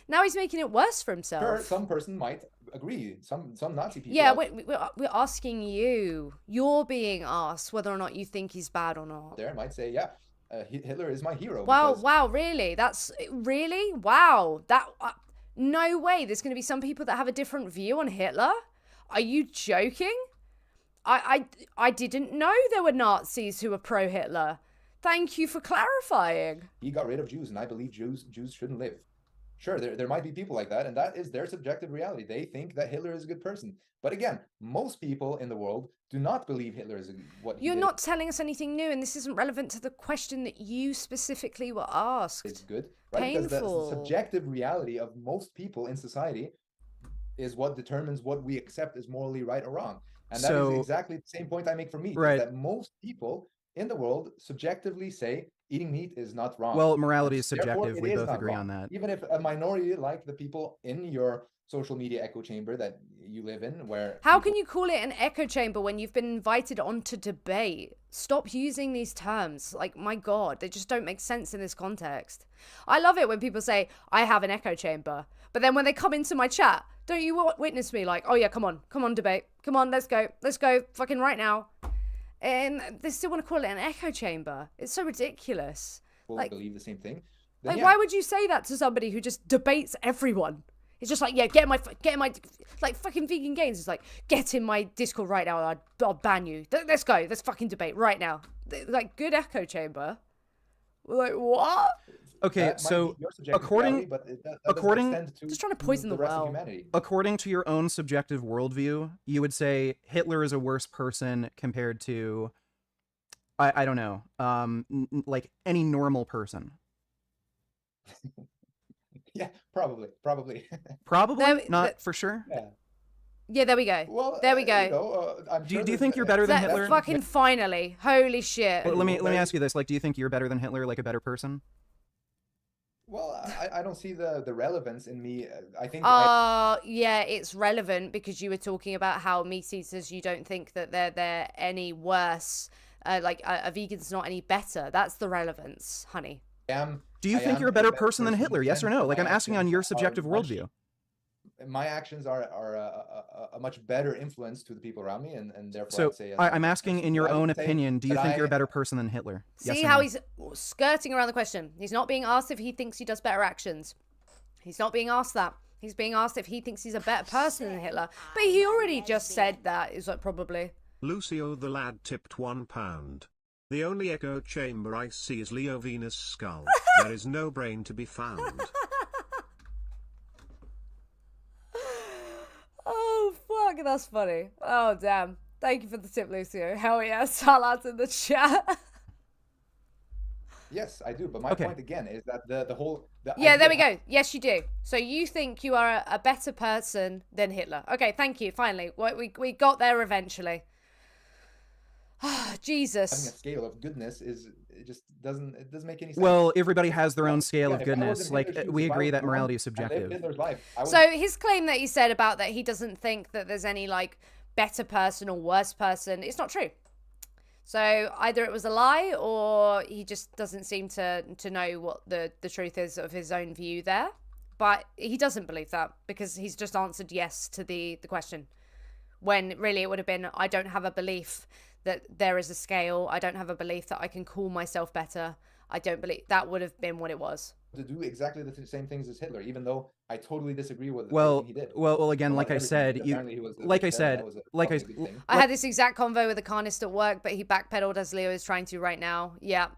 S1: now he's making it worse for himself.
S3: Sure, some person might agree. Some Nazi people.
S1: Yeah, we're asking you. You're being asked whether or not you think he's bad or not.
S3: There might say, yeah, Hitler is my hero.
S1: Wow,
S3: because
S1: wow, really? Really? Wow. No way. There's going to be some people that have a different view on Hitler? Are you joking? I didn't know there were Nazis who were pro-Hitler. Thank you for clarifying.
S3: he got rid of Jews, and I believe Jews shouldn't live. Sure, there might be people like that, and that is their subjective reality. They think that Hitler is a good person. But again, most people in the world do not believe Hitler is what he
S1: You're
S3: did
S1: not telling us anything new, and this isn't relevant to the question that you specifically were asked.
S3: is good, right? Because the
S1: Painful.
S3: subjective reality of most people in society is what determines what we accept as morally right or wrong. And that is
S2: So-
S3: exactly the same point I make for meat.
S2: Right.
S3: Is that most people in the world subjectively say eating meat is not wrong.
S2: Well, morality is
S3: Therefore,
S2: subjective.
S3: it
S2: We
S3: is
S2: both
S3: not
S2: agree
S3: wrong.
S2: on that.
S3: Even if a minority, like the people in your social media echo chamber that you live in, where
S1: How can you call it an echo chamber when you've been invited on to debate? Stop using these terms. Like, my God, they just don't make sense in this context. I love it when people say, I have an echo chamber. But then when they come into my chat, don't you witness me like, oh yeah, come on, debate. Come on, let's go, fucking right now. And they still want to call it an echo chamber. It's so ridiculous.
S3: people
S1: like-
S3: believe the same thing?
S1: Like,
S3: Then yeah,
S1: why would you say that to somebody who just debates everyone? It's just like, yeah, get in my, like fucking vegan gains. It's like, get in my Discord right now. I'll ban you. Let's go. Let's fucking debate right now. Like, good echo chamber. Like, what?
S2: Okay,
S3: that might
S2: so
S3: be your subjective
S2: according-
S3: reality, but that
S2: according-
S3: doesn't extend to
S1: Just trying to poison the
S3: rest
S1: well.
S3: of humanity.
S2: according to your own subjective worldview, you would say Hitler is a worse person compared to, I don't know, like any normal person.
S3: Yeah, probably.
S2: Probably
S1: There-
S2: not for sure.
S3: Yeah.
S1: Yeah, there we go.
S3: Well,
S1: There we go.
S3: You know, I'm
S2: Do
S3: sure
S2: you think you're better than
S1: That
S2: Hitler?
S1: fucking finally. Holy shit.
S2: Let me
S3: Very-
S2: ask you this: like, do you think you're better than Hitler, like a better person?
S3: Well, I don't see the relevance in me. I think
S1: Yeah, it's relevant because you were talking about how meat eaters, you don't think that they're any worse. Like a vegan's not any better. That's the relevance, honey.
S3: am.
S2: Do you
S3: I
S2: think
S3: am
S2: you're a better person than
S3: in
S2: Hitler?
S3: the
S2: Yes or
S3: sense
S2: no?
S3: that
S2: Like,
S3: my
S2: I'm asking on
S3: actions
S2: your
S3: are
S2: subjective
S3: much-
S2: worldview.
S3: My actions are a much better influence to the people around me, and therefore
S2: So
S3: I'd say.
S2: I'm asking, in your
S3: I would
S2: own
S3: say
S2: opinion, do you
S3: that
S2: think you're a
S3: I-
S2: better person than Hitler? Yes
S1: See
S2: or
S1: how
S2: no?
S1: he's skirting around the question. He's not being asked if he thinks he does better actions. He's not being asked that. He's being asked if he thinks he's a better person than Hitler. But he already just said that, is like probably.
S4: Lucio the lad tipped £1. The only echo chamber I see is Leo Venus' skull. There is no brain to be found.
S1: Oh, fuck, that's funny. Oh, damn. Thank you for the tip, Lucio. Hell yeah, Salad's in the chat.
S3: Yes, I do. But my
S2: Okay.
S3: point again is that the whole.
S1: Yeah, there we go. Yes, you do. So you think you are a better person than Hitler. Okay, thank you. Finally. We got there eventually.
S3: Having a
S1: Jesus.
S3: scale of goodness it doesn't make any sense.
S2: Well, everybody has their own scale
S3: Yeah,
S2: of
S3: if I was in
S2: goodness. Like,
S3: Hitler's shoes,
S2: we
S3: if I
S2: agree
S3: was
S2: that
S3: born,
S2: morality is
S3: I lived
S2: subjective.
S3: Hitler's life. I would
S1: So his claim that he said about that he doesn't think that there's any like better person or worse person, it's not true. So either it was a lie or he just doesn't seem to know what the truth is of his own view there. But he doesn't believe that because he's just answered yes to the question. When really it would have been, I don't have a belief that there is a scale. I don't have a belief that I can call myself better. I don't believe that would have been what it was.
S3: to do exactly the same things as Hitler, even though I totally disagree with
S2: Well,
S3: everything he did.
S2: well, again,
S3: Well,
S2: like I
S3: everything,
S2: said,
S3: but
S2: you,
S3: apparently he was a
S2: like I
S3: vegetarian,
S2: said,
S3: that was
S2: like I,
S3: probably a good thing.
S1: I had this exact convo with a carnist at work, but he backpedaled as Leo is trying to right now. Yeah,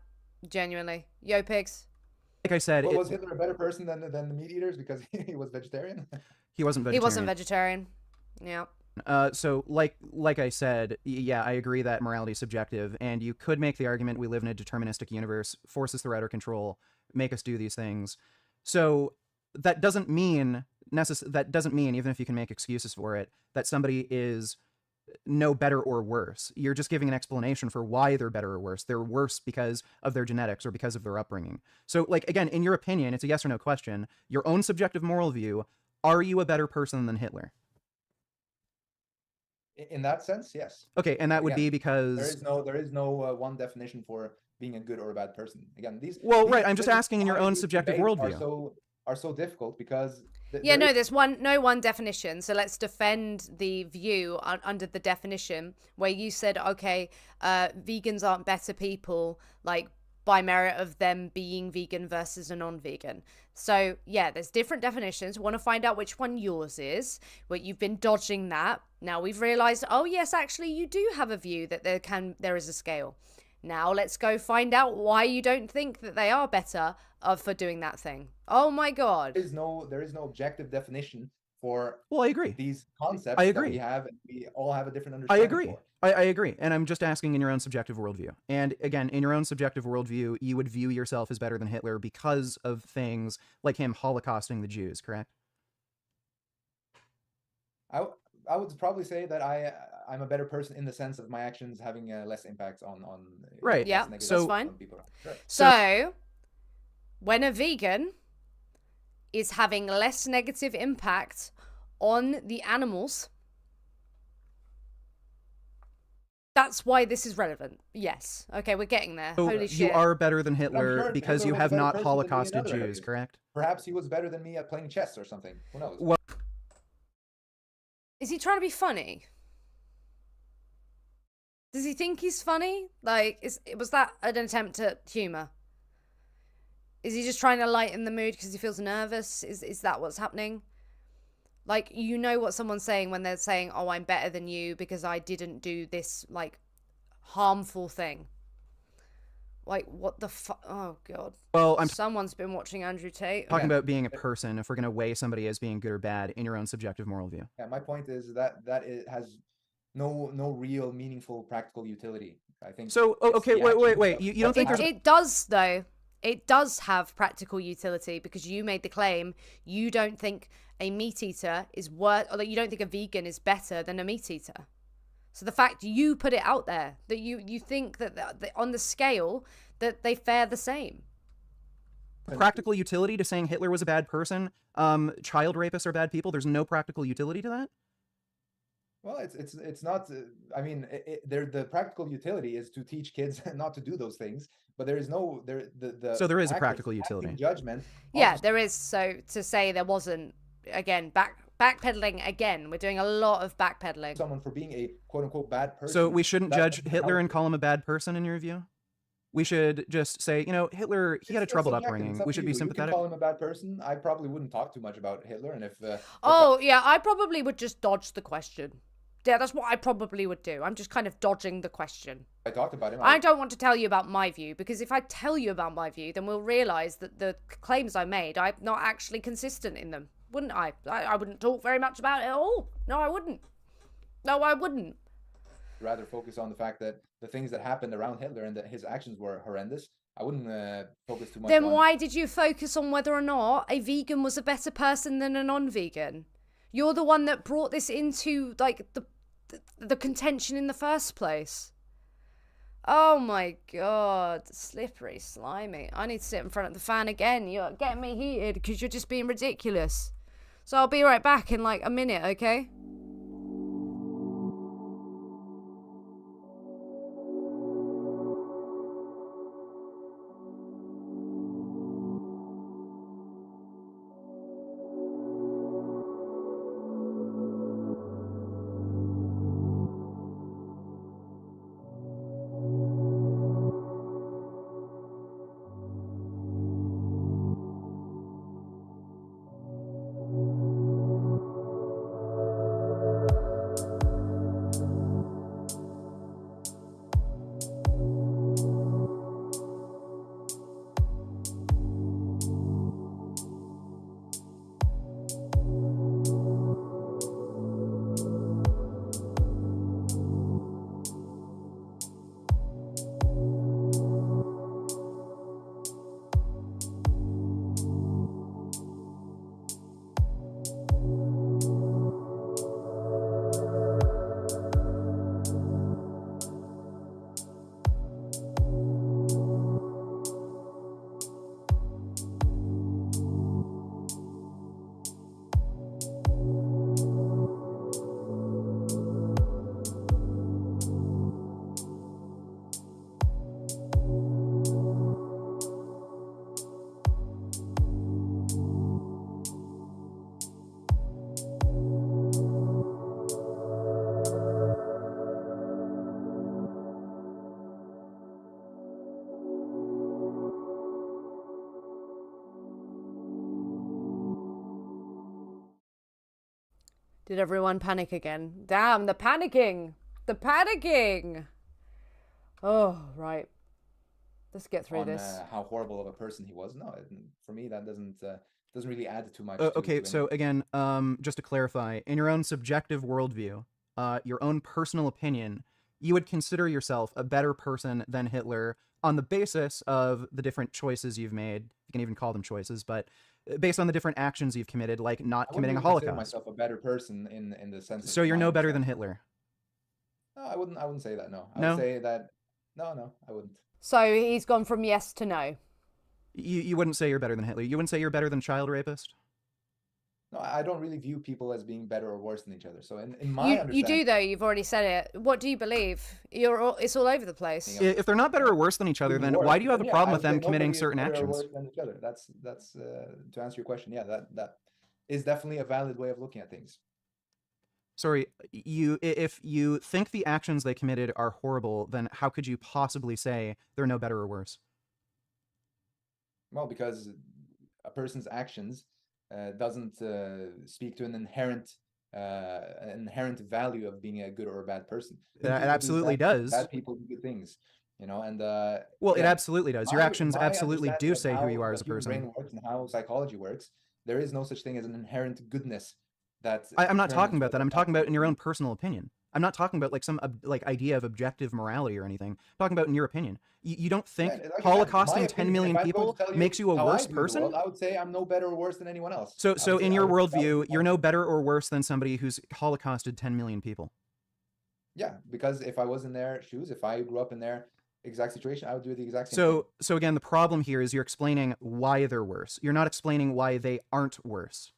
S1: genuinely. Yo, pigs.
S2: like I said,
S3: Well, was Hitler a better person than the meat eaters because he was vegetarian?
S2: he wasn't vegetarian.
S1: He wasn't vegetarian. Yeah.
S2: So like I said, yeah, I agree that morality is subjective, and you could make the argument we live in a deterministic universe, forces throughout our control, make us do these things. So that doesn't mean even if you can make excuses for it, that somebody is no better or worse. You're just giving an explanation for why they're better or worse. They're worse because of their genetics or because of their upbringing. So, like, again, in your opinion, it's a yes or no question. Your own subjective moral view, are you a better person than Hitler?
S3: In that sense, yes.
S2: Okay, and that would
S3: Again,
S2: be because
S3: There is no one definition for being a good or a bad person. Again,
S2: Well,
S3: these
S2: right. I'm just
S3: little
S2: asking in your own
S3: tiny
S2: subjective
S3: debates
S2: worldview.
S3: are so difficult because
S1: Yeah,
S3: there
S1: no,
S3: is
S1: there's no one definition. So let's defend the view under the definition where you said, okay, vegans aren't better people, like by merit of them being vegan versus a non-vegan. So yeah, there's different definitions. Want to find out which one yours is? But you've been dodging that. Now we've realized, oh yes, actually you do have a view that there is a scale. Now let's go find out why you don't think that they are better for doing that thing. Oh my god.
S3: there is no objective definition for
S2: Well, I agree.
S3: these
S2: I
S3: concepts that we
S2: agree.
S3: have, and we all have a different
S2: I
S3: understanding
S2: agree.
S3: for.
S2: I agree. And I'm just asking in your own subjective worldview. And again, in your own subjective worldview, you would view yourself as better than Hitler because of things like him holocausting the Jews, correct?
S3: I would probably say that I'm a better person in the sense of my actions having less impact on
S2: Right.
S1: Yeah,
S3: less negative
S1: that's fine.
S3: on people. Sure.
S1: So, when a vegan is having less negative impact on the animals, that's why this is relevant. Yes. Okay, we're getting there.
S2: So
S1: Holy shit.
S2: you are better than
S3: I'm
S2: Hitler
S3: sure
S2: because
S3: Hitler
S2: you
S3: was a
S2: have
S3: better
S2: not
S3: person than me in
S2: holocausted
S3: other
S2: Jews,
S3: areas.
S2: correct?
S3: Perhaps he was better than me at playing chess or something. Who knows?
S2: Well,
S1: Is he trying to be funny? Does he think he's funny? Like, was that an attempt at humor? Is he just trying to lighten the mood because he feels nervous? Is that what's happening? Like, you know what someone's saying when they're saying, oh, I'm better than you because I didn't do this, like, harmful thing. Like, what the fuck? Oh, God.
S2: well, I'm
S1: Someone's been watching Andrew Tate.
S2: talking
S3: Again,
S2: about being a person, if we're going to weigh somebody as being good or bad in your own subjective moral view.
S3: Yeah, my point is that it has no real meaningful practical utility. I think.
S2: So,
S3: it's
S2: okay,
S3: the
S2: wait.
S3: actions
S2: You don't think there's
S1: It does, though. It does have practical utility because you made the claim you don't think a meat eater is worth, or that you don't think a vegan is better than a meat eater. So the fact you put it out there that you think that on the scale that they fare the same.
S2: practical utility to saying Hitler was a bad person? Child rapists are bad people? There's no practical utility to that?
S3: Well, it's not. I mean, the practical utility is to teach kids not to do those things. But there is no the.
S2: So there is a
S3: act of
S2: practical
S3: passing
S2: utility.
S3: Judgment.
S1: Yeah, there is. So to say there wasn't, again, backpedaling again. We're doing a lot of backpedaling.
S3: Someone for being a quote unquote bad person.
S2: So we shouldn't
S3: that
S2: judge
S3: doesn't
S2: Hitler
S3: help.
S2: and call him a bad person in your view? We should just say, you know, Hitler, he had a
S3: It's
S2: troubled
S3: subjective.
S2: upbringing.
S3: It's up
S2: We
S3: to
S2: should
S3: you.
S2: be
S3: You
S2: sympathetic.
S3: can call him a bad person. I probably wouldn't talk too much about Hitler, and if
S1: Oh, yeah, I probably would just dodge the question. Yeah, that's what I probably would do. I'm just kind of dodging the question.
S3: I talked about him,
S1: I don't want to tell you about my view, because if I tell you about my view, then we'll realize that the claims I made, I'm not actually consistent in them. Wouldn't I? I wouldn't talk very much about it at all. No, I wouldn't. No, I wouldn't.
S3: rather focus on the fact that the things that happened around Hitler and that his actions were horrendous. I wouldn't focus too much
S1: Then
S3: on.
S1: why did you focus on whether or not a vegan was a better person than a non-vegan? You're the one that brought this into, like, the contention in the first place. Oh my god, slippery, slimy. I need to sit in front of the fan again. You're getting me heated because you're just being ridiculous. So I'll be right back in like a minute, okay? Did everyone panic again? Damn, the panicking! The panicking! Oh, right. Let's get through
S3: On
S1: this.
S3: how horrible of a person he was. No, for me that doesn't really add too much.
S2: Okay,
S3: to
S2: so
S3: anything.
S2: again, just to clarify, in your own subjective worldview, your own personal opinion, you would consider yourself a better person than Hitler on the basis of the different choices you've made. You can even call them choices, but based on the different actions you've committed, like not
S3: I
S2: committing a
S3: wouldn't even consider
S2: Holocaust.
S3: myself a better person in the sense
S2: So
S3: of
S2: you're
S3: my
S2: no better than
S3: understanding.
S2: Hitler.
S3: No, I wouldn't say that. No, I would
S2: No?
S3: say that. No, I wouldn't.
S1: So he's gone from yes to no.
S2: You wouldn't say you're better than Hitler. You wouldn't say you're better than a child rapist?
S3: No, I don't really view people as being better or worse than each other. So in my
S1: You
S3: understanding,
S1: do though. You've already said it. What do you believe? It's all over the place.
S2: If they're not better or worse than each other,
S3: even
S2: then
S3: worse,
S2: why do you have
S3: then
S2: a
S3: yeah,
S2: problem
S3: I
S2: with
S3: would say
S2: them committing
S3: nobody is
S2: certain
S3: better or
S2: actions?
S3: worse than each other. That's to answer your question. Yeah, that is definitely a valid way of looking at things.
S2: Sorry, if you think the actions they committed are horrible, then how could you possibly say they're no better or worse?
S3: Well, because a person's actions doesn't speak to an inherent value of being a good or a bad person.
S2: It
S3: Good people do
S2: absolutely
S3: bad things,
S2: does.
S3: bad people do good things, and
S2: Well, it
S3: again,
S2: absolutely does. Your actions
S3: my
S2: absolutely
S3: understanding
S2: do
S3: of
S2: say who you
S3: how
S2: are
S3: the
S2: as a
S3: human brain
S2: person.
S3: works and how psychology works, there is no such thing as an inherent goodness that
S2: I'm not talking
S3: determines
S2: about that.
S3: whether
S2: I'm
S3: a bad
S2: talking about in your
S3: person
S2: own personal opinion. I'm not talking about like some like idea of objective morality or anything. I'm talking about in your opinion. You don't think
S3: yeah, like again, my
S2: holocausting 10
S3: opinion, if
S2: million
S3: I'm going to
S2: people
S3: tell you
S2: makes you a
S3: how I
S2: worse
S3: view the world,
S2: person?
S3: I would say I'm no better or worse than anyone else.
S2: So in your
S3: that would
S2: worldview,
S3: be
S2: you're
S3: my
S2: no better or worse than somebody who's holocausted 10 million people.
S3: Yeah, because if I was in their shoes, if I grew up in their exact situation, I would do the exact same thing.
S2: So again, the problem here is you're explaining why they're worse. You're not explaining why they aren't worse.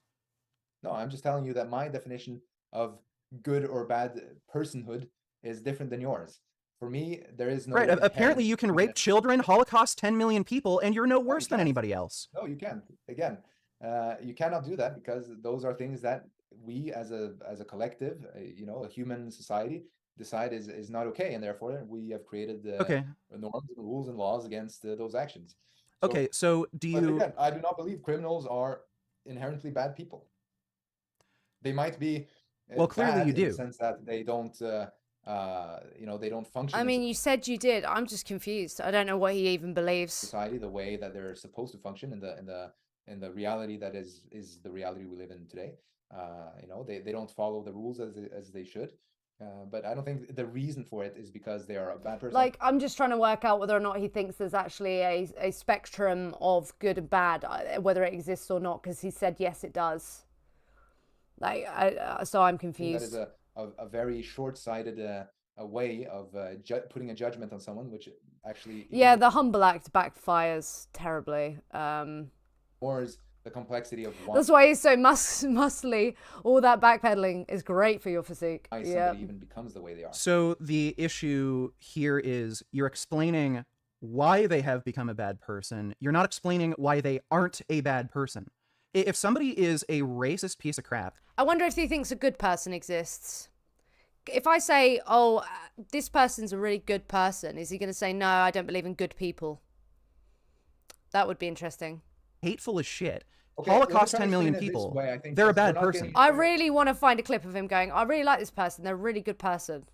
S3: No, I'm just telling you that my definition of good or bad personhood is different than yours. For me, there is no
S2: Right. Apparently,
S3: inherent
S2: you can rape
S3: goodness.
S2: children, holocaust 10 million people, and you're no
S3: No,
S2: worse
S3: you
S2: than
S3: can't.
S2: anybody else.
S3: No, you can't. Again, you cannot do that because those are things that we as a collective, a human society, decide is not okay, and therefore we have created
S2: Okay.
S3: norms and rules and laws against those actions. So,
S2: Okay. So do
S3: but
S2: you?
S3: again, I do not believe criminals are inherently bad people. They might be
S2: Well, clearly
S3: bad
S2: you
S3: in the
S2: do.
S3: sense that they don't, they don't function
S1: I
S3: in
S1: mean, you said you did. I'm just confused. I don't know what he even believes.
S3: society the way that they're supposed to function in the reality that is the reality we live in today. They don't follow the rules as they should. But I don't think the reason for it is because they are a bad person.
S1: Like, I'm just trying to work out whether or not he thinks there's actually a spectrum of good and bad, whether it exists or not, because he said yes, it does. Like, so I'm confused.
S3: That is a very short-sighted a way of putting a judgment on someone, which actually
S1: Yeah, the humble act backfires terribly.
S3: ignores the complexity of why
S1: That's why he's so muscly. All that backpedaling is great for your physique.
S3: somebody
S1: Yeah.
S3: even becomes the way they are.
S2: So the issue here is you're explaining why they have become a bad person. You're not explaining why they aren't a bad person. If somebody is a racist piece of crap,
S1: I wonder if he thinks a good person exists. If I say, oh, this person's a really good person, is he going to say, no, I don't believe in good people? That would be interesting.
S2: hateful as shit.
S3: Okay,
S2: Holocaust
S3: let me
S2: 10
S3: try to
S2: million
S3: explain it this
S2: people.
S3: way. I think
S2: They're a
S3: because we're
S2: bad
S3: not
S2: person.
S3: getting-
S1: I really want to find a clip of him going, I really like this person. They're a really good person.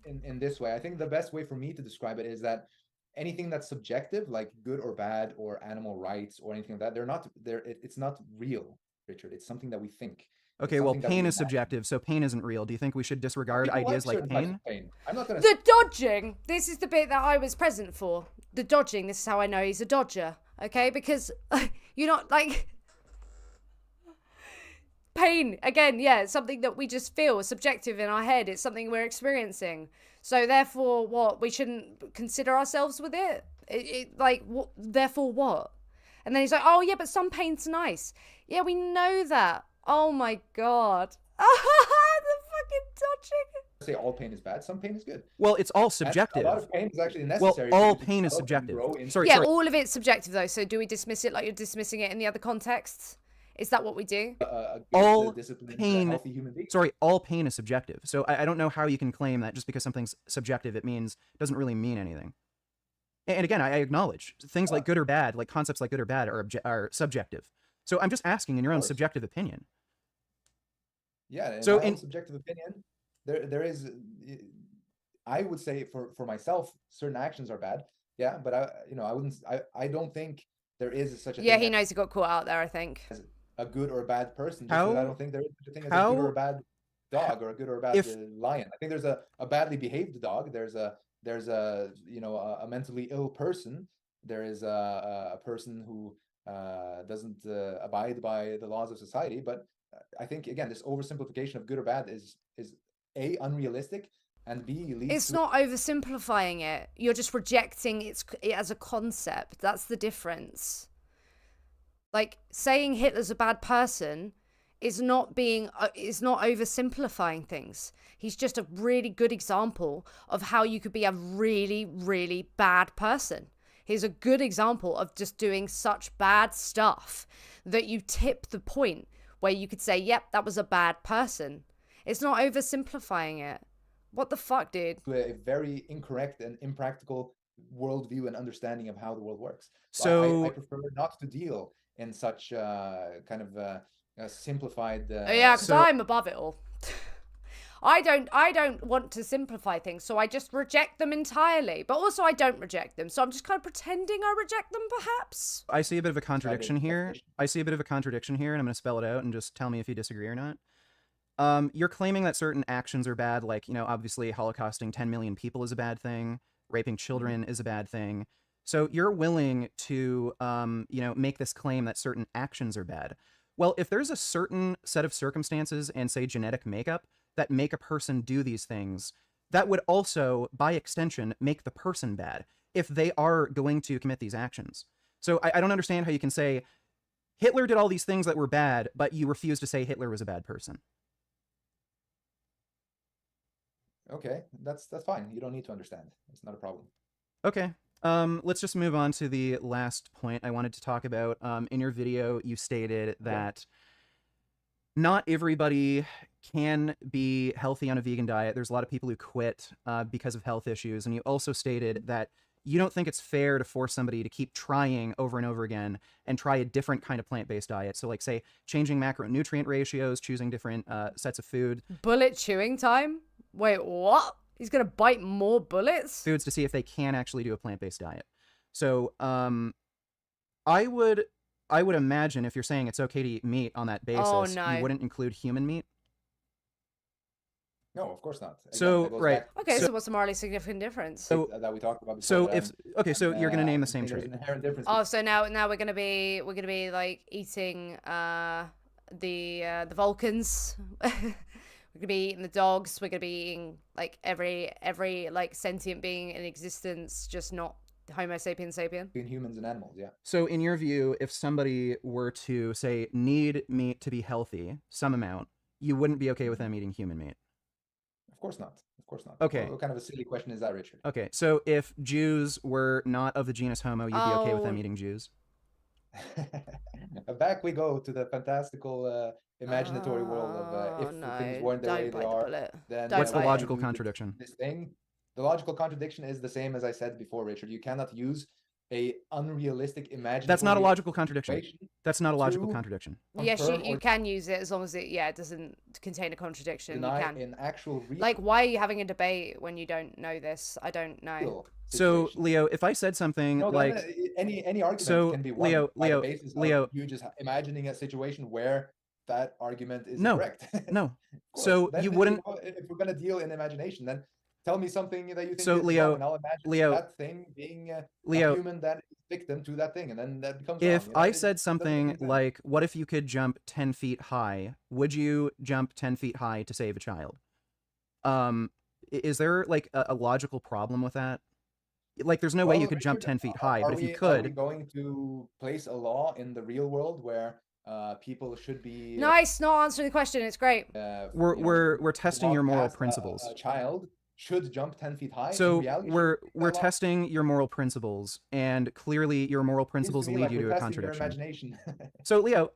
S3: in this way. I think the best way for me to describe it is that anything that's subjective, like good or bad or animal rights or anything like that, it's not real, Richard. It's something that we think. It's
S2: Okay, well,
S3: something that we
S2: pain is
S3: imagine.
S2: subjective, so pain isn't real. Do you think we should disregard
S3: People
S2: ideas like
S3: certain types
S2: pain?
S3: of pain. I'm not gonna
S1: The dodging. This is the bit that I was present for. The dodging. This is how I know he's a dodger. Okay? Because you're not like... Pain, again, yeah, it's something that we just feel, subjective in our head. It's something we're experiencing. So therefore, what? We shouldn't consider ourselves with it? Therefore what? And then he's like, oh, yeah, but some pain's nice. Yeah, we know that. Oh, my God. The fucking dodging.
S3: say all pain is bad. Some pain is good.
S2: Well, it's all
S3: And
S2: subjective.
S3: a lot of pain is actually
S2: Well,
S3: necessary.
S2: all
S3: for you to
S2: pain is
S3: develop and
S2: subjective.
S3: grow into-
S2: Sorry,
S1: Yeah,
S2: sorry.
S1: all of it's subjective, though. So do we dismiss it like you're dismissing it in the other contexts? Is that what we do?
S3: a good,
S2: all
S3: disciplined,
S2: pain-
S3: healthy human being.
S2: Sorry, all pain is subjective. So I don't know how you can claim that just because something's subjective, it doesn't really mean anything. And again, I acknowledge things like good or bad, like concepts like good or bad are subjective. So I'm just asking in your own
S3: course.
S2: subjective opinion.
S3: Yeah, in
S2: So
S3: my own subjective opinion, there is, I would say for myself, certain actions are bad. Yeah, but I don't think there is such a
S1: Yeah,
S3: thing
S1: he knows he got caught out there, I think.
S3: as a good or a bad person, just as I
S2: how
S3: don't think there is such a thing as a good or
S2: how
S3: a bad dog or a good or a bad
S2: if
S3: lion. I think there's a badly behaved dog. There's a a mentally ill person. There is a person who doesn't abide by the laws of society. But I think again, this oversimplification of good or bad is A, unrealistic, and B, leads
S1: It's
S3: to
S1: not oversimplifying it. You're just rejecting it as a concept. That's the difference. Like, saying Hitler's a bad person is not oversimplifying things. He's just a really good example of how you could be a really, really bad person. He's a good example of just doing such bad stuff that you tip the point where you could say, yep, that was a bad person. It's not oversimplifying it. What the fuck, dude?
S3: a very incorrect and impractical worldview and understanding of how the world works. I
S2: so
S3: prefer not to deal in such kind of simplified.
S1: Yeah, because
S2: So-
S1: I'm above it all. I don't want to simplify things, so I just reject them entirely. But also I don't reject them, so I'm just kind of pretending I reject them, perhaps.
S2: I see a bit of a contradiction here.
S3: definition.
S2: I see a bit of a contradiction here, and I'm going to spell it out and just tell me if you disagree or not. You're claiming that certain actions are bad, like, obviously holocausting 10 million people is a bad thing, raping children is a bad thing. So you're willing to, make this claim that certain actions are bad. Well, if there's a certain set of circumstances and, say, genetic makeup that make a person do these things, that would also, by extension, make the person bad if they are going to commit these actions. So I don't understand how you can say Hitler did all these things that were bad, but you refuse to say Hitler was a bad person.
S3: Okay, that's fine. You don't need to understand. It's not a problem.
S2: Okay. Let's just move on to the last point I wanted to talk about. In your video, you stated that not everybody can be healthy on a vegan diet. There's a lot of people who quit because of health issues. And you also stated that you don't think it's fair to force somebody to keep trying over and over again and try a different kind of plant-based diet. So, like, say, changing macronutrient ratios, choosing different sets of food.
S1: Bullet chewing time? Wait, what? He's gonna bite more bullets?
S2: Foods to see if they can actually do a plant-based diet. So, I would imagine if you're saying it's okay to eat meat on that basis,
S1: no.
S2: you wouldn't include human meat.
S3: No, of course not. Again,
S2: So,
S3: that goes
S2: right.
S3: back
S1: Okay,
S2: So-
S1: so what's the morally significant difference?
S2: So-
S3: that we talked about before.
S2: So
S3: that
S2: if okay, so you're gonna name the
S3: I
S2: same
S3: think there's
S2: trait.
S3: an inherent difference.
S1: Oh, so now we're gonna be like eating the Vulcans. We're gonna be eating the dogs. We're gonna be eating like every like sentient being in existence, just not Homo sapien sapien.
S3: between humans and animals. Yeah.
S2: So in your view, if somebody were to say need meat to be healthy, some amount, you wouldn't be okay with them eating human meat.
S3: Of course not. Of course not.
S2: Okay.
S3: What kind of a silly question is that, Richard?
S2: Okay, so if Jews were not of the genus Homo, you'd be okay with them
S1: Oh.
S2: eating Jews.
S3: Back we go to the fantastical imaginatory world of if things weren't the way they are, then
S1: Don't
S2: What's the
S1: bite it.
S2: logical
S3: we do
S2: contradiction?
S3: this thing. The logical contradiction is the same as I said before, Richard. You cannot use a unrealistic imaginary
S2: That's not a logical contradiction.
S3: situation.
S2: That's not a logical
S3: to
S2: contradiction.
S1: Yes,
S3: confirm
S1: you
S3: or
S1: can use it as long as it doesn't contain a contradiction. You
S3: deny
S1: can.
S3: an actual real
S1: Like, why are you having a debate when you don't know this? I don't know.
S2: So,
S3: situation.
S2: Leo, if I said something
S3: No,
S2: like,
S3: any argument
S2: So,
S3: can be won
S2: Leo,
S3: by
S2: Leo,
S3: the basis
S2: Leo-
S3: of you just imagining a situation where that argument is
S2: No,
S3: correct.
S2: no,
S3: Of course.
S2: so
S3: Then
S2: you wouldn't-
S3: if we're gonna deal in imagination, then tell me something that you think
S2: So,
S3: is
S2: Leo-
S3: wrong, and I'll imagine
S2: Leo-
S3: that thing being a
S2: Leo,
S3: human that is victim to that thing, and then that becomes
S2: if
S3: wrong.
S2: I
S3: It
S2: said
S3: doesn't make
S2: something
S3: any sense.
S2: like, what if you could jump 10 feet high? Would you jump 10 feet high to save a child? Is there like a logical problem with that? Like, there's no way you
S3: Well,
S2: could jump
S3: Richard,
S2: 10 feet high,
S3: are
S2: but if you
S3: we
S2: could,
S3: going to place a law in the real world where people should be
S1: Nice, not answering the question. It's great.
S2: we're testing your
S3: walk
S2: moral
S3: past
S2: principles.
S3: a child should jump 10 feet high. In
S2: So
S3: reality,
S2: we're
S3: should be a law.
S2: testing your moral principles, and clearly your moral
S3: Seems to
S2: principles
S3: me
S2: lead
S3: like
S2: you
S3: we're
S2: to a
S3: testing your
S2: contradiction.
S3: imagination.
S2: So, Leo,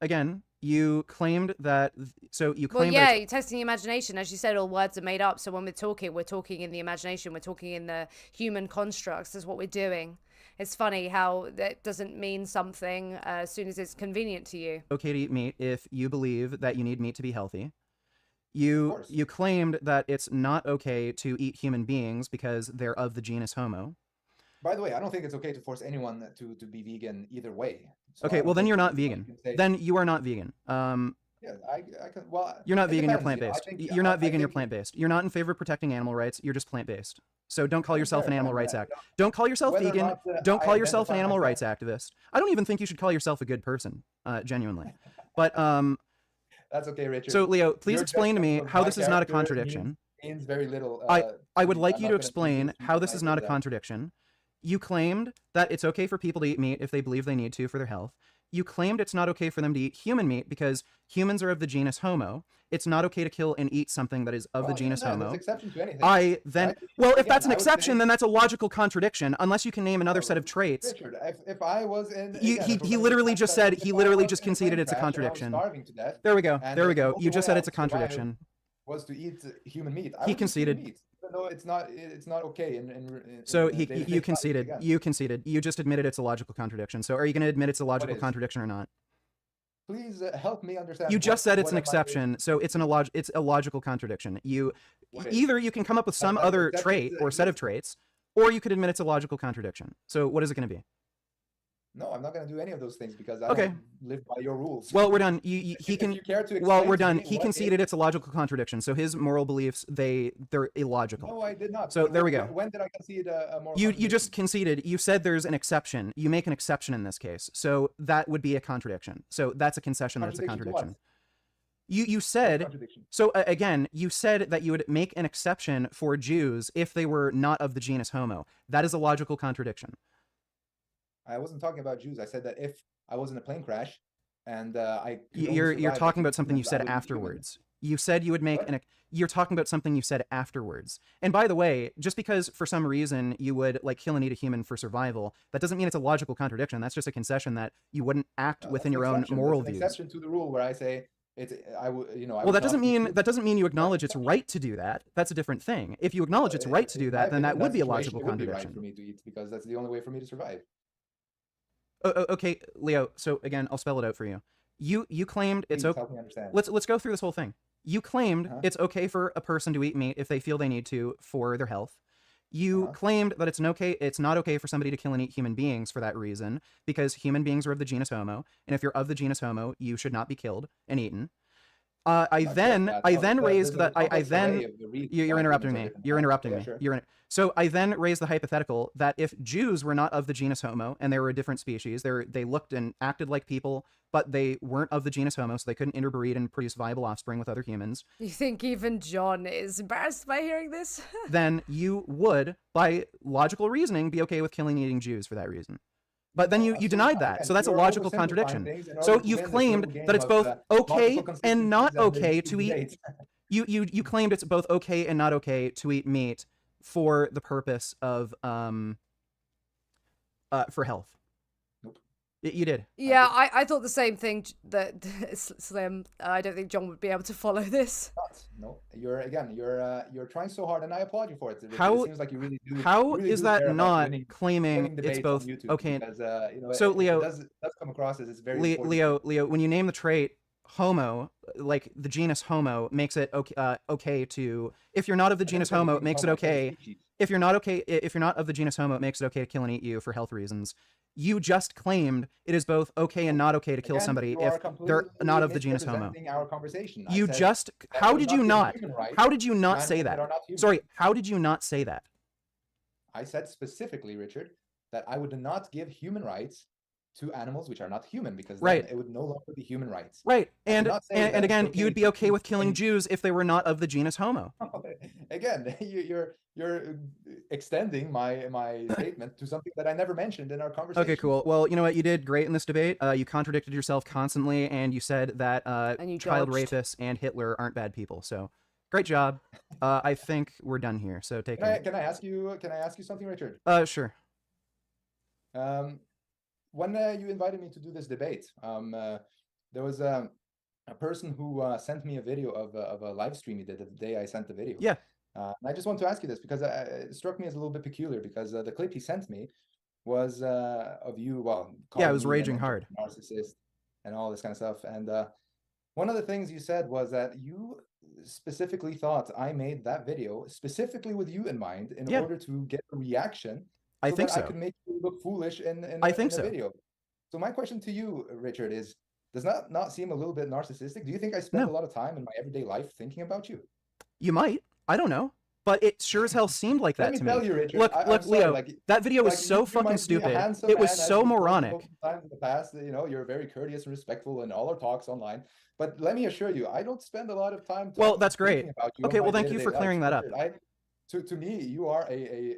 S2: again, you claimed that. So you
S1: Well,
S2: claimed
S1: yeah,
S2: that.
S1: you're testing the imagination. As you said, all words are made up. So when we're talking in the imagination. We're talking in the human constructs. That's what we're doing. It's funny how that doesn't mean something as soon as it's convenient to you.
S2: Okay to eat meat if you believe that you need meat to be healthy. You
S3: course.
S2: you claimed that it's not okay to eat human beings because they're of the genus Homo.
S3: By the way, I don't think it's okay to force anyone to be vegan either way. So I
S2: Okay,
S3: don't
S2: well then
S3: think
S2: you're not
S3: you
S2: vegan.
S3: can say,
S2: Then you are not vegan.
S3: yeah, I can. Well,
S2: You're not
S3: it
S2: vegan, you're
S3: depends, you know. I
S2: plant-based.
S3: think
S2: You're not
S3: I
S2: vegan, you're
S3: think
S2: plant-based. You're not in favor of protecting animal rights, you're just plant-based. So don't call yourself
S3: fair,
S2: an animal
S3: fine,
S2: rights
S3: you
S2: act.
S3: know,
S2: Don't call yourself
S3: whether or
S2: vegan.
S3: not,
S2: Don't
S3: I
S2: call yourself an
S3: identify
S2: animal rights
S3: myself-
S2: activist. I don't even think you should call yourself a good person, genuinely. But
S3: That's okay, Richard.
S2: so Leo, please
S3: Your
S2: explain to me
S3: judgment of
S2: how
S3: my
S2: this is not a
S3: character
S2: contradiction.
S3: means very little.
S2: I would
S3: me.
S2: like
S3: I'm
S2: you
S3: not
S2: to
S3: gonna
S2: explain
S3: convince you
S2: how
S3: when
S2: this
S3: I
S2: is
S3: say
S2: not a
S3: that.
S2: contradiction. You claimed that it's okay for people to eat meat if they believe they need to for their health. You claimed it's not okay for them to eat human meat because humans are of the genus Homo. It's not okay to kill and eat something that is of the
S3: Well,
S2: genus
S3: yeah,
S2: Homo.
S3: there's exception to anything.
S2: I then,
S3: right?
S2: well, if
S3: Again,
S2: that's an
S3: I would
S2: exception,
S3: say-
S2: then that's a logical contradiction, unless you can name another set of
S3: Oh,
S2: traits.
S3: Richard, if I was in,
S2: He-
S3: again,
S2: he-
S3: if we're
S2: he
S3: gonna
S2: literally
S3: be
S2: just said-
S3: hypothetical,
S2: he
S3: if I
S2: literally
S3: was
S2: just
S3: in a
S2: conceded
S3: plane
S2: it's a
S3: crash and I was
S2: contradiction.
S3: starving to death,
S2: There we go.
S3: and
S2: There we
S3: the
S2: go.
S3: only
S2: You just
S3: way
S2: said
S3: I
S2: it's a
S3: would survive
S2: contradiction.
S3: was to eat human meat. I
S2: He
S3: would eat
S2: conceded.
S3: human meat, even though it's not okay.
S2: So
S3: in day-to-day
S2: you
S3: life,
S2: conceded.
S3: again.
S2: You conceded. You just admitted it's a logical contradiction. So are you going to admit it's a logical
S3: is?
S2: contradiction or not?
S3: Please help me understand.
S2: You just said it's
S3: what
S2: an
S3: am I-
S2: exception, so it's it's a logical contradiction.
S3: What is?
S2: Either you can come up with some
S3: that
S2: other
S3: exception
S2: trait
S3: is-
S2: or set of traits, or you could admit it's a logical contradiction. So what is it going to be?
S3: No, I'm not going to do any of those things because I
S2: Okay.
S3: don't live by your rules.
S2: Well, we're done.
S3: If
S2: He
S3: you
S2: can.
S3: care to
S2: Well,
S3: explain
S2: we're
S3: to
S2: done.
S3: me
S2: He
S3: what
S2: conceded
S3: is-
S2: it's a logical contradiction. So his moral beliefs they're illogical.
S3: No, I did not.
S2: So there we go.
S3: When did I concede a moral
S2: You
S3: contradiction?
S2: just conceded. You said there's an exception. You make an exception in this case. So that would be a contradiction. So that's a concession that it's a
S3: Contradiction to
S2: contradiction.
S3: what?
S2: You
S3: What
S2: said
S3: contradiction?
S2: so again, you said that you would make an exception for Jews if they were not of the genus Homo. That is a logical contradiction.
S3: I wasn't talking about Jews. I said that if I was in a plane crash and I could only
S2: You're
S3: survive
S2: talking
S3: by
S2: about something you
S3: humans, I
S2: said
S3: would eat humans.
S2: afterwards. You said you would make
S3: What?
S2: an you're talking about something you said afterwards. And by the way, just because for some reason you would like kill and eat a human for survival, that doesn't mean it's a logical contradiction. That's just a concession that you wouldn't act
S3: No,
S2: within
S3: that's
S2: your
S3: an
S2: own
S3: exception.
S2: moral
S3: That's an
S2: views.
S3: exception to the rule where I say it's I would I
S2: Well,
S3: would
S2: that doesn't
S3: not eat
S2: mean
S3: you.
S2: you acknowledge it's right to do that. That's a different thing. If you acknowledge it's right to do
S3: In my
S2: that, then that
S3: opinion,
S2: would be a
S3: situation,
S2: logical
S3: it would be
S2: contradiction.
S3: right for me to eat because that's the only way for me to survive.
S2: Okay, Leo. So again, I'll spell it out for you. You claimed it's
S3: Please
S2: okay.
S3: help me understand.
S2: Let's go through this whole thing. You claimed
S3: Uh-huh.
S2: it's okay for a person to eat meat if they feel they need to for their health. You
S3: Uh-huh.
S2: claimed that it's not okay for somebody to kill and eat human beings for that reason because human beings are of the genus Homo, and if you're of the genus Homo, you should not be killed and eaten.
S3: Not
S2: I
S3: just
S2: then
S3: that.
S2: I
S3: No,
S2: then
S3: there's
S2: raised
S3: a
S2: that I
S3: complex
S2: then
S3: array of the reasons
S2: you're
S3: why
S2: interrupting
S3: humans are
S2: me.
S3: different
S2: You're
S3: from
S2: interrupting
S3: animals.
S2: me.
S3: Yeah, sure.
S2: You're in, so I then raised the hypothetical that if Jews were not of the genus Homo and they were a different species, they looked and acted like people, but they weren't of the genus Homo, so they couldn't interbreed and produce viable offspring with other humans,
S1: You think even John is embarrassed by hearing this?
S2: then you would, by logical reasoning, be okay with killing and eating Jews for that reason. But then you
S3: Absolutely
S2: denied
S3: not.
S2: that,
S3: Again,
S2: so that's a
S3: you're
S2: logical
S3: oversimplifying
S2: contradiction.
S3: things in
S2: So
S3: order to
S2: you've
S3: win this
S2: claimed
S3: little game
S2: that it's
S3: of,
S2: both okay
S3: logical
S2: and not
S3: consistencies
S2: okay
S3: and
S2: to eat.
S3: debate.
S2: You claimed it's both okay and not okay to eat meat for the purpose of for health.
S3: Nope.
S2: You did.
S1: Yeah, I thought the same thing. That Slim. I don't think John would be able to follow this.
S3: No, you're trying so hard, and I applaud you for it. Richard.
S2: How-
S3: It seems like you really do.
S2: How
S3: you really
S2: is
S3: do care
S2: that
S3: about
S2: not
S3: winning
S2: claiming it's
S3: debates
S2: both
S3: on YouTube
S2: okay?
S3: Because
S2: So, Leo-
S3: it does come across as it's very important.
S2: Leo, when you name the trait Homo, like the genus Homo, makes it okay to. If you're not of the
S3: I
S2: genus
S3: didn't say
S2: Homo, it
S3: genus
S2: makes it
S3: Homo, I said
S2: okay.
S3: species.
S2: If you're not if you're not of the genus Homo, it makes it okay to kill and eat you for health reasons. You just claimed it is both okay and not okay to kill
S3: Again,
S2: somebody
S3: you
S2: if
S3: are
S2: they're
S3: completely
S2: not of the genus Homo.
S3: misrepresenting our conversation. I
S2: You
S3: said
S2: just.
S3: that
S2: How
S3: would
S2: did
S3: not
S2: you
S3: give
S2: not?
S3: human rights
S2: How did you
S3: to
S2: not say
S3: animals that
S2: that?
S3: are not human.
S2: Sorry, how did you not say that?
S3: I said specifically, Richard, that I would not give human rights to animals which are not human because then
S2: Right.
S3: it would no longer be human rights.
S2: Right,
S3: I did
S2: and
S3: not say
S2: and,
S3: that
S2: and
S3: it's
S2: again,
S3: okay
S2: you would be
S3: to
S2: okay
S3: eat
S2: with killing
S3: any-
S2: Jews if they were not of the genus Homo.
S3: Again, you're extending my statement to something that I never mentioned in our conversation.
S2: Okay, cool. Well, you know what? You did great in this debate. You contradicted yourself constantly, and you said that
S1: And you
S2: child
S1: dodged.
S2: rapists and Hitler aren't bad people. So, great job. I think we're done here. So take care.
S3: Can I ask you something, Richard?
S2: Sure.
S3: When you invited me to do this debate, there was a person who sent me a video of a live stream he did the day I sent the video.
S2: Yeah.
S3: And I just want to ask you this because it struck me as a little bit peculiar because the clip he sent me was of you. Well,
S2: Yeah, it
S3: calling
S2: was
S3: me
S2: raging
S3: an
S2: hard.
S3: narcissist and all this kind of stuff. And one of the things you said was that you specifically thought I made that video specifically with you in mind in
S2: Yeah.
S3: order to get a reaction
S2: I
S3: so
S2: think
S3: that I
S2: so.
S3: could make you look foolish
S2: I
S3: in
S2: think
S3: a
S2: so.
S3: video. So my question to you, Richard, is does that not seem a little bit narcissistic? Do you think I spend
S2: No.
S3: a lot of time in my everyday life thinking about you?
S2: You might. I don't know. But it sure as hell seemed like
S3: Let
S2: that
S3: me
S2: to
S3: tell
S2: me.
S3: you, Richard,
S2: Look,
S3: I'm
S2: look,
S3: sorry,
S2: Leo,
S3: like
S2: that video was
S3: like
S2: so
S3: you
S2: fucking
S3: might be a
S2: stupid.
S3: handsome
S2: It was
S3: man, as
S2: so
S3: you've told me
S2: moronic.
S3: multiple times in the past. You know, you're very courteous and respectful in all our talks online. But let me assure you, I don't spend a lot of time
S2: Well, that's great.
S3: thinking about you
S2: Okay,
S3: in my
S2: well, thank you
S3: day-to-day
S2: for
S3: life.
S2: clearing that up.
S3: Richard, to me, you are a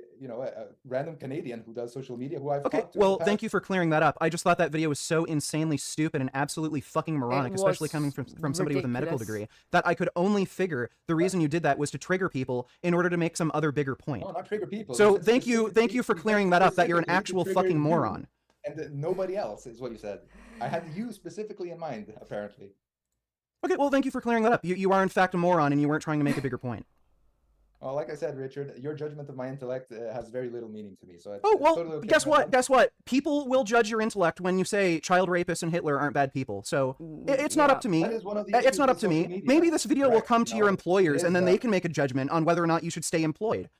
S3: random Canadian who does social media who I've
S2: Okay,
S3: talked to in the
S2: well, thank
S3: past.
S2: you for clearing that up. I just thought that video was so insanely stupid and absolutely fucking moronic, especially
S1: was
S2: coming from somebody with a medical
S1: ridiculous.
S2: degree, that I could only figure the reason you did that was to trigger people in order to make some other bigger point.
S3: No, not trigger people.
S2: So
S3: You said
S2: thank you
S3: specifically-
S2: for
S3: you said
S2: clearing that up, that you're an
S3: specifically to
S2: actual
S3: trigger
S2: fucking
S3: you
S2: moron.
S3: and nobody else is what you said. I had you specifically in mind, apparently.
S2: Okay, well, thank you for clearing that up. You are in fact a moron and you weren't trying to make a bigger point.
S3: Well, like I said, Richard, your judgment of my intellect has very little meaning to me. So it's,
S2: Oh,
S3: it's
S2: well,
S3: totally okay.
S2: guess
S3: No,
S2: what?
S3: I'm-
S2: Guess what? People will judge your intellect when you say child rapists and Hitler aren't bad people. So it's not up to me.
S3: That is one of the
S2: It's
S3: issues
S2: not up
S3: with
S2: to me.
S3: social media.
S2: Maybe this video will
S3: Correct,
S2: come
S3: you
S2: to your
S3: know,
S2: employers
S3: it
S2: and then
S3: is,
S2: they can make a judgment on whether or not you should stay employed.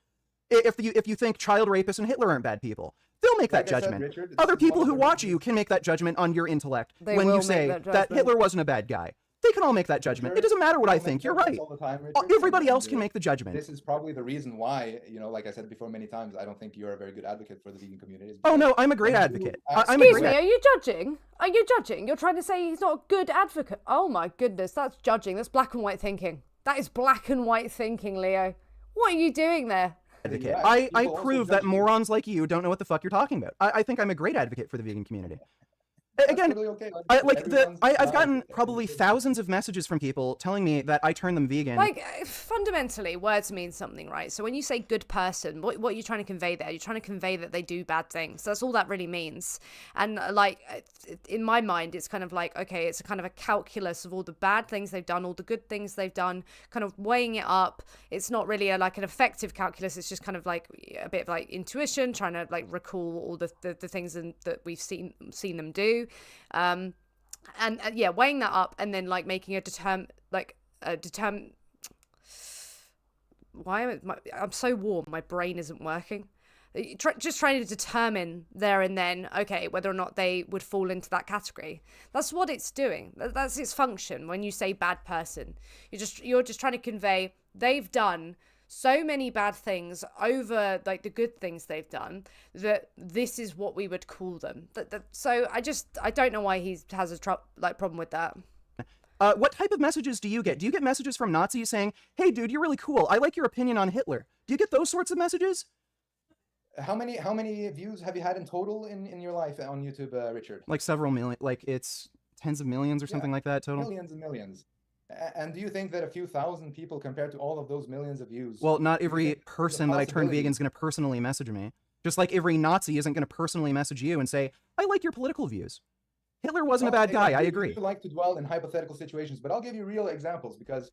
S2: If you think child rapists and Hitler aren't bad people, they'll make that
S3: Like I said,
S2: judgment.
S3: Richard, this
S2: Other
S3: is
S2: people
S3: one
S2: who
S3: of the
S2: watch
S3: reasons-
S2: you can make that judgment on your intellect
S1: They
S2: when
S1: will
S2: you
S1: make
S2: say
S1: that
S2: that
S1: judgment.
S2: Hitler wasn't a bad guy. They can all make that judgment. It doesn't matter what I
S3: People
S2: think.
S3: make
S2: You're
S3: judgments
S2: right.
S3: all the time, Richard,
S2: Everybody
S3: and,
S2: else can make the judgment.
S3: This is probably the reason why, like I said before many times, I don't think you're a very good advocate for the vegan community. is
S2: Oh
S3: because
S2: no, I'm a great
S3: when you
S2: advocate.
S3: ask
S2: I'm a
S1: Excuse
S2: great
S1: me, are you judging? Are you judging? You're trying to say he's not a good advocate. Oh my goodness, that's judging. That's black and white thinking. That is black and white thinking, Leo. What are you doing there?
S2: advocate.
S3: Yeah,
S2: I
S3: people also
S2: prove
S3: judge
S2: that
S3: you.
S2: morons like you don't know what the fuck you're talking about. I think I'm a great advocate for the vegan community.
S3: That's
S2: Again,
S3: totally okay.
S2: I've
S3: Everyone's
S2: gotten
S3: not-
S2: probably thousands of messages from people telling me that I turn them vegan.
S1: Like, fundamentally, words mean something, right? So when you say good person, what are you trying to convey there? You're trying to convey that they do bad things. That's all that really means. And, in my mind, it's kind of like, okay, it's a kind of a calculus of all the bad things they've done, all the good things they've done, kind of weighing it up. It's not really an effective calculus. It's just kind of like a bit of like intuition, trying to like recall all the things that we've seen them do. And yeah, weighing that up and then like making a I'm so warm, my brain isn't working. Just trying to determine there and then, okay, whether or not they would fall into that category. That's what it's doing. That's its function. When you say bad person, you're just trying to convey they've done so many bad things over like the good things they've done that this is what we would call them. So I don't know why he has a problem with that.
S2: What type of messages do you get? Do you get messages from Nazis saying, "Hey, dude, you're really cool. I like your opinion on Hitler"? Do you get those sorts of messages?
S3: How many views have you had in total in your life on YouTube, Richard?
S2: Like several million. Like it's tens of millions or something like that total.
S3: Millions and millions. And do you think that a few thousand people compared to all of those millions of views?
S2: Well, not
S3: do you
S2: every
S3: think there's a
S2: person that I turn
S3: possibility-
S2: vegan is going to personally message me. Just like every Nazi isn't going to personally message you and say, "I like your political views." Hitler wasn't a
S3: Well,
S2: bad guy. I
S3: you
S2: agree.
S3: like to dwell in hypothetical situations, but I'll give you real examples because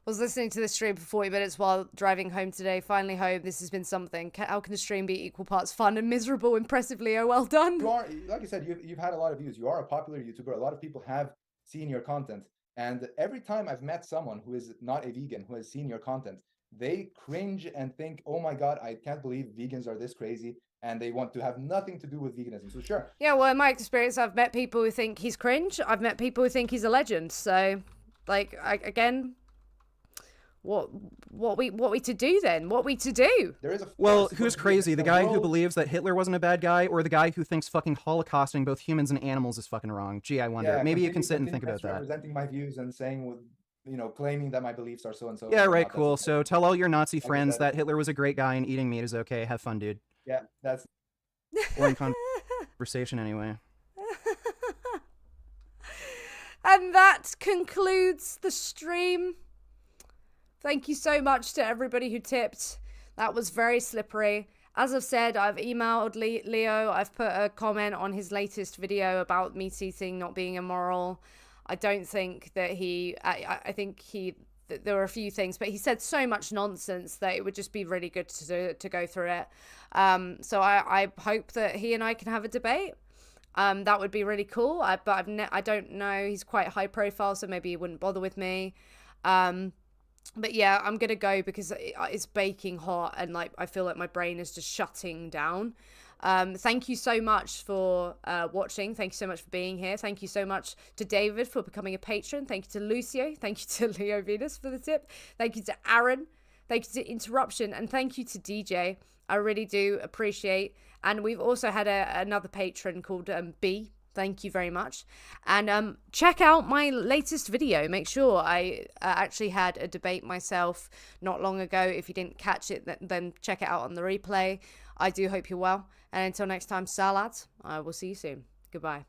S1: Was listening to the stream for 40 minutes while driving home today. Finally home. This has been something. How can the stream be equal parts fun and miserable? Impressively, oh well done.
S3: you are, like I said, you've had a lot of views. You are a popular YouTuber. A lot of people have seen your content. And every time I've met someone who is not a vegan, who has seen your content, they cringe and think, oh my God, I can't believe vegans are this crazy. And they want to have nothing to do with veganism. So sure.
S1: Yeah, well, in my experience, I've met people who think he's cringe. I've met people who think he's a legend. So, like, again, what we to do then? What we to do?
S3: There is a
S2: Well,
S3: force
S2: who's
S3: for
S2: crazy? The guy who
S3: world-
S2: believes that Hitler wasn't a bad guy, or the guy who thinks fucking holocausting both humans and animals is fucking wrong? Gee, I wonder.
S3: Yeah,
S2: Maybe you can
S3: continue-
S2: sit and think
S3: continue
S2: about that.
S3: Representing my views and saying with, claiming that my beliefs are so and so.
S2: Yeah,
S3: and
S2: right,
S3: not,
S2: cool.
S3: that's okay.
S2: So tell all your Nazi
S3: Like I
S2: friends
S3: said-
S2: that Hitler was a great guy and eating meat is okay. Have fun, dude.
S3: Yeah, that's
S2: Or in conversation anyway.
S1: And that concludes the stream. Thank you so much to everybody who tipped. That was very slippery. As I've said, I've emailed Leo. I've put a comment on his latest video about meat eating not being immoral. I don't think that I think there were a few things, but he said so much nonsense that it would just be really good to go through it. So I hope that he and I can have a debate. That would be really cool. But I don't know. He's quite high profile, so maybe he wouldn't bother with me. but yeah, I'm gonna go because it's baking hot and like I feel like my brain is just shutting down. Thank you so much for watching. Thank you so much for being here. Thank you so much to David for becoming a patron. Thank you to Lucio. Thank you to Leo Venus for the tip. Thank you to Aaron. Thank you to Interruption. And thank you to DJ. I really do appreciate. And we've also had another patron called B. Thank you very much. And check out my latest video. Make sure I actually had a debate myself not long ago. If you didn't catch it, then check it out on the replay. I do hope you're well. And until next time, Salad, I will see you soon. Goodbye.